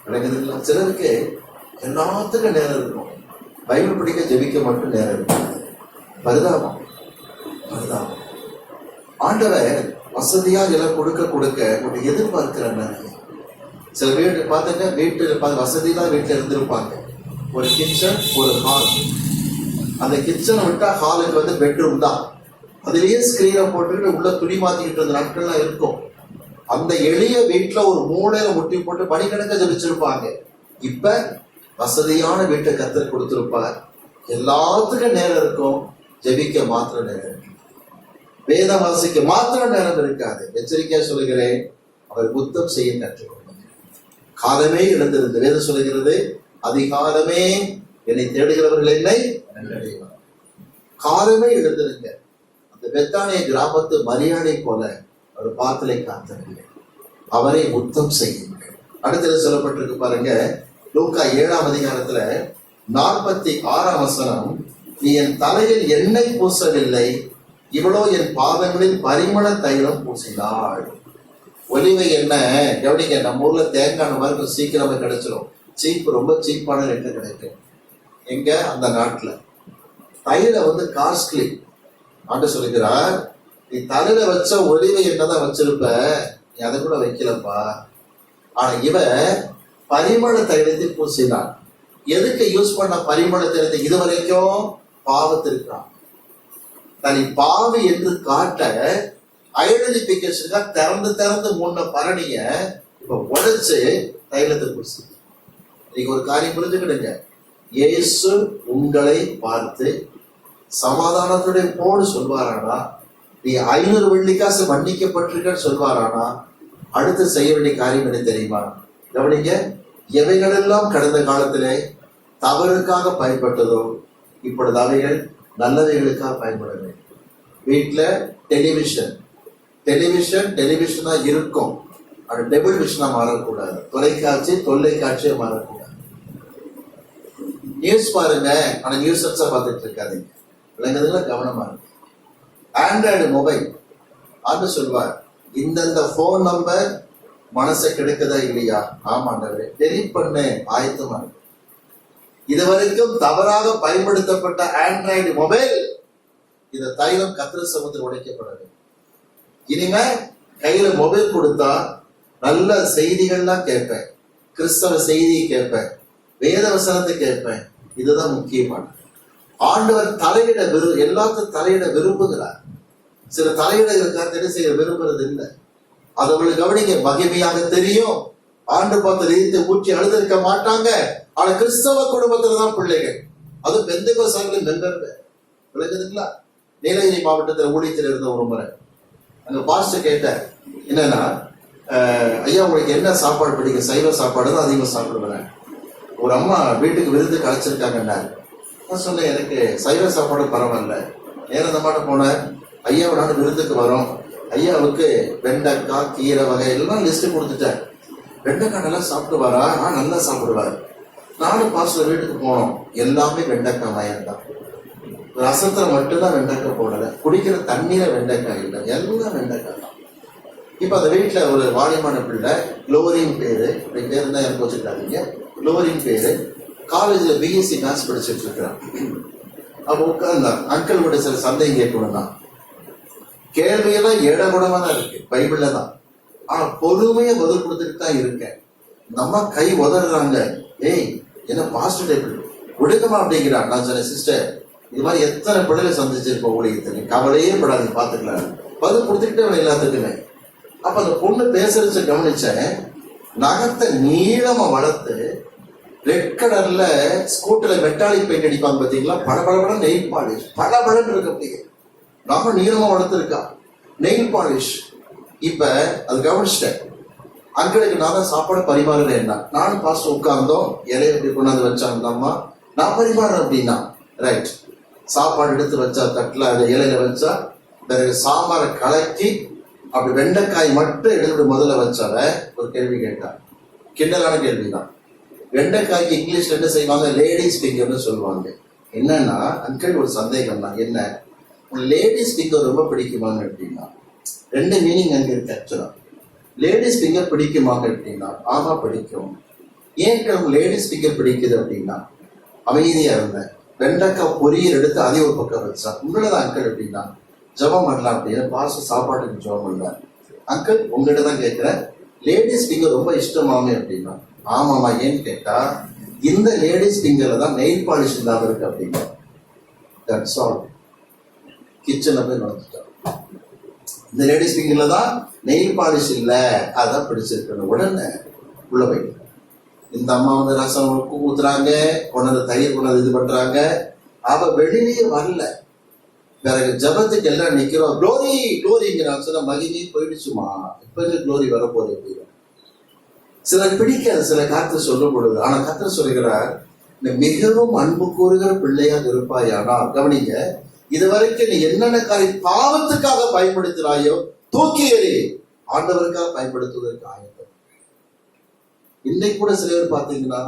நடக்குதுங்களா? சிலருக்கு எல்லாத்துக்கும் நேரம் இருக்கும், பைபிள் படிக்க ஜெபிக்க மட்டும் நேரம் இருக்கும். பரிதாபம், பரிதாபம். ஆண்டவர் வசதியா எல்லாம் கொடுக்க கொடுக்க ஒரு எதிர்பார்க்கிறாங்க. சில வீட்டு பார்த்துங்க, வீட்டு வசதியெல்லாம் வீட்டுல இருந்திருப்பாங்க. ஒரு கிச்சன், ஒரு ஹால். அந்த கிச்சனை விட்டா ஹாலுக்கு வந்து பெட்ரூம் தான். அதுலயே ஸ்கிரீனை போட்டுக்கிட்டு உள்ள துணி மாத்திக்கிட்டு இருந்த நாட்கள்லாம் இருக்கும். அந்த எளிய வீட்டுல ஒரு மூலையில முட்டி போட்டு மணிக்கணக்க ஜபிச்சிருப்பாங்க. இப்ப வசதியான வீட்டை கத்தர் கொடுத்திருப்பார். எல்லாத்துக்கும் நேரம் இருக்கும், ஜெபிக்க மாத்திரம் நேரம் இருக்கு, வேதம் வாசிக்க மாத்திரம் நேரம் இருக்காது. எச்சரிக்கையா சொல்லுகிறேன், அவர் புத்தம் செய்ய கற்றுக்கொள்ளுங்க. காலமே எழுந்திருந்து வேதம் சொல்லுகிறது, அதிகாலமே என்னை தேடுகிறவர்கள் என்னை நன்றடைவார். காலமே எழுந்திருங்க. அந்த பெத்தானிய கிராமத்து மரியாதை போல ஒரு பாத்திரை காத்திருங்க, அவரை முத்தம் செய்யுங்கள். அடுத்தது சொல்லப்பட்டிருக்கு பாருங்க, லூக்கா 7ஆம் அதிகாரத்துல 46ஆம் வசனம், நீ என் தலையில் எண்ணெய் பூசவில்லை, இவ்வளோ என் பாதங்களில் பரிமள தைலம் பூசினாள். ஒலிவை எண்ணெய் கவனிங்க, நம்ம ஊர்ல தேங்காய் மாதிரி சீக்கிரமா கிடைச்சிடும். சீப், ரொம்ப சீப்பான ரேட்டு கிடைக்கும். எங்க? அந்த நாட்டுல. தைல வந்து காஸ்ட்லி. ஆண்டு சொல்லுகிறார், நீ தலையில வச்ச ஒலிவை எண்ணெய் வச்சிருப்ப, நீ அதை கூட வைக்கலப்பா. ஆனா இவ பரிமள தைலத்தை பூசினான். எதுக்கு யூஸ் பண்ண பரிமள தைலத்தை? இதுவரைக்கும் பாவத்திற்கான். தனி பாவி என்று காட்ட ஐடென்டிபிகேஷனுக்காக திறந்து திறந்து முன்ன பரணிய இப்ப உடைச்சு தைலத்தை பூசி. இன்னைக்கு ஒரு காரியம் புரிஞ்சுக்கிடுங்க, இயேசு உங்களை பார்த்து சமாதானத்துடைய போடு சொல்வாரானா, நீ 500 வெள்ளிக்காசு மன்னிக்கப்பட்டிருக்கன்னு சொல்வாரானா, அடுத்து செய்ய வேண்டிய காரியம் என்ன தெரியுமா? கவனிங்க, எவைகளெல்லாம் கடந்த காலத்திலே தவறுக்காக பயன்பட்டதோ இப்பொழுது அவைகள் நல்லவைகளுக்காக பயன்பட வேண்டும். வீட்டுல டெலிவிஷனா இருக்கும், அது டெபிள் விஷனா மாறக்கூடாது. தொலைக்காட்சி தொல்லைக்காட்சியை மாறக்கூடாது. நியூஸ் பாருங்க, ஆனா நியூஸ் பார்த்துட்டு இருக்காதீங்க. விளங்குறதுல கவனமா இருக்கு. ஆண்ட்ராய்டு மொபைல் ஆண்டு சொல்வார், இந்தந்த போன் நம்பர் மனசை கெடுக்கதா இல்லையா? ஆமாண்டவரே, டெலிட் பண்ணு, ஆயத்தமா இருக்கு. இதுவரைக்கும் தவறாக பயன்படுத்தப்பட்ட ஆண்ட்ராய்டு மொபைல் இந்த தைலம் கத்திர சமுத்திரம் உடைக்கப்பட வேண்டும். இனிமே கையில மொபைல் கொடுத்தா நல்ல செய்திகள்லாம் கேட்பேன், கிறிஸ்தவ செய்தியை கேட்பேன், வேத வசனத்தை கேட்பேன். இதுதான் முக்கியமானது. ஆண்டவர் தலையிட எல்லாத்தையும் தலையிட விரும்புகிறார். சில தலையிட என்ன செய்ய விரும்புறது இல்லை. அது அவளுக்கு கவனிங்க, மகிமையாக தெரியும். ஆண்டு பார்த்த ரீதியை ஊற்றி அழுதிருக்க மாட்டாங்க. ஆனா கிறிஸ்தவ குடும்பத்துலதான் பிள்ளைகள், அது பெந்தகோஸ்தலர்கள் மெம்பர்கள். விளங்குதுங்களா? நீலகிரி மாவட்டத்தில் ஊழியத்தில் இருந்த ஒரு முறை அங்க பாஸ்டர் கேட்டார், என்னன்னா, ஐயா உங்களுக்கு என்ன சாப்பாடு பிடிக்கும்? சைவ சாப்பாடு தான் அதிகமாக சாப்பிடுவேன். ஒரு அம்மா வீட்டுக்கு விருந்து கலைச்சிருக்காங்கன்னாரு. நான் சொன்னேன், எனக்கு சைவ சாப்பாடு பரவாயில்ல. நேரம் அந்த மாட்ட போனேன், ஐயாவை நானும் விருந்துக்கு வரோம், ஐயாவுக்கு வெண்டைக்காய் கீரை வகை எல்லாம் லிஸ்ட் கொடுத்துட்டேன். வெண்டைக்காய் நல்லா சாப்பிடுவாரா? நல்லா சாப்பிடுவார். நானும் பாஸ்டர் வீட்டுக்கு போனோம், எல்லாமே வெண்டைக்காய் மயம் தான். ரசத்துல மட்டும்தான் வெண்டைக்காய் போடல, குடிக்கிற தண்ணீர வெண்டைக்காய் இல்லை, எல்லாம் வெண்டைக்காய் தான். இப்ப அந்த வீட்டுல ஒரு வாலிமான பிள்ளை, குளோரின் பேரு, பேர் இருந்தா எனக்கு வச்சுக்காதீங்க, குளோரின் பேரு, காலேஜ்ல பிஎஸ்சி மேத்ஸ் படிச்சுட்டு இருக்கிறான். அப்ப உட்கார்ந்தா அங்கிள் கூட சில சந்தேகம் கேட்கணும் தான், கேள்வியெல்லாம் இடகுடமா தான் இருக்கு, பைபிள்ல தான். ஆனா பொறுமையா பதில் கொடுத்துட்டு தான் இருக்கேன். இந்த அம்மா கை உதறாங்க, ஏய் என்ன பாஸ்டர் டைப் விடுக்கமா அப்படிங்கிறான். நான் சொன்னேன், சிஸ்டர் இது மாதிரி எத்தனை பிள்ளைகளை சந்திச்சிருப்போம் ஊழியத்துக்கு, கவலையே படாது, பாத்துக்கலாம், பதில் கொடுத்துக்கிட்டே எல்லாத்துக்குமே. அப்ப அந்த பொண்ணு பேசுறத கவனிச்சேன், நகத்தை நீளமா வளர்த்து ரெட் கலர்ல ஸ்கூட்டர்ல மெட்டாலிக் பெயிண்ட் அடிப்பாங்க பாத்தீங்களா, படபடபட நெயில் பாலிஷ், படபடன்னு இருக்கு, அப்படியே ரொம்ப நீளமா வளர்த்துருக்கா நெயில் பாலிஷ். இப்ப அது கவனிச்சிட்டேன். அங்கிளுக்கு நான் தான் சாப்பாடு பரிமாறுறேன், என்ன நானும் பாஸ்டர் உட்கார்ந்தோம், இலையை எப்படி கொண்டாந்து வச்சாங்க அம்மா, நான் பரிமாறுறேன் அப்படின்னா ரைட். சாப்பாடு எடுத்து வச்சா தட்டுல அதை இலையில வச்சா, பிறகு சாம்பாரை கலக்கி அப்படி வெண்டைக்காய் மட்டும் எடுத்து முதல்ல வச்சாவ ஒரு கேள்வி கேட்டா, கிண்டலான கேள்விதான். வெண்டைக்காய்க்கு இங்கிலீஷ்ல என்ன செய்வாங்க, லேடிஸ் ஃபிங்கர்னு சொல்லுவாங்க. என்னன்னா அங்கிள் ஒரு சந்தேகம் தான், என்ன லேடிஸ் ஃபிங்கர் ரொம்ப பிடிக்குமாங்க அப்படின்னா, ரெண்டு மீனிங் அங்க இருக்கு ஆக்சுவலா. லேடிஸ் ஃபிங்கர் பிடிக்குமாங்க அப்படின்னா, ஆமா பிடிக்கும். ஏன் லேடிஸ் ஃபிங்கர் பிடிக்குது அப்படின்னா, அமைதியா இருந்தேன், வெண்டைக்காய் பொரியல் எடுத்து அதே ஒரு பக்கம் வச்சா, உங்களதான் அங்கிள் அப்படின்னா ஜபம் பண்ணலாம் அப்படின்னு பாஸ்டர் சாப்பாட்டுக்கு ஜபம் பண்ணார். அங்கிள் உங்ககிட்ட தான் கேட்கிறேன், லேடிஸ் ஃபிங்கர் ரொம்ப இஷ்டமாமே அப்படின்னா, ஆமாமா ஏன்னு கேட்டா இந்த லேடிஸ் ஃபிங்கர்ல தான் நெயில் பாலிஷ் இல்லாம இருக்கு அப்படின்னா. That's all. கிச்சன்ல போய் நுழைஞ்சிட்டான், இந்த லேடிஸ் ஃபிங்கர்ல தான் நெயில் பாலிஷ் இல்ல, அதான் பிடிச்சிருக்கணும். உடனே உள்ள போயிட்டு இந்த அம்மா வந்து ரசம் ஊத்துறாங்க, கொண்டது தயிர் கொண்டது இது பண்றாங்க, அவ வெளியிலேயே வரல. பிறகு ஜபத்துக்கு எல்லாம் நிக்கிறோம், க்ளோரி க்ளோரிங்கிறான். சொன்ன மகிழ்ச்சி போயிடுச்சுமா, இப்ப க்ளோரி வரப்போகுது அப்படின்னு. சிலர் பிடிக்காது சில காத்து சொல்லும் பொழுது. ஆனா கர்த்தர் சொல்கிறார், மிகவும் அன்பு கூறுகிற பிள்ளையாக இருப்பாயானா, கவனிங்க, இதுவரைக்கும் நீ என்னென்ன காரியம் பாவத்துக்காக பயன்படுத்தினாயோ தூக்கி எறி, ஆண்டவருக்காக பயன்படுத்துவதற்கு ஆயத்தம். இன்னைக்கு கூட சில பேர் பாத்தீங்கன்னா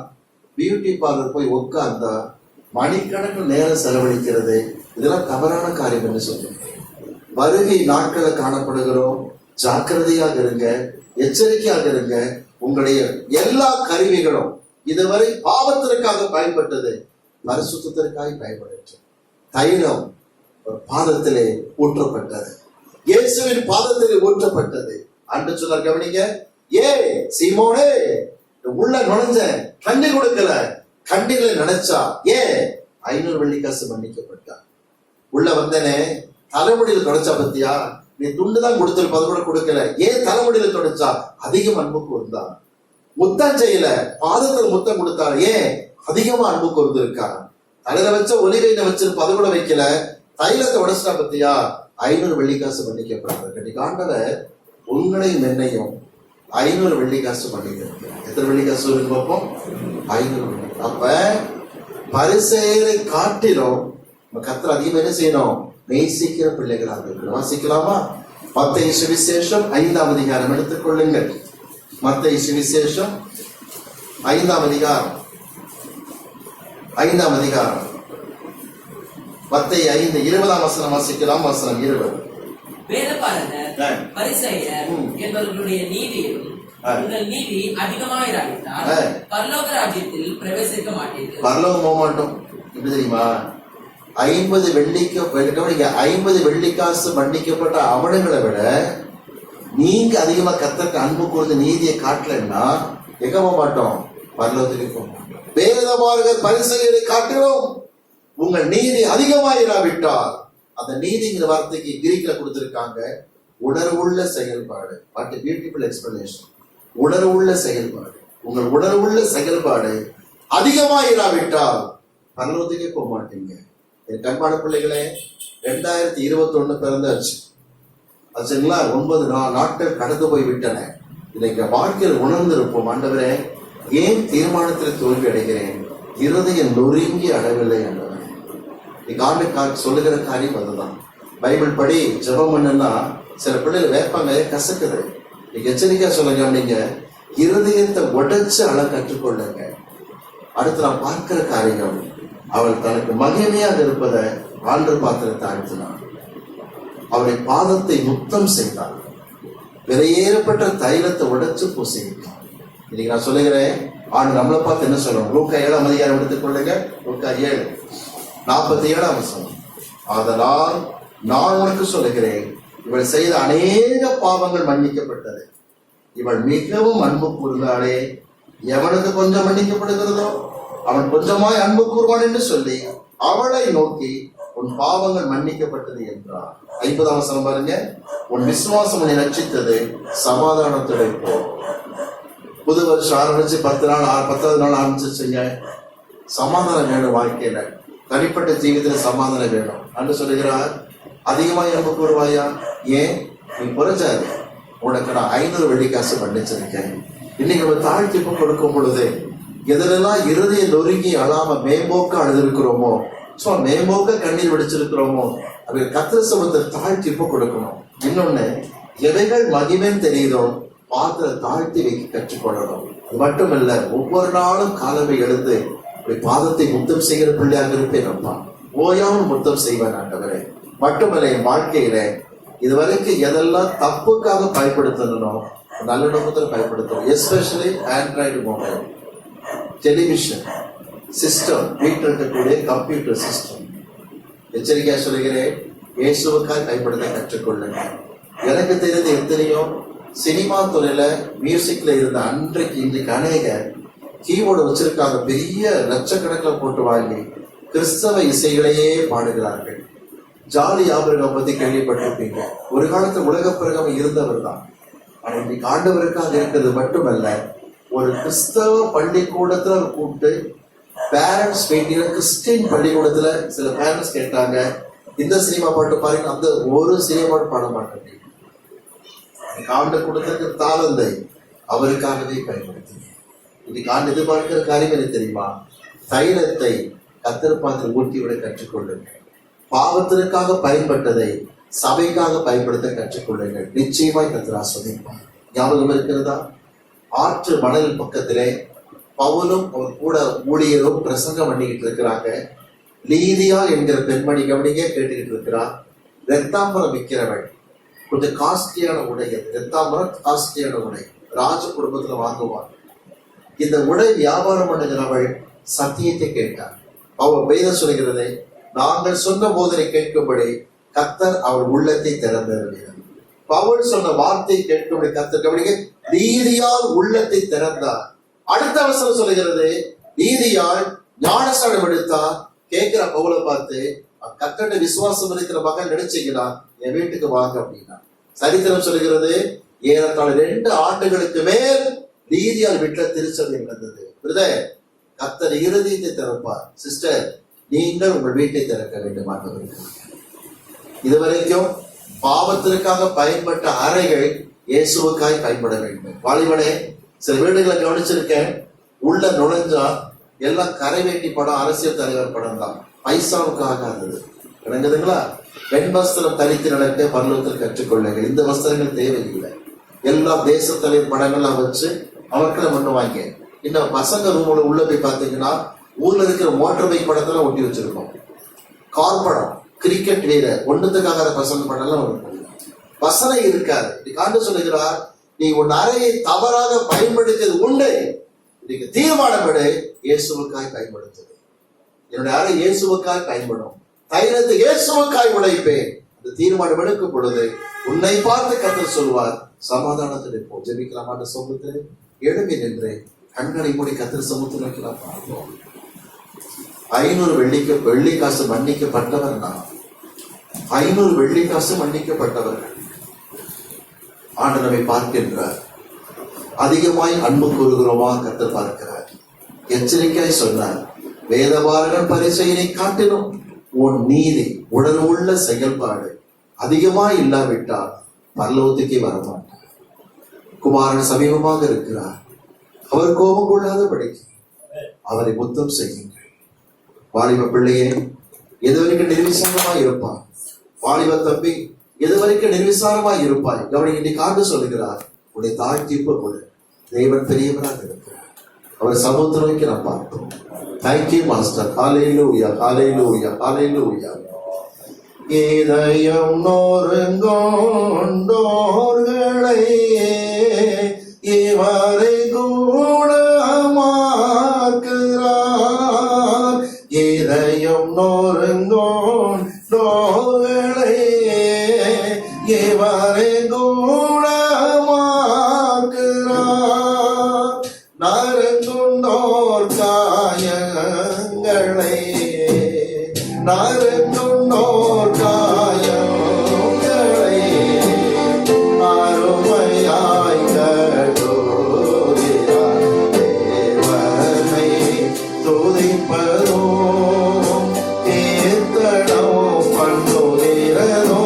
பியூட்டி பார்லர் போய் உட்கார்ந்தா மணிக்கணக்கு நேரம் செலவழிக்கிறது, இதெல்லாம் தவறான காரியம் என்று சொல்லுங்க. வருகை நாட்களை காணப்படுகிறோம், ஜாக்கிரதையாக இருங்க, எச்சரிக்கையாக இருங்க. உங்களுடைய எல்லா கருவிகளும் இதுவரை பாவத்திற்காக பயன்பட்டது பரிசுத்தத்திற்காக பயன்படுச்சு. தைலம் பாதத்திலே ஊற்றப்பட்டது, இயேசுவின் பாதத்திலே ஊற்றப்பட்டது. அன்று சொன்னார், கவனிங்க, ஏ சீமோனே உள்ள நுழைஞ்ச கண்ணி கொடுக்கல, கண்ணில நினைச்சா ஏ 500 வெள்ளிக்காசு மன்னிக்கப்பட்டார். உள்ள வந்தனே தலைமுடியில தொடச்சா பத்தியா, நீ துண்டுதான் கொடுத்திருப்ப, அது கூட கொடுக்கல, ஏன் தலைமுடியில தொடச்சா, அதிகம் அன்புக்கு வந்தா. முத்தம் செய்யல, பாதத்தில் முத்தம் கொடுத்தாரு, ஏன் அதிகமா அன்புக்கு வந்திருக்கா. தலையில வச்ச ஒலிவையில வச்சிருப்ப, அது கூட வைக்கல, தைலத்தை உடச்சிட்டா பத்தியா, 500 வெள்ளிக்காசு மன்னிக்கப்படுறாரு. கண்டிப்பா ஆண்டவர் உங்களையும் என்னையும் 500 வெள்ளிக்காசு மன்னிக்கிறார். எத்தனை வெள்ளிக்காசு இருக்கு பார்ப்போம், 500 வெள்ளி. அப்ப பரிசேயரை காட்டிலும் கர்த்தர் அதிகம் என்ன செய்யணும், நேசிக்கிற பிள்ளைகளாக இருக்கணும். வாசிக்கலாமா? மத்தேயு சுவிசேஷம் 5ஆம் அதிகாரம் எடுத்துக் கொள்ளுங்கள். மத்தேயு சுவிசேஷம் 5ஆம் அதிகாரம், 5ஆம் அதிகாரம், மத்தேயு 5 20ஆம் வசனம் வாசிக்கலாம். வசனம் 20. வேதபாரகர் பரிசேயர் என்பவர்களுடைய நீதியும் உங்கள் நீதி அதிகமாயிராவிட்டால் பரலோக ராஜ்யத்தில் பிரவேசிக்க மாட்டீர்கள். பரலோகம் போக மாட்டோம். எப்படி தெரியுமா, 50 வெள்ளிக்காசு மன்னிக்கப்பட்ட அவனுங்களை விட நீங்க அதிகமா கர்த்தருக்கு அன்பு கூர்ந்து நீதியை காட்டலன்னா எங்க போக மாட்டோம், பரலோகத்துக்கு போக மாட்டோம். வேதபாரகர் பரிசேயரை காட்டிலும் உங்கள் நீதி அதிகமாயிராவிட்டால், அந்த நீதிங்கிற வார்த்தைக்கு கிரீக்ல கொடுத்திருக்காங்க உணர்வுள்ள செயல்பாடு. What a beautiful explanation. உணர்வுள்ள செயல்பாடு. உங்கள் உணர்வுள்ள செயல்பாடு அதிகமாயிராவிட்டால் பரலோகத்துக்கே போக மாட்டீங்க. என் கண்பான பிள்ளைகளே, 2021 பிறந்தாச்சு ஆச்சுங்களா, 9 நாட்கள் கடந்து போய் விட்டன. இன்னைக்கு வாழ்க்கையில் உணர்ந்திருப்போம், ஆண்டவரே ஏன் தீர்மானத்தில் தோல்வி அடைகிறேன், இருதயம் நொறுங்கி அடவில்லை ஆண்டவரே. ஆண்டு சொல்லுகிற காரியம் அதுதான். பைபிள் படி ஜெபம் பண்ணுன்னா சில பிள்ளைகள் வேப்பாங்க, கசக்குது. நீங்க எச்சரிக்கையா சொல்லுங்க, நீங்க இருதயத்தை உடைச்சு அழ கற்றுக்கொள்ளுங்க. அடுத்து நாம் பார்க்கிற காரியம், அவள் தனக்கு மகிமையாக இருப்பதை ஆண்டவர் பாத்திர தாழ்த்தினாள். அவருடைய பாதத்தை முத்தம் செய்தாள். விலையேறப்பட்ட தைலத்தை உடைச்சு பூசிவிட்டான். இன்னைக்கு நான் சொல்லுகிறேன், ஆண்டு நம்மளை பார்த்து என்ன சொல்லணும்? லூக்கா 7ஆம் அதிகாரம் எடுத்துக்கொள்ளுங்க. லூக்கா 7:47 வசனம். ஆதலால் நான் உனக்கு சொல்லுகிறேன், இவள் செய்த அநேக பாவங்கள் மன்னிக்கப்பட்டது, இவள் மிகவும் அன்பு கூர்ந்தாளே. எவனுக்கு கொஞ்சம் மன்னிக்கப்படுகிறதோ அவன் கொஞ்சமாய் அன்பு கூறுவான் என்று சொல்லி அவளை நோக்கி, உன் பாவங்கள் மன்னிக்கப்பட்டது என்றார். 50ஆம் வசனம் பாருங்க. உன் விசுவாசம் உன்னை ரட்சித்தது, சமாதானத்துடன் போ. புது வருஷம் ஆரம்பிச்சு 10வது நாள் ஆரம்பிச்சிருச்சுங்க. சமாதானம் வேணும் வாழ்க்கையில, தனிப்பட்ட ஜீவிதத்துல சமாதானம் வேணும். அன்று சொல்லுகிறார், அதிகமாக அன்பு கூறுவாயா? ஏன் நீ புரிஞ்சாரு? உனக்கு நான் 500 வெள்ளிக்காசு பண்ணிச்சிருக்கேன். இன்னைக்கு நம்ம தாழ்த்திப்பு கொடுக்கும் பொழுது எதிலெல்லாம் இருதய நொறுங்கி அழாம மேம்போக்க அழுதிருக்கிறோமோ, மேம்போக்க கண்ணீர் வெடிச்சிருக்கிறோமோ, அப்படி கர்த்தர் சமூகத்தை தாழ்த்திப்பு கொடுக்கணும். இன்னொன்னு, எவைகள் மகிமைன்னு தெரியுதோ பாத்திர தாழ்த்தி வைக்க கற்றுக்கொள்ளணும். அது மட்டும் இல்ல, ஒவ்வொரு நாளும் காலமே எழுந்து பாதத்தை முத்தம் செய்கிற பிள்ளையாக இருப்பேன். அப்பா ஓயாமல் முத்தம் செய்வேன் ஆண்டவரே. மட்டுமல்ல, என் வாழ்க்கையில இதுவரைக்கும் எதெல்லாம் தப்புக்காக பயன்படுத்தணும், நல்ல நோக்கத்தில் பயன்படுத்தணும். Especially Android mobile, television system, வீட்டில் இருக்கக்கூடிய கம்ப்யூட்டர் சிஸ்டம், எச்சரிக்கையா சொல்லுகிறேன், இயேசுவுக்காக பயன்படுத்த கற்றுக்கொள்ளுங்க. எனக்கு தெரிந்த எத்தனையோ சினிமா துறையில மியூசிக்ல இருந்த இன்றைக்கு அநேக கீபோர்டு வச்சிருக்காங்க, பெரிய லட்சக்கணக்கில் போட்டு வாங்கி கிறிஸ்தவ இசைகளையே பாடுகிறார்கள். ஜாலி ஆபரணம் பத்தி கேள்விப்பட்டிருப்பீங்க. ஒரு காலத்துல உலக பிரகம் இருந்தவர் தான். ஆனா இன்னைக்கு ஆண்டவருக்காக இருக்கிறது மட்டுமல்ல, ஒரு கிறிஸ்தவ பள்ளிக்கூடத்துல கூப்பிட்டு பேரண்ட்ஸ் மீட்டிங்ல, கிறிஸ்டின் பள்ளிக்கூடத்துல சில பேரண்ட்ஸ் கேட்டாங்க, இந்த சினிமா பாட்டு பாருங்க, அந்த ஒரு சினிமா பாட்டு பாட மாட்டேன். ஆண்டு கொடுத்திருக்க தாளந்தை அவருக்காகவே பயன்படுத்தினேன். இன்னைக்கு ஆண்டு எதிர்பார்க்கிற காரியம் என்ன தெரியுமா? தைலத்தை கத்திரப்பாத்தில் ஊட்டி விட கற்றுக்கொள்ளுங்கள். பாவத்திற்காக பயன்பட்டதை சபைக்காக பயன்படுத்த கற்றுக்கொள்ளுங்கள். நிச்சயமாய் கர்த்தர் ஆசீர்வதிப்பார். ஞாபகம் இருக்கிறதா? ஆற்று மணல் பக்கத்திலே பவுலும் அவர் கூட ஊழியரும் பிரசங்கம் பண்ணிக்கிட்டு இருக்கிறாங்க. லீதியா என்கிற பெண்மணி கவனிங்க கேட்டுக்கிட்டு இருக்கிறார். ரத்தாம்பரம் விற்கிறவள், கொஞ்சம் காஸ்ட்லியான உடை. ரத்தாம்பரம் காஸ்ட்லியான உடை, ராஜ குடும்பத்துல வாங்குவார். இந்த உடை வியாபாரம் பண்ணுகிறவள் சத்தியத்தை கேட்டார். அவள் வேதம் சொல்கிறது, நாங்கள் சொன்ன போதனை கேட்கும்படி கர்த்தர் அவள் உள்ளத்தை திறந்தார். பவுல் சொன்ன வார்த்தை கேட்கும்படி கர்த்தர் கவனிக்க, நீதியால் உள்ளத்தை திறந்தார். அடுத்த அவசரம் சொல்லுகிறது, நீதியால் ஞானஸ்நானம் எடுத்தார். கேட்கிற பவுலை பார்த்து, கர்த்தருடைய விசுவாசம் இருக்கிற மகன் நினைச்சீங்கன்னா என் வீட்டுக்கு வாங்க அப்படின்னா. சரித்திரம் சொல்லுகிறது, ஏறத்தாழ 2 ஆண்டுகளுக்கு மேல் நீதியால் வீட்டுல திருச்சபை நடந்தது. கர்த்தர் இருதயத்தை திறப்பார். சிஸ்டர், நீங்கள் உங்கள் வீட்டை திறக்க வேண்டுமாக. இதுவரைக்கும் பாவத்திற்காக பயன்பட்ட அறைகள் இயேசுவுக்காய் பயன்பட வேண்டும். வாலிபனே, சில வீடுகளை கவனிச்சிருக்கேன், உள்ள நுழைஞ்சா எல்லாம் கரை வேட்டி படம், அரசியல் தலைவர் படம் தான், பைசாவுக்கு ஆகாதது. விளங்குதுங்களா? பெண் வஸ்திரம் தரித்து நடக்க பரலோகத்தில் கற்றுக்கொள்ளுங்கள். இந்த வஸ்திரங்கள் தேவையில்லை. எல்லா தேச தலைவர் படங்கள்லாம் வச்சு அவர்களை பண்ணுவாங்க. இன்னும் பசங்க ரூம்ல உள்ள போய் பார்த்தீங்கன்னா ஊர்ல இருக்கிற மோட்டர் பைக் படத்தெல்லாம் ஒட்டி வச்சிருக்கோம். கார் படம், கிரிக்கெட் வீரர், ஒன்றுத்துக்காக பசங்க படம்லாம் வசனை இருக்காது. காண்டு சொல்லுகிறார், நீ உன் அறையை தவறாக பயன்படுத்தியது உண்டு, இன்னைக்கு தீர்மானம் எடு, இயேசுவுக்காய் பயன்படுத்து. என்னுடைய அறை இயேசுவுக்காய் பயன்படும், தைலத்தை இயேசுவுக்காய் உடைப்பேன். இந்த தீர்மானம் எடுக்கும் பொழுது உன்னை பார்த்து கர்த்தர் சொல்வார், சமாதானத்தில் போ. ஜெபிக்கலாமா? சமூகத்தில் எழுப்பி நின்று கண்களை மூடி கர்த்தர் சமூகத்தில் வைக்கலாம். பார்ப்போம். 500 வெள்ளிக்காசு மன்னிக்கப்பட்டவர் நான். 500 வெள்ளிக்காசு மன்னிக்கப்பட்டவர்கள். ஆண்டவர் நம்மை பார்க்கின்றார். அதிகமாய் அன்பு கூறுகிறோமா? கர்த்தர் பார்க்கிறார். எச்சரிக்கையாய் சொன்னார், வேதபாரகன் பரிசெயனை காட்டிலும் உன் நீதி, உடல் உள்ள செயல்பாடு அதிகமாய் இல்லாவிட்டால் பரலோகத்துக்கே வரமாட்டார். குமாரன் சமீபமாக இருக்கிறார். அவர் கோபம் கொள்ளாதபடிக்கு அவரை முத்தம் செய்யுங்கள். வாலிப பிள்ளையே, எதுவரைக்கும் நிர்விசாரமாய் இருப்பாய். வாலிப தம்பி, எதுவரைக்கும் நிர்விசாரமாய் இருப்பாய். கவனி, இன்னைக்கு ஆண்டு சொல்லுகிறார், உன்னை தாழ்த்தி கொடு. தேவன் பெரியவராக இருக்கிறார். அவர் சமூகத்தை நோக்கி நாம் பார்ப்போம். Thank you, Master. Hallelujah, hallelujah, hallelujah. இதயம் நொறுங்கோண்டோர்களை இவரை குணமாக்குறார். இதயம் நொறுங்கோண்டோர்களை இவரை குணமாக்குறார். நறுங்குண்டோர் காயங்களை நறுங்குண்டோர் காயங்களை அருமையாய் கண்டோகிறார். தேவனை துதிப்பதோ கீர்த்தனோ பண்ணுகிறதோ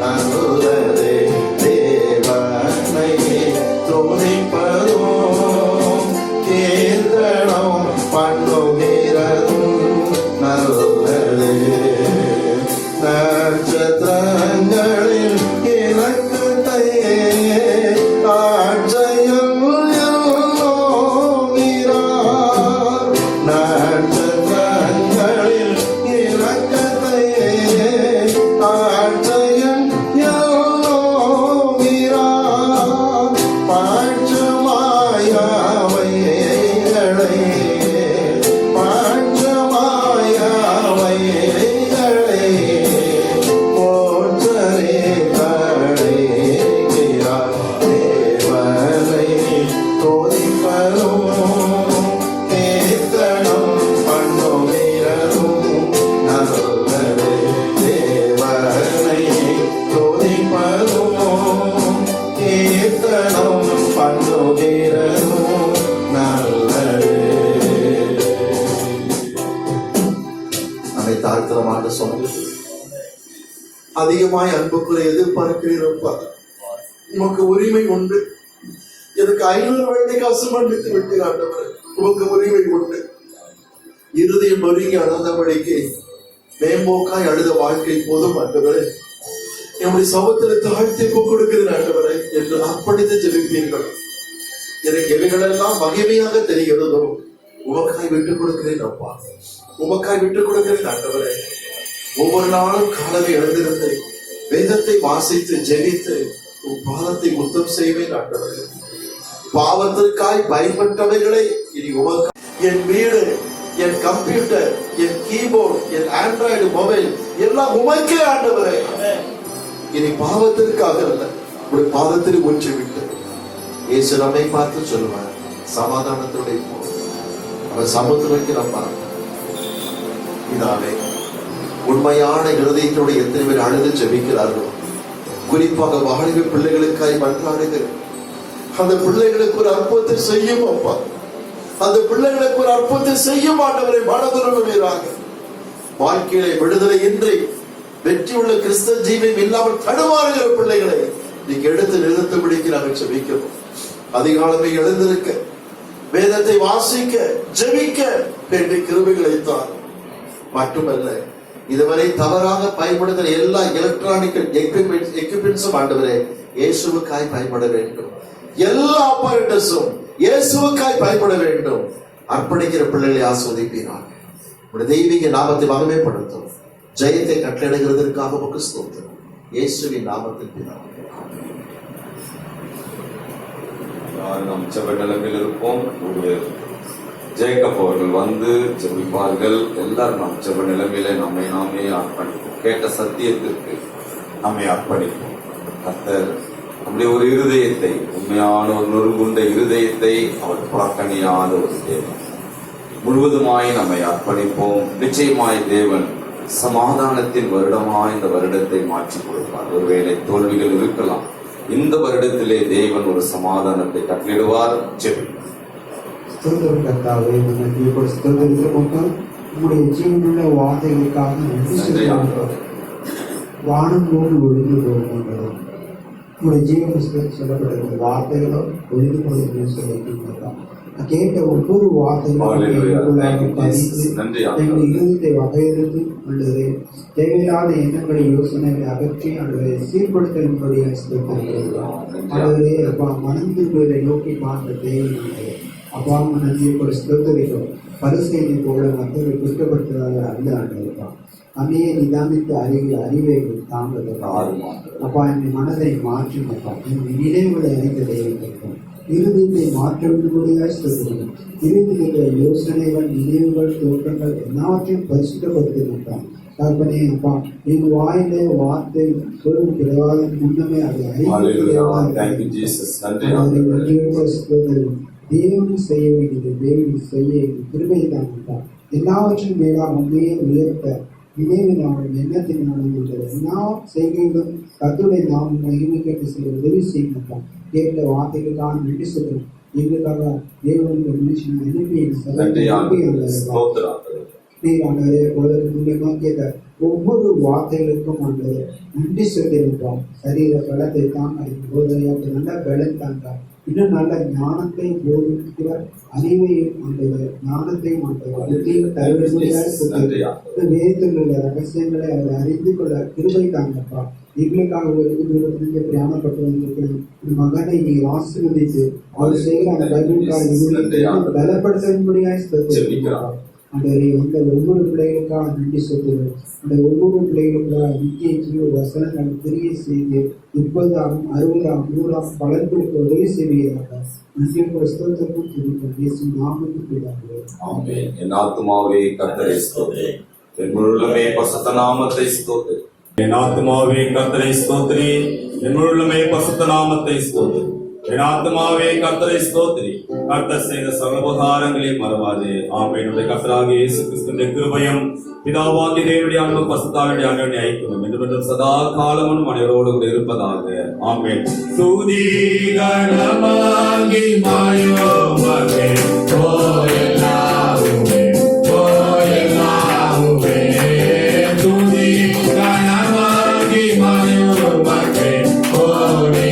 நல்லதே. தேவனை துதிப்பதோ கீர்த்தனம் பண்ணுகிறதும் நல்லதே. நட்சத்திரங்களில் இலக்கத்தை ஆட்சையில் எல்லோகிறார். நட்சத்திரங்களில் இலக்கத்தை ஆட்சையில் எல்லோகிறார். பாட்சமாயவைகளை பாட்சமாயவைகளை போற்றரே கடைகிறார். தேவனை துதிப்பதும் கீர்த்தனம் பண்ணுகிறதும் நல்லதே. தேவனை துதிப்பதும் கீர்த்தனம் பண்ணுகிறதும் நல்லதே. நம்மை தாழ்த்தரமாக சொன்னது அதிகமாய் அன்புக்குள்ள எதிர்பார்க்கிறீரப்பா. உமக்கு உரிமை உண்டு. எனக்கு 500 வெள்ளி காசு மன்னித்து விட்டார். உமக்கு உரிமை உண்டு. இருதயம் நொறுங்கி அழுதபடிக்கு மேம்போக்காய் அழுத வாழ்க்கை போதும் ஆண்டவரே. என்னுடைய சமூகத்தில் தாழ்த்தி கொடுக்கிறேன் ஆண்டவரே என்று அர்ப்பணித்து ஜெபிப்பீர்கள். எனக்கு எவைகளெல்லாம் மகிமையாக தெரிகிறதோ உமக்காய் விட்டுக் கொடுக்கிறேன் அப்பா. உமக்காய் விட்டுக் கொடுக்கிறேன் ஆண்டவரே. ஒவ்வொரு நாளும் காலமே எழுந்திருந்து வேதத்தை வாசித்து ஜெபித்து உன் பாதத்தை முத்தம் செய்வேன் ஆண்டவரே. பாவத்திற்காய் பயன்பட்டவைகளை இனி உமக்கு என் வீடு, என் கம்ப்யூட்டர், என் கீபோர்டு, என் ஆண்ட்ராய்டு மொபைல் எல்லாம் உமக்கே ஆண்டவரே. இனி பாவத்திற்காக அல்ல, ஒரு பாதத்தில் ஊற்றி விட்டு இயேசு நம்மை பார்த்து சொல்லுவார், சமாதானத்துடைய அவர் சமுத்திரக்கு நம்ம இதாவே உண்மையான இருதயத்தோடு எத்தனை பேர் அழுது ஜெபிக்கிறார்கள். குறிப்பாக வாலிப பிள்ளைகளுக்காய் மன்றாடுகிறேன். அந்த பிள்ளைகளுக்கு ஒரு அற்புதத்தை செய்யும் அப்பா. அந்த பிள்ளைகளுக்கு ஒரு அற்புதத்தை செய்யும் ஆண்டவரை மனதுருவீராக. வாழ்க்கையிலே விடுதலை இன்றி வெற்றியுள்ள கிறிஸ்தவ ஜீவியம் இல்லாமல் தடுமாறுகிற பிள்ளைகளை நீங்க எடுத்து நிறுத்தபடிக்கு நாங்கள் ஜெபிக்கிறோம். அதிகாலமே எழுந்திருக்க, வேதத்தை வாசிக்க, ஜெபிக்க வேண்டிய கிருபைகளை தான் மட்டுமல்ல, இதுவரை தவறாக பயன்படுத்துகிற எல்லா எலக்ட்ரானிக் எக்யூப்மெண்ட்ஸும் ஆண்டவரே இயேசுவுக்காய் பயன்பட வேண்டும். எல்லா ஆப்பரேட்டர்ஸும் இயேசுவுக்காய் பயன்பட வேண்டும். அர்ப்பணிக்கிற பிள்ளைகளை ஆஸ்வதிப்பீராக. உடைய தெய்வீக நாமத்தை மகிமைப்படுத்தும். ஜெயத்தை கட்டளையிடுகிறதற்காக உமக்கு ஸ்தோத்திரம். இயேசுவின் நாமத்தில் பிதாவே. நாம் ஜெப நிலைமையில் இருப்போம். ஜேக்கப் அவர்கள் வந்து ஜெபிப்பார்கள். எல்லாரும் நம் ஜெப நிலைமையில நம்மை நாமே அர்ப்பணிப்போம். கேட்ட சத்தியத்திற்கு நம்மை அர்ப்பணிப்போம். கர்த்தர் நம்முடைய ஒரு இருதயத்தை, உண்மையான ஒரு நொறுங்குண்ட இருதயத்தை அவர் புறக்கணியாத ஒரு தேவன். முழுவதுமாய் நம்மை அர்ப்பணிப்போம். நிச்சயமாய் தேவன் சமாதானத்தின் வருடமாய் இந்த வருடத்தை மாற்றி கொடுப்பார். ஒருவேளை தோல்விகள் இருக்கலாம், இந்த வருடத்திலே தேவன் ஒரு சமாதானத்தை கட்டளிடுவார். ஜெபிப்போம். ஸ்தோத்திரம் கர்த்தாவே, உங்களுக்கு இப்பொழுது ஸ்தோத்திரிக்கிறோம். உங்களுடைய ஜீவனுள்ள வார்த்தைகளுக்காக நன்றி சொல்லுகிறோம். வானம் போல் ஒழுங்கு போகின்றது. உங்களுடைய ஜீவன சொல்லப்படுகிற வார்த்தைகளோ ஒழுங்கு போகிறது சொல்லியிருக்கிறோம். கேட்ட ஒவ்வொரு வார்த்தைகளும் எங்கள் இருதயத்தை வகையெழுத்து அல்லது தேவையில்லாத எண்ணங்களை யோசனைகளை அகற்றி அல்லது சீர்படுத்தலின்படியாக அல்லது மனந்திருப்பதை நோக்கி பார்த்த தேவை அப்பா அம்மா நன்றியை கூட ஸ்தோத்திரிக்கிறோம். பரிசெய்தி போல மற்றவரை குற்றப்படுத்துவதாக அல்ல ஆண்டவரப்பா. அன்னையை நிதானித்து அறிவை தாங்கப்பா. அப்பா என் மனதை மாற்றுங்கப்பா. என் நினைவுகளை அறிந்த தெய்வம் இறுதியை மாற்ற வேண்டும்படியாக ஸ்தோத்திரிக்கிறோம். இறுதியில் யோசனைகள், நினைவுகள், தோற்றங்கள் எல்லாவற்றையும் பரிசுத்தப்படுத்தினான். தகப்பனே அப்பா, என் வாயிலே வார்த்தை சொல்லும் பிறவாத முன்னமே அதை தேவனும் செய்ய வேண்டியது தேவனும் செய்ய கிருபை தான். எல்லாவற்றையும் மேலாக உண்மையை உயர்த்த நினைவினாலும் எண்ணத்தினாலும் எல்லா செய்கைகளும் கர்த்தருடைய நாமம் மகிமைக்கு செய்ய உதவி செய்யப்பட்டான். கேட்ட வார்த்தைகளுக்காக நன்றி சொல்றோம். எங்களுக்காக தேவனுடைய மனுஷன் அனுப்பி நீர் ஆண்டவரே மூலியமா கேட்ட ஒவ்வொரு வார்த்தைகளுக்கும் ஆண்டவர் நன்றி சொல்லியிருக்கிறோம். சரீர பலத்தை தாங்க போதையாக்கு நல்ல பலம் தாங்க இன்னும் நல்ல ஞானத்தை போதிக்கிற அறிவையும் ஆண்டவர் ஞானத்தையும் ஆண்டவர் வேதத்தில் உள்ள ரகசியங்களை அவர் அறிந்து கொள்ள கிருபை தாங்கப்பா. எங்களுக்காக ஒரு பிராமப்பட்டு வந்திருக்கிற மகனை நீ ஆசீர்வதித்து அவர் செய்கிற அந்த பைபிளுக்காக பலப்படுத்த அண்டவரை வந்த ஒவ்வொரு பிள்ளைகளுக்காக நன்றி சொல்லுங்கள். அந்த ஒவ்வொரு பிள்ளைகளுக்காக நித்திய ஜீவ வசனங்கள் தெரிய செய்து 30ஆம் 60ஆம் 100ஆம் பலன் கொடுக்க உதவி செய்வீராக. நன்றி ஸ்தோத்திரமும் துதிக்கும் இயேசு நாமத்தில் பிதாவே. ஆமென். என் ஆத்துமாவே கர்த்தரை ஸ்தோத்திரி, என் முழுமே பரிசுத்த நாமத்தை ஸ்தோத்திரி. என் ஆத்துமாவே கர்த்தரை ஸ்தோத்திரி, என் முழுமே பரிசுத்த நாமத்தை ஸ்தோத்திரி. என் ஆத்துமாவே கர்த்தரை ஸ்தோத்திரி, கர்த்தர் செய்த சர்வபகாரங்களை மறவாதே. ஆமென். கர்த்தராகிய இயேசு கிறிஸ்துவின் கிருபையும் பிதாவாகிய தேவனுடைய அன்பும் பரிசுத்தாவியுடைய அன்பின் ஐக்கியமும் என்றும் சதா காலமும் அனைவரோடு கூட இருப்பதாக. ஆமென். துதி கனமாகி மாயோமகே கோயலாவுமே கோயலாவுமே துதி கனமாகி மாயோமகே கோடி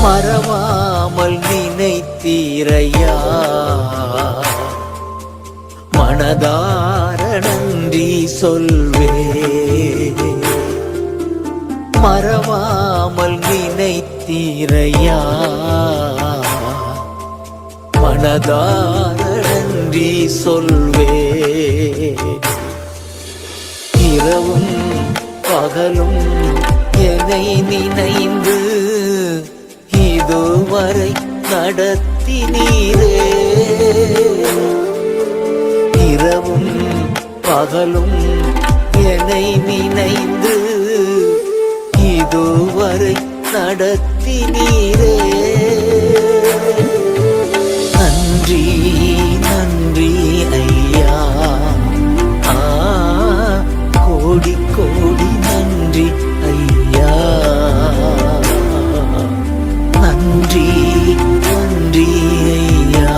மறவாமல் நினைத்தீரையா, மனதார நன்றி சொல்வே. மறவாமல் நினைத்தீரையா, மனதார நன்றி சொல்வே. இரவும் பகலும் என்னை நினைந்து இதுவரை நடத்தினீரே. இரவும் பகலும் என்னை நினைந்து இதுவரை நடத்தினீரே. நன்றி நன்றி ஐயா, கோடி கோடி நன்றி ஐயா. நன்றி நன்றி ஐயா,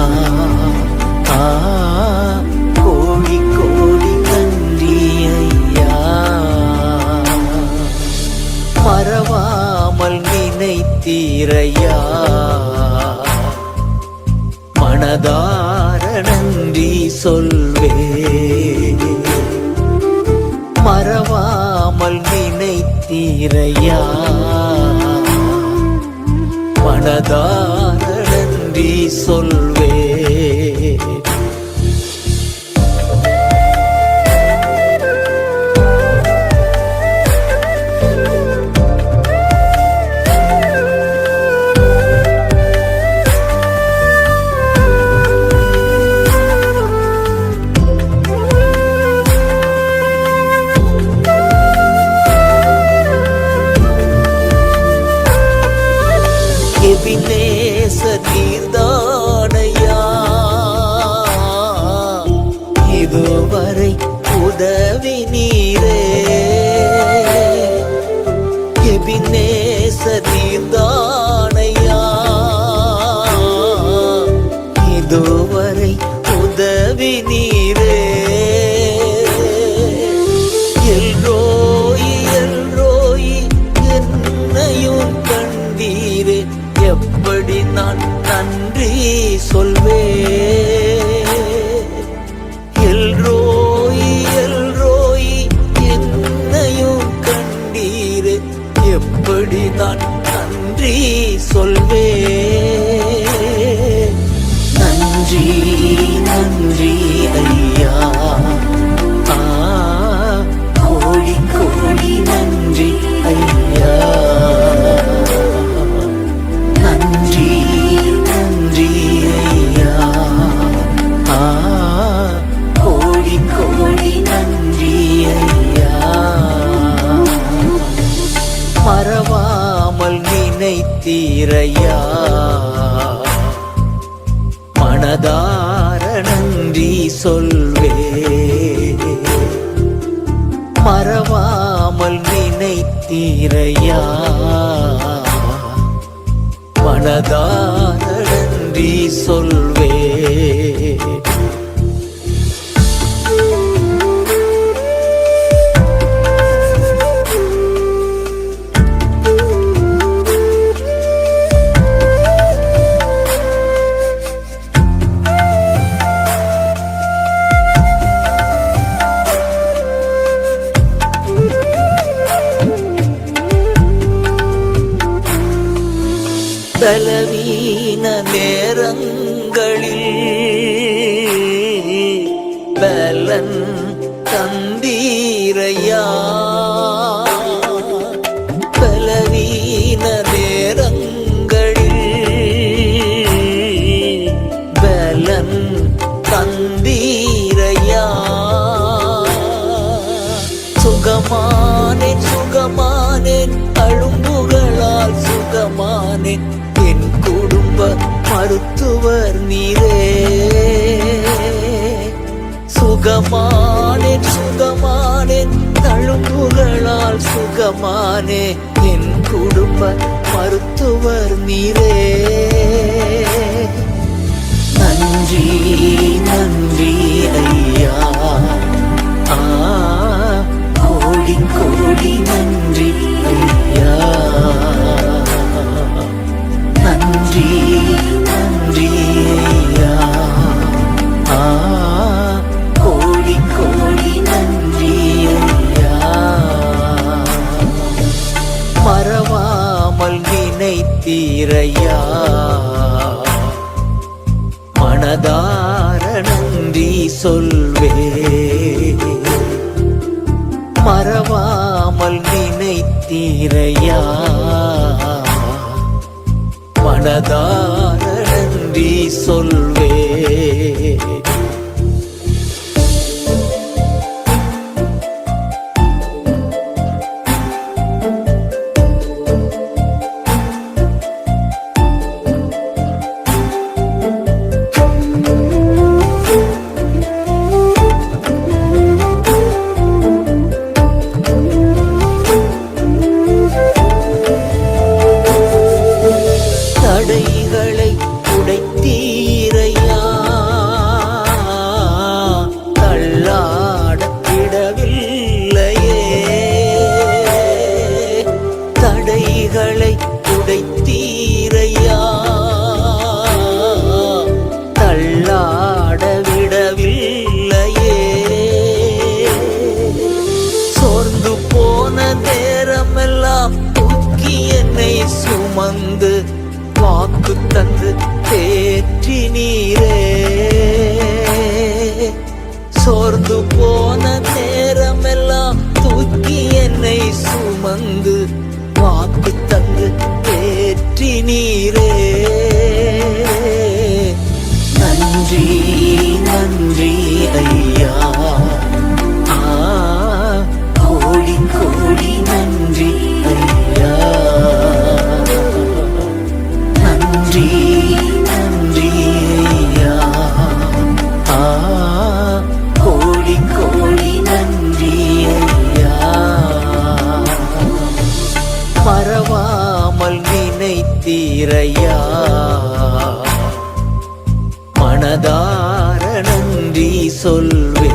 கோடி கோடி நன்றி ஐயா. மறவாமல் நினைத்தீரையா, மனதார நன்றி சொல்வே. மறவாமல் நினைத்தீரையா, மன மனதார நன்றி சொல்வே. எபினேச நீர்தானையா இதுவரை உதவி நீரே. எபினேச நீர்தானையா இதுவரை உதவி நீரே. எல்ரோயி எல்ரோயி என்னையும் கண்டீரே, எப்படி நான் நன்றி சொல்வே. எல்ரோயி எல்ரோயி என்னையும் கண்டீரே, எப்படி நான் நன்றி சொல்வே. நன்றி நன்றி ஐயா, கோடி கோடி நன்றி ஐயா. நன்றி நன்றி ஐயா, கோடி கோடி நன்றி ஐயா. மறவாமல் நினைத்தீரையா, மனதார நன்றி சொல்வே. மறவாமல் நினைத்தீரையா, மனதார நன்றி சொல்வே. பலவீன நேரங்களில் பலன் தந்தீரையா. பலவீன நேரங்களில் பலன் தந்தீரையா. சுகமானேன் சுகமானேன் அழும்புகளால் சுகமானேன், என் குடும்ப மருத்துவர் நீரே. சுகமானேன் சுகமானேன் தழும்புகளால் சுகமானே, என் குடும்ப மருத்துவர் நீரே. நன்றி நன்றி ஐயா, கோடி கோடி நன்றி ஐயா. நன்றி நன்றி ஐயா, கோடி கோடி நன்றி ஐயா. மறவாமல் நினைத்தீரையா, மனதார நன்றி சொல்வே. மறவாமல் நினைத்தீரையா, மனதார நன்றி சொல்வே. தடைகளை உடைத்தீரை நன்றி நன்றி ஐயா, கோடி கோடி நன்றி ஐயா, நன்றி நன்றி ஐயா, கோடி கோடி நன்றி ஐயா. மறவாமல் நினைத்தீரையா, மனதார நன்றி சொல்வே.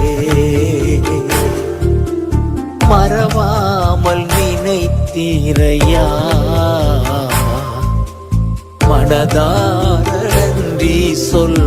மறவாமல் நினைத்தீரையா, மனதார நன்றி சொல்